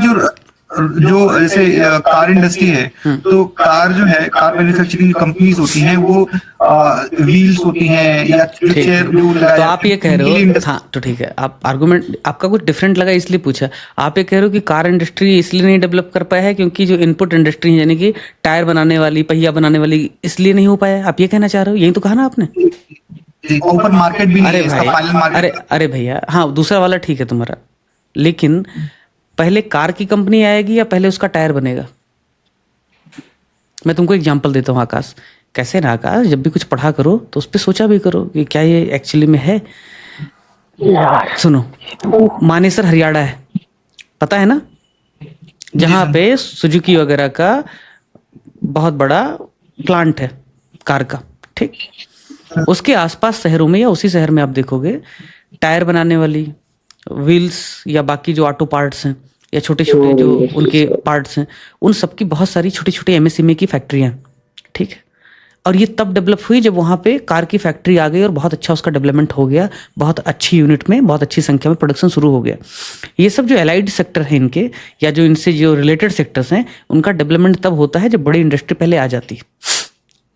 [SPEAKER 4] जो जैसे कार इंडस्ट्री है, तो कार जो है, कार मैन्युफैक्चरिंग कंपनीज होती हैं, वो व्हील्स होती हैं या चेयर जो
[SPEAKER 1] तो आप ये कह रहे हो, हाँ तो ठीक है, आप आर्गुमेंट आपका कुछ डिफरेंट लगा इसलिए पूछा। आप ये कह रहे हो कि कार इंडस्ट्री इसलिए नहीं डेवलप कर पाया है क्योंकि जो इनपुट इंडस्ट्री है, यानी कि टायर बनाने वाली, पहिया बनाने वाली, इसलिए नहीं हो पाया, आप ये कहना चाह रहे हो? यही तो कहा ना आपने।
[SPEAKER 4] ओपन मार्केट भी नहीं है, इसका फाइनल मार्केट।
[SPEAKER 1] अरे भैया, हाँ दूसरा वाला ठीक है तुम्हारा, लेकिन पहले कार की कंपनी आएगी या पहले उसका टायर बनेगा? मैं तुमको एग्जांपल देता हूँ आकाश, कैसे ना आकाश, जब भी कुछ पढ़ा करो तो उस पर सोचा भी करो कि क्या ये एक्चुअली में है। सुनो, मानेसर हरियाणा है, पता है ना, जहाँ पे सुजुकी वगैरह का बहुत बड़ा प्लांट है कार का, ठीक। उसके आसपास शहरों में या उसी शहर में आप देखोगे टायर बनाने वाली, व्हील्स या बाकी जो ऑटो पार्ट्स हैं या छोटे छोटे जो उनके पार्ट्स हैं, उन सब की बहुत सारी छोटी छोटी एमएसएमई की फैक्ट्रियां, ठीक है। और ये तब डेवलप हुई जब वहाँ पे कार की फैक्ट्री आ गई और बहुत अच्छा उसका डेवलपमेंट हो गया, बहुत अच्छी यूनिट में, बहुत अच्छी संख्या में प्रोडक्शन शुरू हो गया। ये सब जो एलाइड सेक्टर है इनके, या जो इनसे जो रिलेटेड सेक्टर्स हैं, उनका डेवलपमेंट तब होता है जब बड़ी इंडस्ट्री पहले आ जाती है।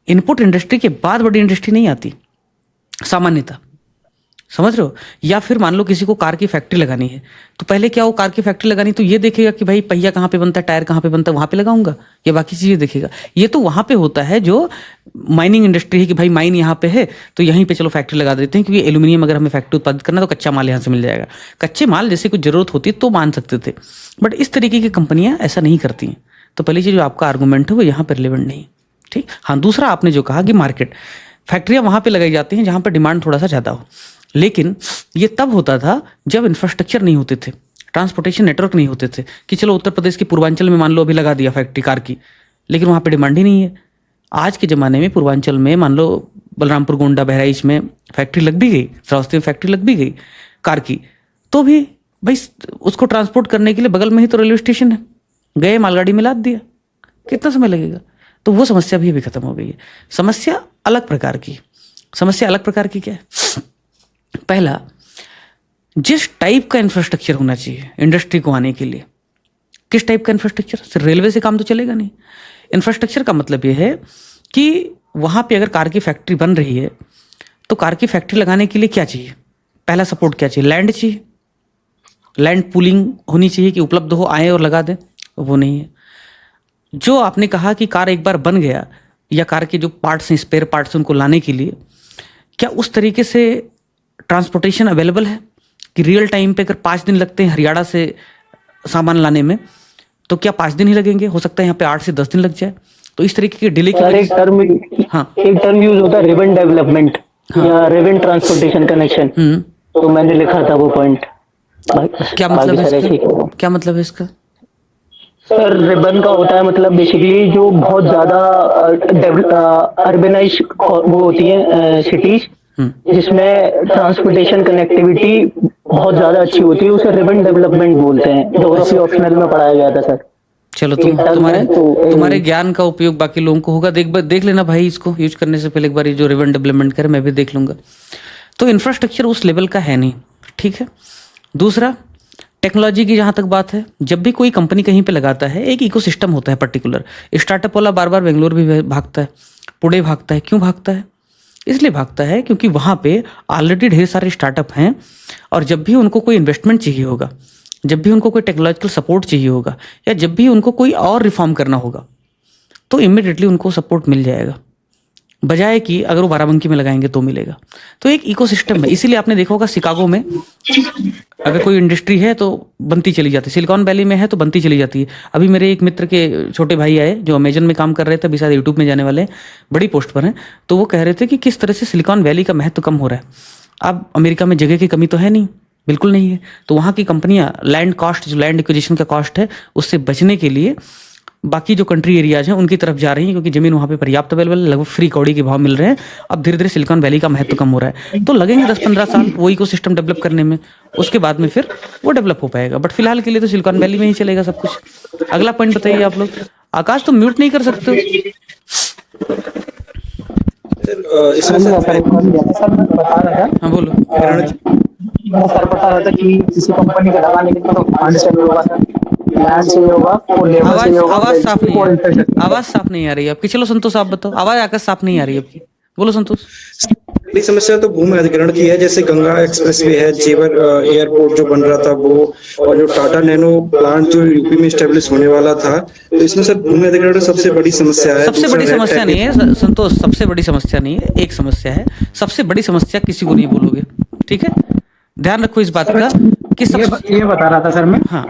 [SPEAKER 1] इनपुट इंडस्ट्री के बाद बड़ी इंडस्ट्री नहीं आती सामान्यतः, समझ रहे हो। या फिर मान लो किसी को कार की फैक्ट्री लगानी है, तो पहले क्या हो, कार की फैक्ट्री लगानी तो ये देखेगा कि भाई पहिया कहाँ पे बनता है, टायर कहाँ पे बनता है, वहां पे लगाऊंगा, या बाकी चीजें देखेगा। ये तो वहां पे होता है जो माइनिंग इंडस्ट्री है कि भाई माइन यहाँ पे है तो यहीं पे चलो फैक्ट्री लगा देते हैं, क्योंकि एल्यूमिनियम अगर हमें फैक्ट्री उत्पादित करना तो कच्चा माल यहाँ से मिल जाएगा। कच्चे माल जैसे कुछ जरूरत होती तो मान सकते थे, बट इस तरीके की कंपनियां ऐसा नहीं करती हैं। तो पहली चीज जो आपका आर्गूमेंट है वो यहाँ पर रिलेवेंट नहीं, ठीक। हाँ, दूसरा आपने जो कहा कि मार्केट, फैक्ट्रियां वहां पे लगाई जाती हैं जहां पर डिमांड थोड़ा सा ज्यादा हो, लेकिन ये तब होता था जब इंफ्रास्ट्रक्चर नहीं होते थे, ट्रांसपोर्टेशन नेटवर्क नहीं होते थे। कि चलो उत्तर प्रदेश के पूर्वांचल में मान लो अभी लगा दिया फैक्ट्री कार की, लेकिन वहाँ पे डिमांड ही नहीं है। आज के ज़माने में पूर्वांचल में मान लो बलरामपुर, गोंडा, बहराइच में फैक्ट्री लग भी गई, श्रावस्ती में फैक्ट्री लग भी गई कार की, तो भी भाई उसको ट्रांसपोर्ट करने के लिए बगल में ही तो रेलवे स्टेशन है, गए मालगाड़ी में लाद दिया, कितना समय लगेगा। तो वो समस्या भी अभी खत्म हो गई है। समस्या अलग प्रकार की, समस्या अलग प्रकार की क्या है? पहला, जिस टाइप का इंफ्रास्ट्रक्चर होना चाहिए इंडस्ट्री को आने के लिए, किस टाइप का इंफ्रास्ट्रक्चर? सिर्फ रेलवे से काम तो चलेगा नहीं। इंफ्रास्ट्रक्चर का मतलब यह है कि वहां पे अगर कार की फैक्ट्री बन रही है तो कार की फैक्ट्री लगाने के लिए क्या चाहिए? पहला सपोर्ट क्या चाहिए? लैंड चाहिए, लैंड पूलिंग होनी चाहिए कि उपलब्ध हो, आए और लगा दें, वो नहीं है। जो आपने कहा कि कार एक बार बन गया या कार के जो पार्ट्स हैं, स्पेयर पार्ट्स, उनको लाने के लिए क्या उस तरीके से ट्रांसपोर्टेशन अवेलेबल है कि रियल टाइम पे अगर 5 दिन लगते हैं हरियाणा से सामान लाने में, तो क्या 5 दिन ही लगेंगे? हो सकता है यहाँ पे 8 से 10 दिन लग जाए। तो इस तरीके के डिले की
[SPEAKER 5] सर
[SPEAKER 1] वजह
[SPEAKER 5] एक
[SPEAKER 1] से
[SPEAKER 5] टर्म
[SPEAKER 1] हाँ
[SPEAKER 5] एक टर्म यूज होता है रिबन डेवलपमेंट या रिबन ट्रांसपोर्टेशन कनेक्शन, तो मैंने लिखा था वो पॉइंट।
[SPEAKER 1] क्या मतलब है इसका? क्या मतलब है इसका?
[SPEAKER 5] सर रिबन का होता है मतलब बेसिकली जो बहुत ज्यादा अर्बनाइज वो होती है सिटीज जिसमें ट्रांसपोर्टेशन कनेक्टिविटी बहुत ज्यादा अच्छी होती है, उसे रिबन डेवलपमेंट बोलते हैं। ज्योग्राफी ऑप्शनल में पढ़ाया गया था सर।
[SPEAKER 1] चलो
[SPEAKER 5] एक टर्म
[SPEAKER 1] तुम्हारे
[SPEAKER 5] है, तो
[SPEAKER 1] तुम्हारे ज्ञान का उपयोग बाकी लोगों को होगा। देख लेना भाई, इसको यूज करने से पहले एक बार ये जो रिबन डेवलपमेंट करे मैं भी देख लूंगा। तो इंफ्रास्ट्रक्चर उस लेवल का है नहीं, ठीक है। दूसरा, टेक्नोलॉजी की जहां तक बात है, जब भी कोई कंपनी कहीं पे लगाता है एक इकोसिस्टम होता है पर्टिकुलर। स्टार्टअप वाला बार बार बेंगलोर भी भागता है, पुणे भागता है। क्यों भागता है? इसलिए भागता है क्योंकि वहां पे ऑलरेडी ढेर सारे स्टार्टअप हैं, और जब भी उनको कोई इन्वेस्टमेंट चाहिए होगा, जब भी उनको कोई टेक्नोलॉजिकल सपोर्ट चाहिए होगा, या जब भी उनको कोई और रिफॉर्म करना होगा, तो इमिडिएटली उनको सपोर्ट मिल जाएगा, बजाय कि अगर वो बाराबंकी में लगाएंगे तो मिलेगा। तो एक इकोसिस्टम है। इसीलिए आपने देखा होगा शिकागो में अगर कोई इंडस्ट्री है तो बनती चली जाती है, सिलिकॉन वैली में है तो बनती चली जाती है। अभी मेरे एक मित्र के छोटे भाई आए जो अमेजन में काम कर रहे थे, अभी शायद यूट्यूब में जाने वाले हैं, बड़ी पोस्ट पर हैं। तो वो कह रहे थे कि किस तरह से सिलिकॉन वैली का महत्व कम हो रहा है। अब अमेरिका में जगह की कमी तो है नहीं, बिल्कुल नहीं है। तो वहाँ की कंपनियां लैंड कॉस्ट, जो लैंड एक्विजिशन का कॉस्ट है, उससे बचने के लिए बाकी जो कंट्री एरियाज हैं उनकी तरफ जा रही हैं, क्योंकि जमीन वहाँ पे पर्याप्त अवेलेबल है, लगभग फ्री कौड़ी के भाव मिल रहे हैं। अब धीरे धीरे सिलिकॉन वैली का महत्व कम हो रहा है। तो लगेंगे 10-15 साल वो इकोसिस्टम डेवलप करने में, उसके बाद में फिर वो डेवलप हो पाएगा। बट फिलहाल के लिए तो सिलिकॉन वैली में ही चलेगा सब कुछ। अगला पॉइंट बताइए आप लोग। आकाश तो म्यूट नहीं कर सकते हो। हाँ बोलो।
[SPEAKER 5] सर बता रहा था कि किसी कंपनी का लगाने के लिए तो फंड चाहिए होगा सर, लैंड चाहिए होगा और लेबर चाहिए होगा।
[SPEAKER 1] आवाज साफ नहीं है, आवाज साफ नहीं आ रही है आपकी। चलो संतोष आप बताओ, आवाज आकाश साफ नहीं आ रही है आपकी। बोलो संतोष।
[SPEAKER 11] बड़ी समस्या तो भूमि अधिग्रहण की है, जैसे गंगा एक्सप्रेसवे है, जेवर एयरपोर्ट जो बन रहा था वो, और जो टाटा नैनो प्लांट जो यूपी में स्टेब्लिश होने वाला था, तो इसमें सर भूमि अधिग्रहण सबसे बड़ी समस्या है।
[SPEAKER 1] सबसे बड़ी समस्या नहीं है संतोष, सबसे बड़ी समस्या नहीं है, एक समस्या है। सबसे बड़ी समस्या किसी को नहीं बोलोगे, ठीक है? ध्यान रखो इस बात का कि
[SPEAKER 12] ये बता रहा था सर मैं।
[SPEAKER 1] हाँ,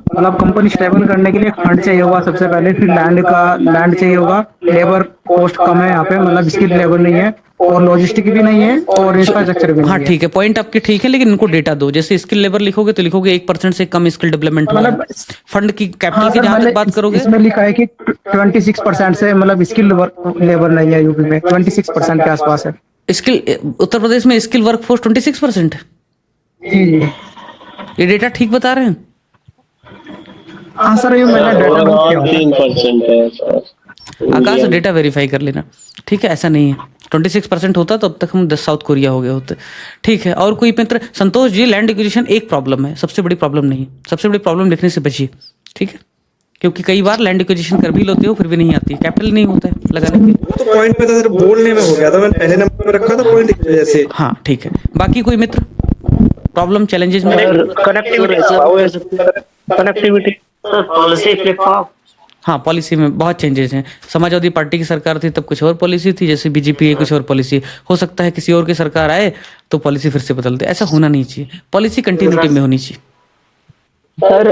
[SPEAKER 12] मतलब कंपनी स्टेबल करने के लिए फंड चाहिए होगा सबसे पहले, फिर लैंड चाहिए होगा, लेबर कॉस्ट कम है यहाँ पे, मतलब स्किल लेबर नहीं है, और लॉजिस्टिक भी नहीं है, और इंफ्रास्ट्रक्चर भी नहीं है।
[SPEAKER 1] हाँ ठीक है, पॉइंट आपके ठीक है, लेकिन इनको डेटा दो। जैसे स्किल लेबर लिखोगे तो लिखोगे 1% से कम स्किल डेवलपमेंट मतलब फंड की कैपिटल की जहां तक बात करोगे,
[SPEAKER 12] इसमें लिखा है कि 26% से मतलब स्किल लेबर नहीं है यूपी में, 26% के आसपास है।
[SPEAKER 1] स्किल उत्तर प्रदेश में स्किल वर्कफोर्स 26% है।
[SPEAKER 12] जी जी,
[SPEAKER 1] ये डेटा ठीक बता रहे हैं?
[SPEAKER 12] हाँ सर, ये मैंने डेटा नोट किया।
[SPEAKER 10] 3% है।
[SPEAKER 1] आकाश डेटा वेरीफाई कर लेना, ठीक है? ऐसा नहीं है, 26% होता तो अब तक हम 10 साउथ कोरिया हो गए होते, ठीक है? और कोई मित्र? संतोष जी, लैंड एक्विजिशन एक प्रॉब्लम है, सबसे बड़ी प्रॉब्लम नहीं है। सबसे बड़ी प्रॉब्लम लिखने से बचिए, ठीक है? क्योंकि कई बार लैंड एक्विजिशन कर भी लेते हो फिर भी नहीं आती है, कैपिटल नहीं होता है लगाने के लिए।
[SPEAKER 11] तो पॉइंट में था सर, बोलने में हो गया था, मैंने पहले नंबर पे रखा था पॉइंट की वजह से।
[SPEAKER 1] हाँ ठीक है, बाकी कोई मित्र प्रॉब्लम चैलेंजेस में?
[SPEAKER 10] Connectivity
[SPEAKER 6] sir policy platform.
[SPEAKER 1] हाँ, पॉलिसी में बहुत चेंजेस हैं। समाजवादी पार्टी की सरकार थी तब कुछ और पॉलिसी थी, जैसे बीजेपी है कुछ और पॉलिसी। हो सकता है किसी और की सरकार आए तो पॉलिसी फिर से बदल दे, ऐसा होना नहीं चाहिए। पॉलिसी कंटिन्यूटी में होनी चाहिए।
[SPEAKER 5] सर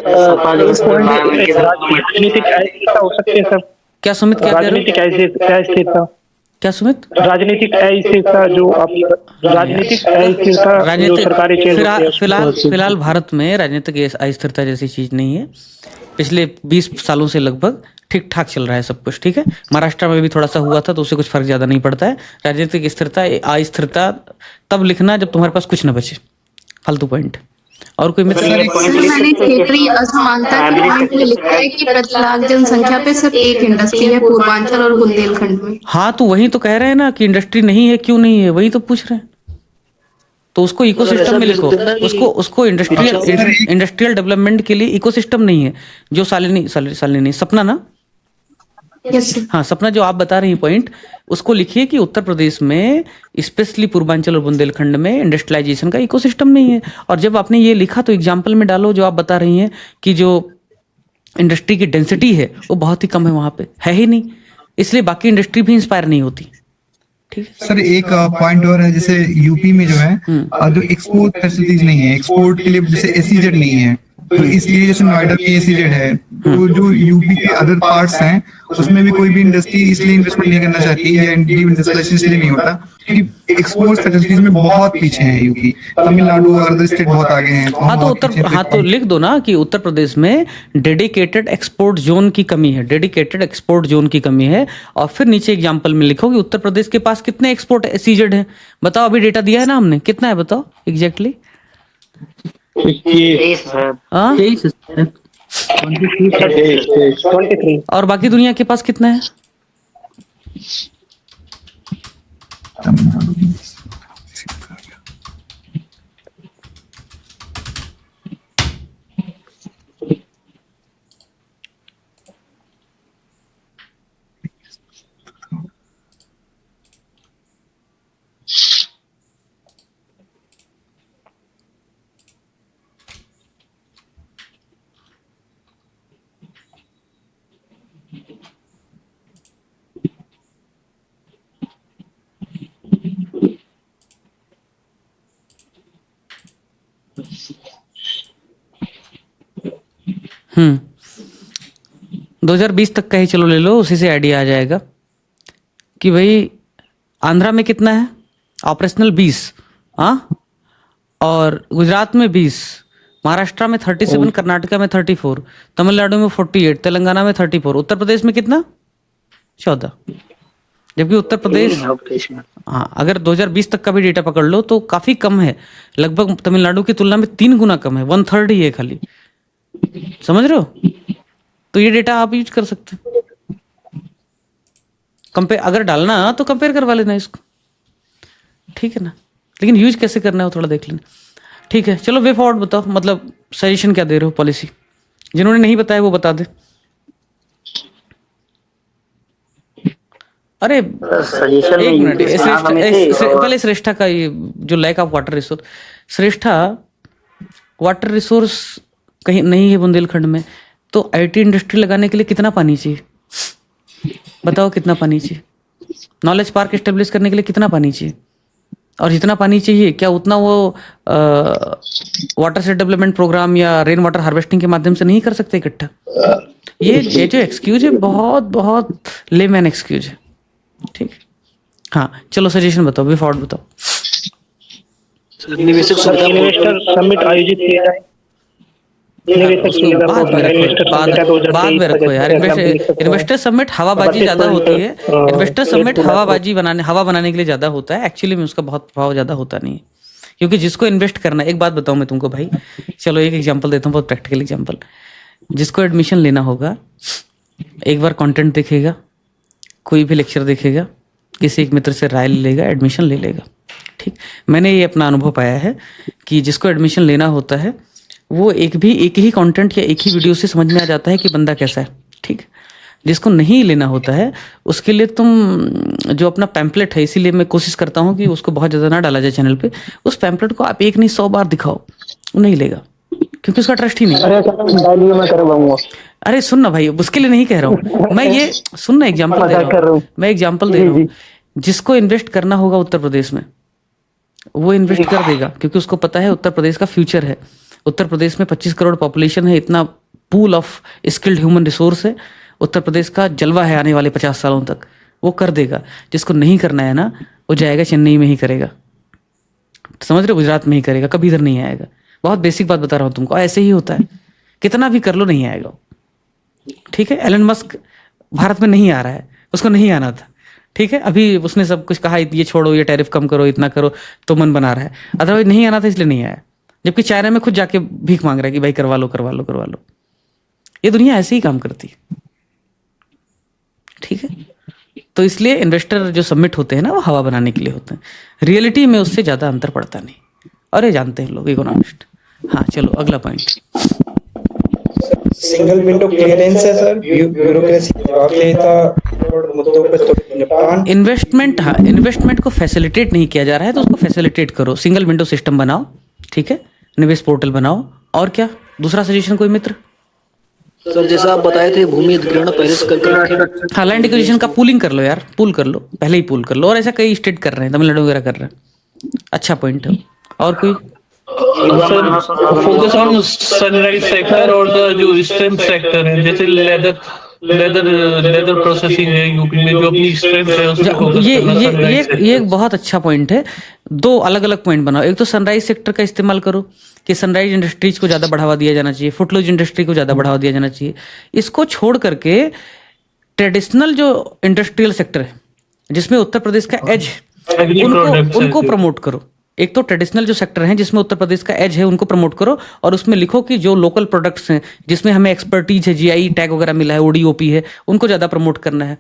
[SPEAKER 3] राजनीतिक अस्थिरता हो सकती है सर।
[SPEAKER 1] क्या सुमित, क्या कह रहे
[SPEAKER 3] राजनीतिक अस्थिरता,
[SPEAKER 1] क्या सुमित?
[SPEAKER 3] राजनीतिक अस्थिरता जो राजनीतिक अस्थिरता जो सरकारी चेंज होती है।
[SPEAKER 1] फिलहाल भारत में राजनीतिक अस्थिरता जैसी चीज नहीं है। पिछले 20 सालों से लगभग ठीक ठाक चल रहा है सब कुछ, ठीक है? महाराष्ट्र में भी थोड़ा सा हुआ था तो उससे कुछ फर्क ज्यादा नहीं पड़ता है। राजनीतिक स्थिरता अस्थिरता तब लिखना जब तुम्हारे पास कुछ न बचे, फालतू पॉइंट। और कोई मित्र?
[SPEAKER 9] मैंने क्षेत्रीय असमानता के पॉइंट में लिखा है कि प्रति लाख जनसंख्या पे सिर्फ एक इंडस्ट्री है पूर्वांचल और बुंदेलखंड में।
[SPEAKER 1] हाँ, तो वही तो कह रहे हैं ना कि इंडस्ट्री नहीं है, क्यों नहीं है, वही तो पूछ रहे हैं। तो उसको इकोसिस्टम में लिखो, उसको इंडस्ट्रियल डेवलपमेंट के लिए इकोसिस्टम नहीं है। जो शालिनी सपना ना, हाँ सपना, जो आप बता रही हैं पॉइंट, उसको लिखिए कि उत्तर प्रदेश में स्पेशली पूर्वांचल और बुंदेलखंड में इंडस्ट्रियलाइजेशन का इकोसिस्टम नहीं है। और जब आपने ये लिखा तो एग्जाम्पल में डालो, जो आप बता रही हैं कि जो इंडस्ट्री की डेंसिटी है वो बहुत ही कम है, वहां पे है ही नहीं, इसलिए बाकी इंडस्ट्री भी इंस्पायर नहीं होती। ठीक है
[SPEAKER 4] सर, एक पॉइंट और है, जैसे यूपी में जो है जो एक्सपोर्ट फैसिलिटीज नहीं है, एक्सपोर्ट के लिए जैसे SEZ नहीं है, तो इसलिए जैसे नोएडा की SEZ है, तो जो यूपी के अदर पार्ट्स हैं उसमें भी कोई भी इंडस्ट्री इसलिए इन्वेस्टमेंट नहीं करना चाहती या डीप इंडस्ट्रियलाइजेशन इसलिए नहीं होता क्योंकि एक्सपोर्ट फैसिलिटीज में बहुत पीछे है यूपी। तमिलनाडु और अदर स्टेट बहुत आगे हैं।
[SPEAKER 1] हाँ तो लिख दो ना कि उत्तर प्रदेश में डेडिकेटेड एक्सपोर्ट जोन की कमी है, डेडिकेटेड एक्सपोर्ट जोन की कमी है। और फिर नीचे एग्जांपल में लिखो कि उत्तर प्रदेश के पास कितने एक्सपोर्ट SEZ है। बताओ, अभी डेटा दिया है ना हमने, कितना है बताओ एग्जैक्टली। और बाकी दुनिया के पास कितना है? हम्म 2020 तक का ही चलो ले लो, उसी से आइडिया आ जाएगा कि भाई आंध्रा में कितना है ऑपरेशनल 20, हाँ, और गुजरात में 20, महाराष्ट्र में 37, कर्नाटका में 34, तमिलनाडु में 48, तेलंगाना में 34, उत्तर प्रदेश में कितना 14। जबकि उत्तर प्रदेश, हाँ, अगर 2020 तक का भी डेटा पकड़ लो तो काफी कम है, लगभग तमिलनाडु की तुलना में 3 गुना कम है, 1/3 ही है खाली। समझ रहे हो? तो ये डेटा आप यूज कर सकते हो। कंपेयर अगर डालना तो कंपेयर करवा लेना इसको, ठीक है ना। लेकिन यूज कैसे करना है वो थोड़ा देख लेना, ठीक है। चलो वे फॉरवर्ड बताओ, मतलब सजेशन क्या दे रहे हो पॉलिसी। जिन्होंने नहीं बताया वो बता दे। अरे एक मिनट, पहले श्रेष्ठा का ये जो लैक ऑफ वाटर रिसोर्स, श्रेष्ठा वाटर रिसोर्स कहीं नहीं है बुंदेलखंड में, तो IT इंडस्ट्री लगाने के लिए कितना पानी चाहिए बताओ, कितना पानी चाहिए? नॉलेज पार्क एस्टेब्लिश करने के लिए कितना पानी चाहिए? और जितना पानी चाहिए क्या उतना वो वाटर सेट डेवलपमेंट प्रोग्राम या रेन वाटर हार्वेस्टिंग के माध्यम से नहीं कर सकते इकट्ठा? ये जो एक्सक्यूज है बहुत बहुत लेमैन एक्सक्यूज है, ठीक है। हाँ चलो सजेशन बताओ, वे फॉरवर्ड बताओ।
[SPEAKER 3] निवेशक समिट आयोजित किया जाए।
[SPEAKER 1] बाद में रखो यार, इन्वेस्टर समिट हवाबाजी ज्यादा होती है। इन्वेस्टर समिट हवा बनाने के लिए ज्यादा होता है, एक्चुअली में उसका बहुत भाव ज्यादा होता नहीं है। क्योंकि जिसको इन्वेस्ट करना, एक बात बताऊं मैं तुमको भाई, चलो एक एग्जांपल देता हूँ, बहुत प्रैक्टिकल एग्जांपल। जिसको एडमिशन लेना होगा एक बार कंटेंट देखेगा, कोई भी लेक्चर देखेगा, किसी एक मित्र से राय ले लेगा, एडमिशन ले लेगा, ठीक। मैंने ये अपना अनुभव पाया है कि जिसको एडमिशन लेना होता है वो एक ही कंटेंट या एक ही वीडियो से समझ में आ जाता है कि बंदा कैसा है, ठीक। जिसको नहीं लेना होता है उसके लिए तुम जो अपना पैम्पलेट है, इसीलिए मैं कोशिश करता हूँ कि उसको बहुत ज़्यादा ना डाला जाए चैनल पे, उस पैम्पलेट को आप 1 नहीं 100 बार दिखाओ, वो नहीं लेगा क्योंकि उसका ट्रस्ट ही नहीं। अरे सुन ना भाई, उसके लिए नहीं कह रहा हूँ मैं, ये सुन ना, एग्जाम्पल दे रहा हूँ मैं, एग्जाम्पल दे रहा हूँ। जिसको इन्वेस्ट करना होगा उत्तर प्रदेश में वो इन्वेस्ट कर देगा क्योंकि उसको पता है उत्तर प्रदेश का फ्यूचर है। उत्तर प्रदेश में 25 करोड़ पॉपुलेशन है, इतना pool of skilled human resource है, उत्तर प्रदेश का जलवा है आने वाले 50 सालों तक, वो कर देगा। जिसको नहीं करना है ना वो जाएगा चेन्नई में ही करेगा, समझ रहे हो, गुजरात में ही करेगा, कभी इधर नहीं आएगा। बहुत बेसिक बात बता रहा हूँ तुमको, ऐसे ही होता है, कितना भी कर लो नहीं आएगा, ठीक है। एलन मस्क भारत में नहीं आ रहा है, उसको नहीं आना था, ठीक है। अभी उसने सब कुछ कहा, ये छोड़ो, ये टैरिफ कम करो, इतना करो, तो मन बना रहा है, अदरवाइज नहीं आना था इसलिए नहीं आया। जबकि चाइना में खुद जाके भीख मांग रहा है कि भाई करवा लो करवा लो करवा लो। ये दुनिया ऐसे ही काम करती है, ठीक है। तो इसलिए इन्वेस्टर जो सबमिट होते हैं ना वो हवा बनाने के लिए होते हैं, रियलिटी में उससे ज्यादा अंतर पड़ता नहीं, और ये जानते हैं लोग, इकोनॉमिस्ट। हाँ चलो अगला पॉइंट,
[SPEAKER 11] सिंगल विंडो क्लियरेंस है सर, ब्यूरोक्रेसी मुद्दों पे निपटान।
[SPEAKER 1] इन्वेस्टमेंट, हाँ, इन्वेस्टमेंट को फैसिलिटेट नहीं किया जा रहा है तो उसको फैसिलिटेट करो, सिंगल विंडो सिस्टम बनाओ, ठीक है, निवेश पोर्टल बनाओ। और क्या दूसरा सजेशन कोई मित्र?
[SPEAKER 8] सर जैसा आप बताए थे भूमि अधिग्रहण पहले से करके,
[SPEAKER 1] हाँ, लैंड एक्विजिशन का पूलिंग कर लो यार, पूल कर लो, पहले ही पूल कर लो, और ऐसा कई स्टेट कर रहे हैं, तमिलनाडु वगैरह कर रहे हैं, अच्छा पॉइंट है। और कोई?
[SPEAKER 10] फोकस ऑन सनराइज सेक्टर और जो स्ट्रेंथ सेक्टर है, जैसे लेदर लेदर लेदर प्रोसेसिंग है यूपी में, जो अपनी स्ट्रेंथ है उस पे फोकस करना।
[SPEAKER 1] ये एक बहुत अच्छा पॉइंट है। दो अलग अलग पॉइंट बनाओ। एक तो सनराइज सेक्टर का इस्तेमाल करो कि सनराइज इंडस्ट्रीज को ज़्यादा बढ़ावा दिया जाना चाहिए, फुटलूज इंडस्ट्री को ज़्यादा बढ़ावा दिया जाना चाहिए। इसको छोड़ करके ट्रेडिशनल जो इंडस्ट्रियल सेक्टर है जिसमें उत्तर प्रदेश का एज है उनको प्रमोट करो। एक तो ट्रेडिशनल जो सेक्टर हैं जिसमें उत्तर प्रदेश का एज है उनको प्रमोट करो, और उसमें लिखो कि जो लोकल प्रोडक्ट्स हैं जिसमें हमें एक्सपर्टीज है, जीआई टैग वगैरह मिला है, ओडीओपी है, उनको ज़्यादा प्रमोट करना है।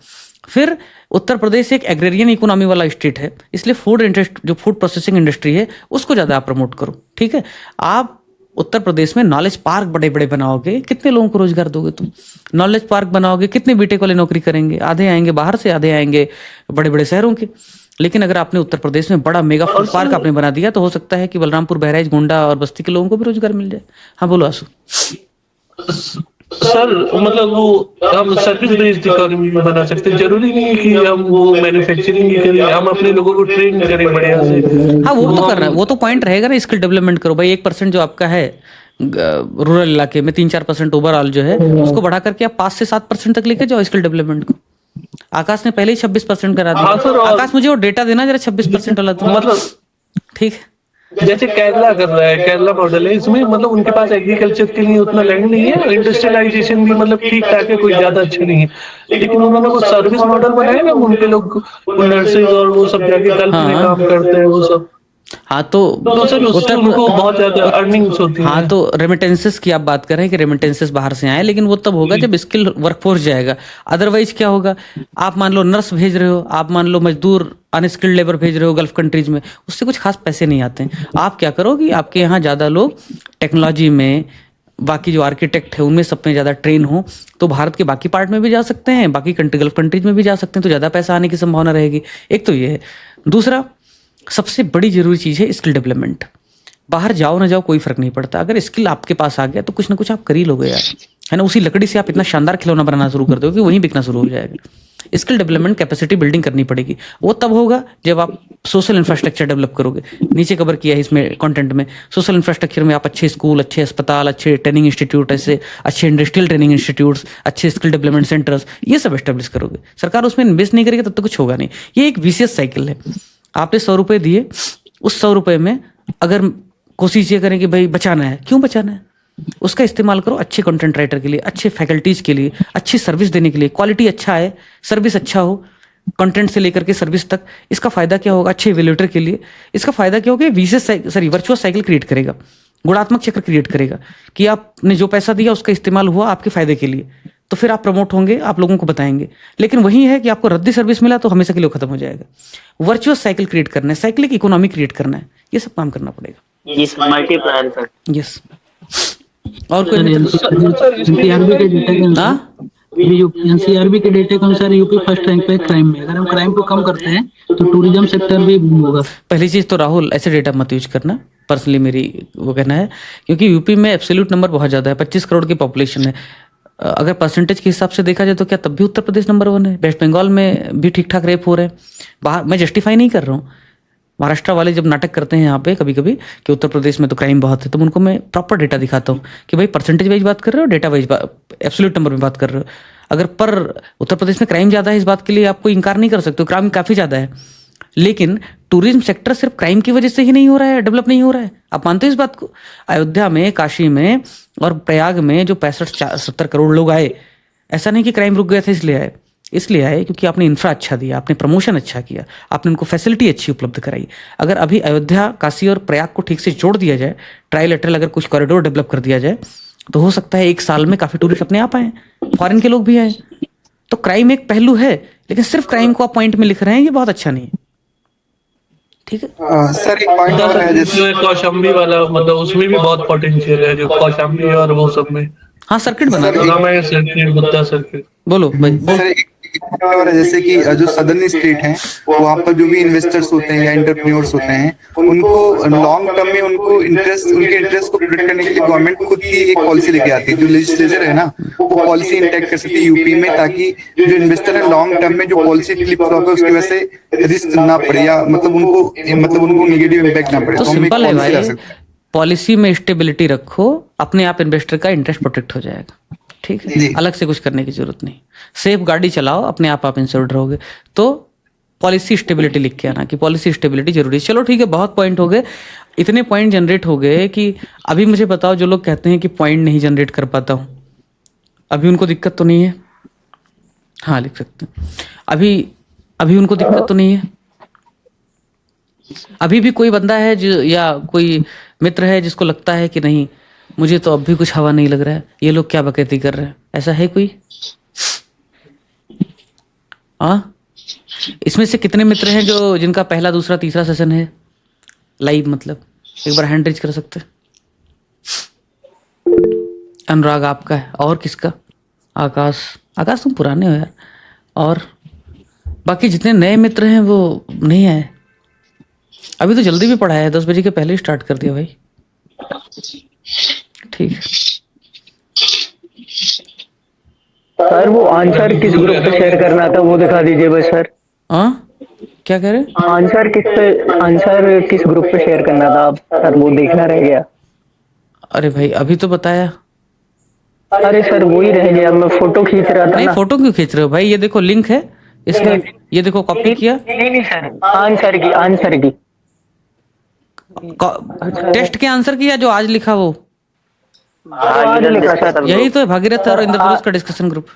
[SPEAKER 1] फिर उत्तर प्रदेश एक एग्रेरियन इकोनॉमी वाला स्टेट है, इसलिए जो फूड प्रोसेसिंग इंडस्ट्री है उसको ज़्यादा आप प्रमोट करो। ठीक है, आप उत्तर प्रदेश में नॉलेज पार्क बड़े बड़े बनाओगे, कितने लोगों को रोजगार दोगे तुम? नॉलेज पार्क बनाओगे, कितने बीटेक वाले नौकरी करेंगे? आधे आएंगे बाहर से, आधे आएंगे बड़े बड़े शहरों के। लेकिन अगर आपने उत्तर प्रदेश में बड़ा मेगा फूड पार्क आपने बना दिया तो हो सकता है कि बलरामपुर, बहराइच, गोंडा और बस्ती के लोगों को भी रोजगार मिल जाए। हाँ बोलो आशु।
[SPEAKER 10] सर मतलब वो हम सर्विस बेस्ड इकोनॉमी बना सकते हैं, जरूरी नहीं है कि हम वो मैन्युफैक्चरिंग ही करें, हम अपने लोगों को ट्रेन करें बढ़िया से।
[SPEAKER 1] हाँ वो तो करना है, वो तो पॉइंट रहेगा ना, स्किल डेवलपमेंट करो भाई। 1% जो आपका है रूरल इलाके में, 3-4% ओवरऑल जो है उसको बढ़ा करके आप 5 से 7% तक लेके जाओ स्किल डेवलपमेंट को। आकाश ने पहले ही 26% करा दिया। आकाश मुझे वो डेटा देना जरा 26% वाला तो
[SPEAKER 10] मतलब
[SPEAKER 1] ठीक है।
[SPEAKER 10] जैसे केरला कर रहा है, केरला मॉडल है, इसमें मतलब उनके पास एग्रीकल्चर के लिए उतना लैंड नहीं है, इंडस्ट्रियलाइजेशन भी मतलब ठीक ठाक है, कोई ज्यादा अच्छा नहीं है, लेकिन उन्होंने वो सर्विस मॉडल बनाया ना, उनके लोग नर्सेज और वो सब जाके गल्फ में काम करते हैं वो सब।
[SPEAKER 1] हाँ तो
[SPEAKER 10] उनको बहुत ज्यादा अर्निंग्स होती है।
[SPEAKER 1] हाँ तो रेमिटेंसेस की आप बात कर रहे हैं कि रेमिटेंसेस बाहर से आए, लेकिन वो तब होगा जब स्किल वर्कफोर्स जाएगा। अदरवाइज क्या होगा, आप मान लो नर्स भेज रहे हो, आप मान लो मजदूर अनस्किल्ड लेबर भेज रहे हो गल्फ कंट्रीज में, उससे कुछ खास पैसे नहीं आते हैं। आप क्या करो कि आपके यहाँ ज़्यादा लोग टेक्नोलॉजी में, बाकी जो आर्किटेक्ट है उनमें सब में ज़्यादा ट्रेन हो तो भारत के बाकी पार्ट में भी जा सकते हैं, बाकी गल्फ कंट्रीज में भी जा सकते हैं, तो ज़्यादा पैसा आने की संभावना रहेगी। एक तो ये है। दूसरा सबसे बड़ी जरूरी चीज़ है स्किल डेवलपमेंट। बाहर जाओ ना जाओ कोई फर्क नहीं पड़ता, अगर स्किल आपके पास आ गया तो कुछ ना कुछ आप कर ही लोगे यार, है ना। उसी लकड़ी से आप इतना शानदार खिलौना बनाना शुरू कर दोगे कि वहीं बिकना शुरू हो जाएगा। स्किल डेवलपमेंट, कैपेसिटी बिल्डिंग करनी पड़ेगी। वो तब होगा जब आप सोशल इंफ्रास्ट्रक्चर डेवलप करोगे। नीचे कवर किया है इसमें कंटेंट में, सोशल इंफ्रास्ट्रक्चर में आप अच्छे स्कूल, अच्छे अस्पताल, अच्छे ट्रेनिंग इंस्टीट्यूट, ऐसे अच्छे इंडस्ट्रियल ट्रेनिंग इंस्टीट्यूट्स, अच्छे स्किल डेवलपमेंट सेंटर्स, ये सब एस्टेब्लिश करोगे। सरकार उसमें इन्वेस्ट नहीं करेगी तब तक कुछ होगा नहीं। ये एक विशेष साइकिल है। आपने 100 रुपये दिए, उस 100 रुपये में अगर कोशिश ये करें कि भाई बचाना है, क्यों बचाना है, उसका इस्तेमाल करो अच्छे कंटेंट राइटर के लिए, अच्छे फैकल्टीज के लिए, अच्छी सर्विस देने के लिए। क्वालिटी अच्छा है, सर्विस अच्छा हो, कंटेंट से लेकर के सर्विस तक। इसका फायदा क्या होगा, अच्छे इवेल्युएटर के लिए इसका फायदा क्या होगा, वर्चुअस साइकिल क्रिएट करेगा, गुणात्मक चक्र क्रिएट करेगा कि आपने जो पैसा दिया उसका इस्तेमाल हुआ आपके फायदे के लिए, तो फिर आप प्रमोट होंगे, आप लोगों को बताएंगे। लेकिन वही है कि आपको रद्दी सर्विस मिला तो हमेशा के लिए खत्म हो जाएगा। वर्चुअस साइकिल क्रिएट करना है, साइक्लिक इकोनॉमी क्रिएट करना है, ये सब काम करना पड़ेगा।
[SPEAKER 6] Yes, multiplier sir.
[SPEAKER 1] यस। और कोई
[SPEAKER 8] एनसीआरबी के डेटा के अनुसार यूपी फर्स्ट रैंक पे क्राइम में। अगर हम क्राइम को कम करते हैं तो टूरिज्म सेक्टर भी होगा।
[SPEAKER 1] पहली चीज तो राहुल ऐसे डेटा मत यूज करना, पर्सनली मेरी वो कहना है, क्योंकि यूपी में एब्सोल्यूट नंबर बहुत ज्यादा है, 25 करोड़ की पॉपुलेशन है। अगर परसेंटेज के हिसाब से देखा जाए तो क्या तब भी उत्तर प्रदेश नंबर 1 है। वेस्ट बंगाल में भी ठीक ठाक रेप हो रहे हैं। बाहर मैं जस्टिफाई नहीं कर रहा हूँ, महाराष्ट्र वाले जब नाटक करते हैं यहाँ पे कभी कभी कि उत्तर प्रदेश में तो क्राइम बहुत है, तो उनको मैं प्रॉपर डेटा दिखाता हूँ कि भाई परसेंटेज वाइज बात कर रहे हो, डेटा वाइज एब्सोल्यूट नंबर में बात कर रहे हो। अगर पर उत्तर प्रदेश में क्राइम ज़्यादा है, इस बात के लिए आपको इनकार नहीं कर सकते हो, क्राइम काफ़ी ज़्यादा है, लेकिन टूरिज्म सेक्टर सिर्फ क्राइम की वजह से ही नहीं हो रहा है, डेवलप नहीं हो रहा है। आप मानते हो इस बात को? अयोध्या में, काशी में और प्रयाग में जो 65-70 करोड़ लोग आए, ऐसा नहीं कि क्राइम रुक गया था इसलिए आए क्योंकि आपने इंफ्रा अच्छा दिया, आपने प्रमोशन अच्छा किया, आपने उनको फैसिलिटी अच्छी उपलब्ध कराई। अगर अभी अयोध्या, काशी और प्रयाग को ठीक से जोड़ दिया जाए, ट्राइलेटरल अगर कुछ कॉरिडोर डेवलप कर दिया जाए, तो हो सकता है 1 साल में काफ़ी टूरिस्ट अपने आप आए, फॉरेन के लोग भी आए। तो क्राइम एक पहलू है, लेकिन सिर्फ क्राइम को आप पॉइंट में लिख रहे हैं, ये बहुत अच्छा नहीं है। ठीक है
[SPEAKER 4] सर, एक पॉइंट और है जैसे
[SPEAKER 10] कौशाम्बी वाला, मतलब उसमें भी बहुत पोटेंशियल है, जो कौशाम्बी और वो सब में।
[SPEAKER 1] हाँ, सर्किट बना
[SPEAKER 10] सर्किट, बुद्धा सर्किट।
[SPEAKER 1] बोलो भाई।
[SPEAKER 4] सर और जैसे कि जो सदर्न स्टेट हैं, वहाँ पर जो भी इन्वेस्टर्स होते हैं या एंटरप्रेन्योर्स होते हैं, उनको लॉन्ग टर्म में उनके इंटरेस्ट को प्रोटेक्ट करने के लिए गवर्नमेंट खुद की एक पॉलिसी लेके आती है। जो लेजिस्लेचर है ना, वो पॉलिसी इंटैक्ट कर सकती है यूपी में, ताकि जो इन्वेस्टर है लॉन्ग टर्म में जो पॉलिसी फ्लिप फ्लॉप है उसकी वजह से रिस्क ना पड़े, या मतलब उनको नेगेटिव इम्पैक्ट ना पड़े।
[SPEAKER 1] तो सिंपल है भाई, पॉलिसी में स्टेबिलिटी रखो, अपने आप इन्वेस्टर का इंटरेस्ट प्रोटेक्ट हो जाएगा। ठीक है, अलग से कुछ करने की जरूरत नहीं। सेफ गाड़ी चलाओ, अपने आप इंश्योर्ड रहोगे। तो पॉलिसी स्टेबिलिटी लिख के आना कि पॉलिसी स्टेबिलिटी जरूरी है। चलो ठीक है, बहुत पॉइंट हो गए, इतने पॉइंट जनरेट हो गए कि अभी मुझे बताओ, जो लोग कहते हैं कि पॉइंट नहीं जनरेट कर पाता हूँ, अभी उनको दिक्कत तो नहीं है? हाँ लिख सकते हैं। अभी उनको दिक्कत तो नहीं है? अभी भी कोई बंदा है जो, या कोई मित्र है जिसको लगता है कि नहीं मुझे तो अब भी कुछ हवा नहीं लग रहा है, ये लोग क्या बकैती कर रहे हैं, ऐसा है कोई? हाँ, इसमें से कितने मित्र हैं जो जिनका पहला दूसरा तीसरा सेशन है लाइव, मतलब एक बार हैंड रेज कर सकते हैं? अनुराग आपका है, और किसका? आकाश तुम पुराने हो यार। और बाकी जितने नए मित्र हैं वो नहीं आए। अभी तो जल्दी भी पढ़ाया है, 10 बजे के पहले ही स्टार्ट कर दिया भाई। ठीक है
[SPEAKER 5] सर, वो आंसर किस ग्रुप पे शेयर करना था वो दिखा दीजिए बस सर।
[SPEAKER 1] हाँ क्या कह रहे?
[SPEAKER 5] आंसर किस ग्रुप पे शेयर करना था आप सर, वो देखना रह गया।
[SPEAKER 1] अरे भाई अभी तो बताया।
[SPEAKER 5] अरे सर वही रह गया, मैं फोटो खींच रहा था।
[SPEAKER 1] नहीं फोटो क्यों खींच रहे हो भाई, ये देखो लिंक है इसका, ये देखो कॉपी किया।
[SPEAKER 5] नहीं सर, आंसर की
[SPEAKER 1] टेस्ट के आंसर की, या जो आज लिखा वो?
[SPEAKER 5] आज लिखा सर।
[SPEAKER 1] यही तो है भागीरथ और इंद्रप्रस्थ का डिस्कशन ग्रुप।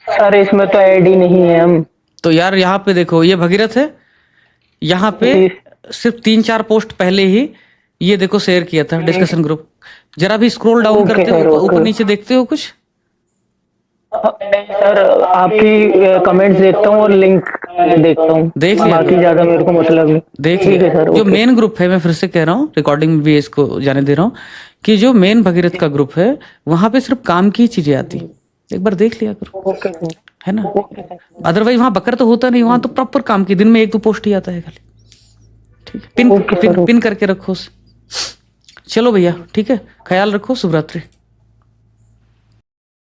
[SPEAKER 5] सर इसमें तो ऐड ही नहीं है हम।
[SPEAKER 1] तो यार यहाँ पे देखो, ये भगीरथ है, यहाँ पे सिर्फ 3-4 पोस्ट पहले ही ये देखो शेयर किया था डिस्कशन ग्रुप। जरा भी स्क्रॉल डाउन करते हो, ऊपर नीचे देखते हो कुछ?
[SPEAKER 5] सर आपकी कमेंट्स देखता हूँ और लिंक देखता हूँ,
[SPEAKER 1] देख लिया,
[SPEAKER 5] बाकी ज्यादा मेरे को मतलब नहीं।
[SPEAKER 1] देख लिया सर। जो मेन ग्रुप है, मैं फिर से कह रहा हूँ, रिकॉर्डिंग में भी इसको जाने दे रहा हूँ कि जो मेन भगीरथ का ग्रुप है वहां पे सिर्फ काम की चीजें आती, एक बार देख लिया करो, है ना? अदरवाइज वहां बकर तो होता नहीं, वहां तो प्रॉपर काम की, दिन में 1-2 पोस्ट ही आता है खाली। ठीक है, पिन करके रखो उसे। चलो भैया ठीक है, ख्याल रखो, शुभ रात्रि।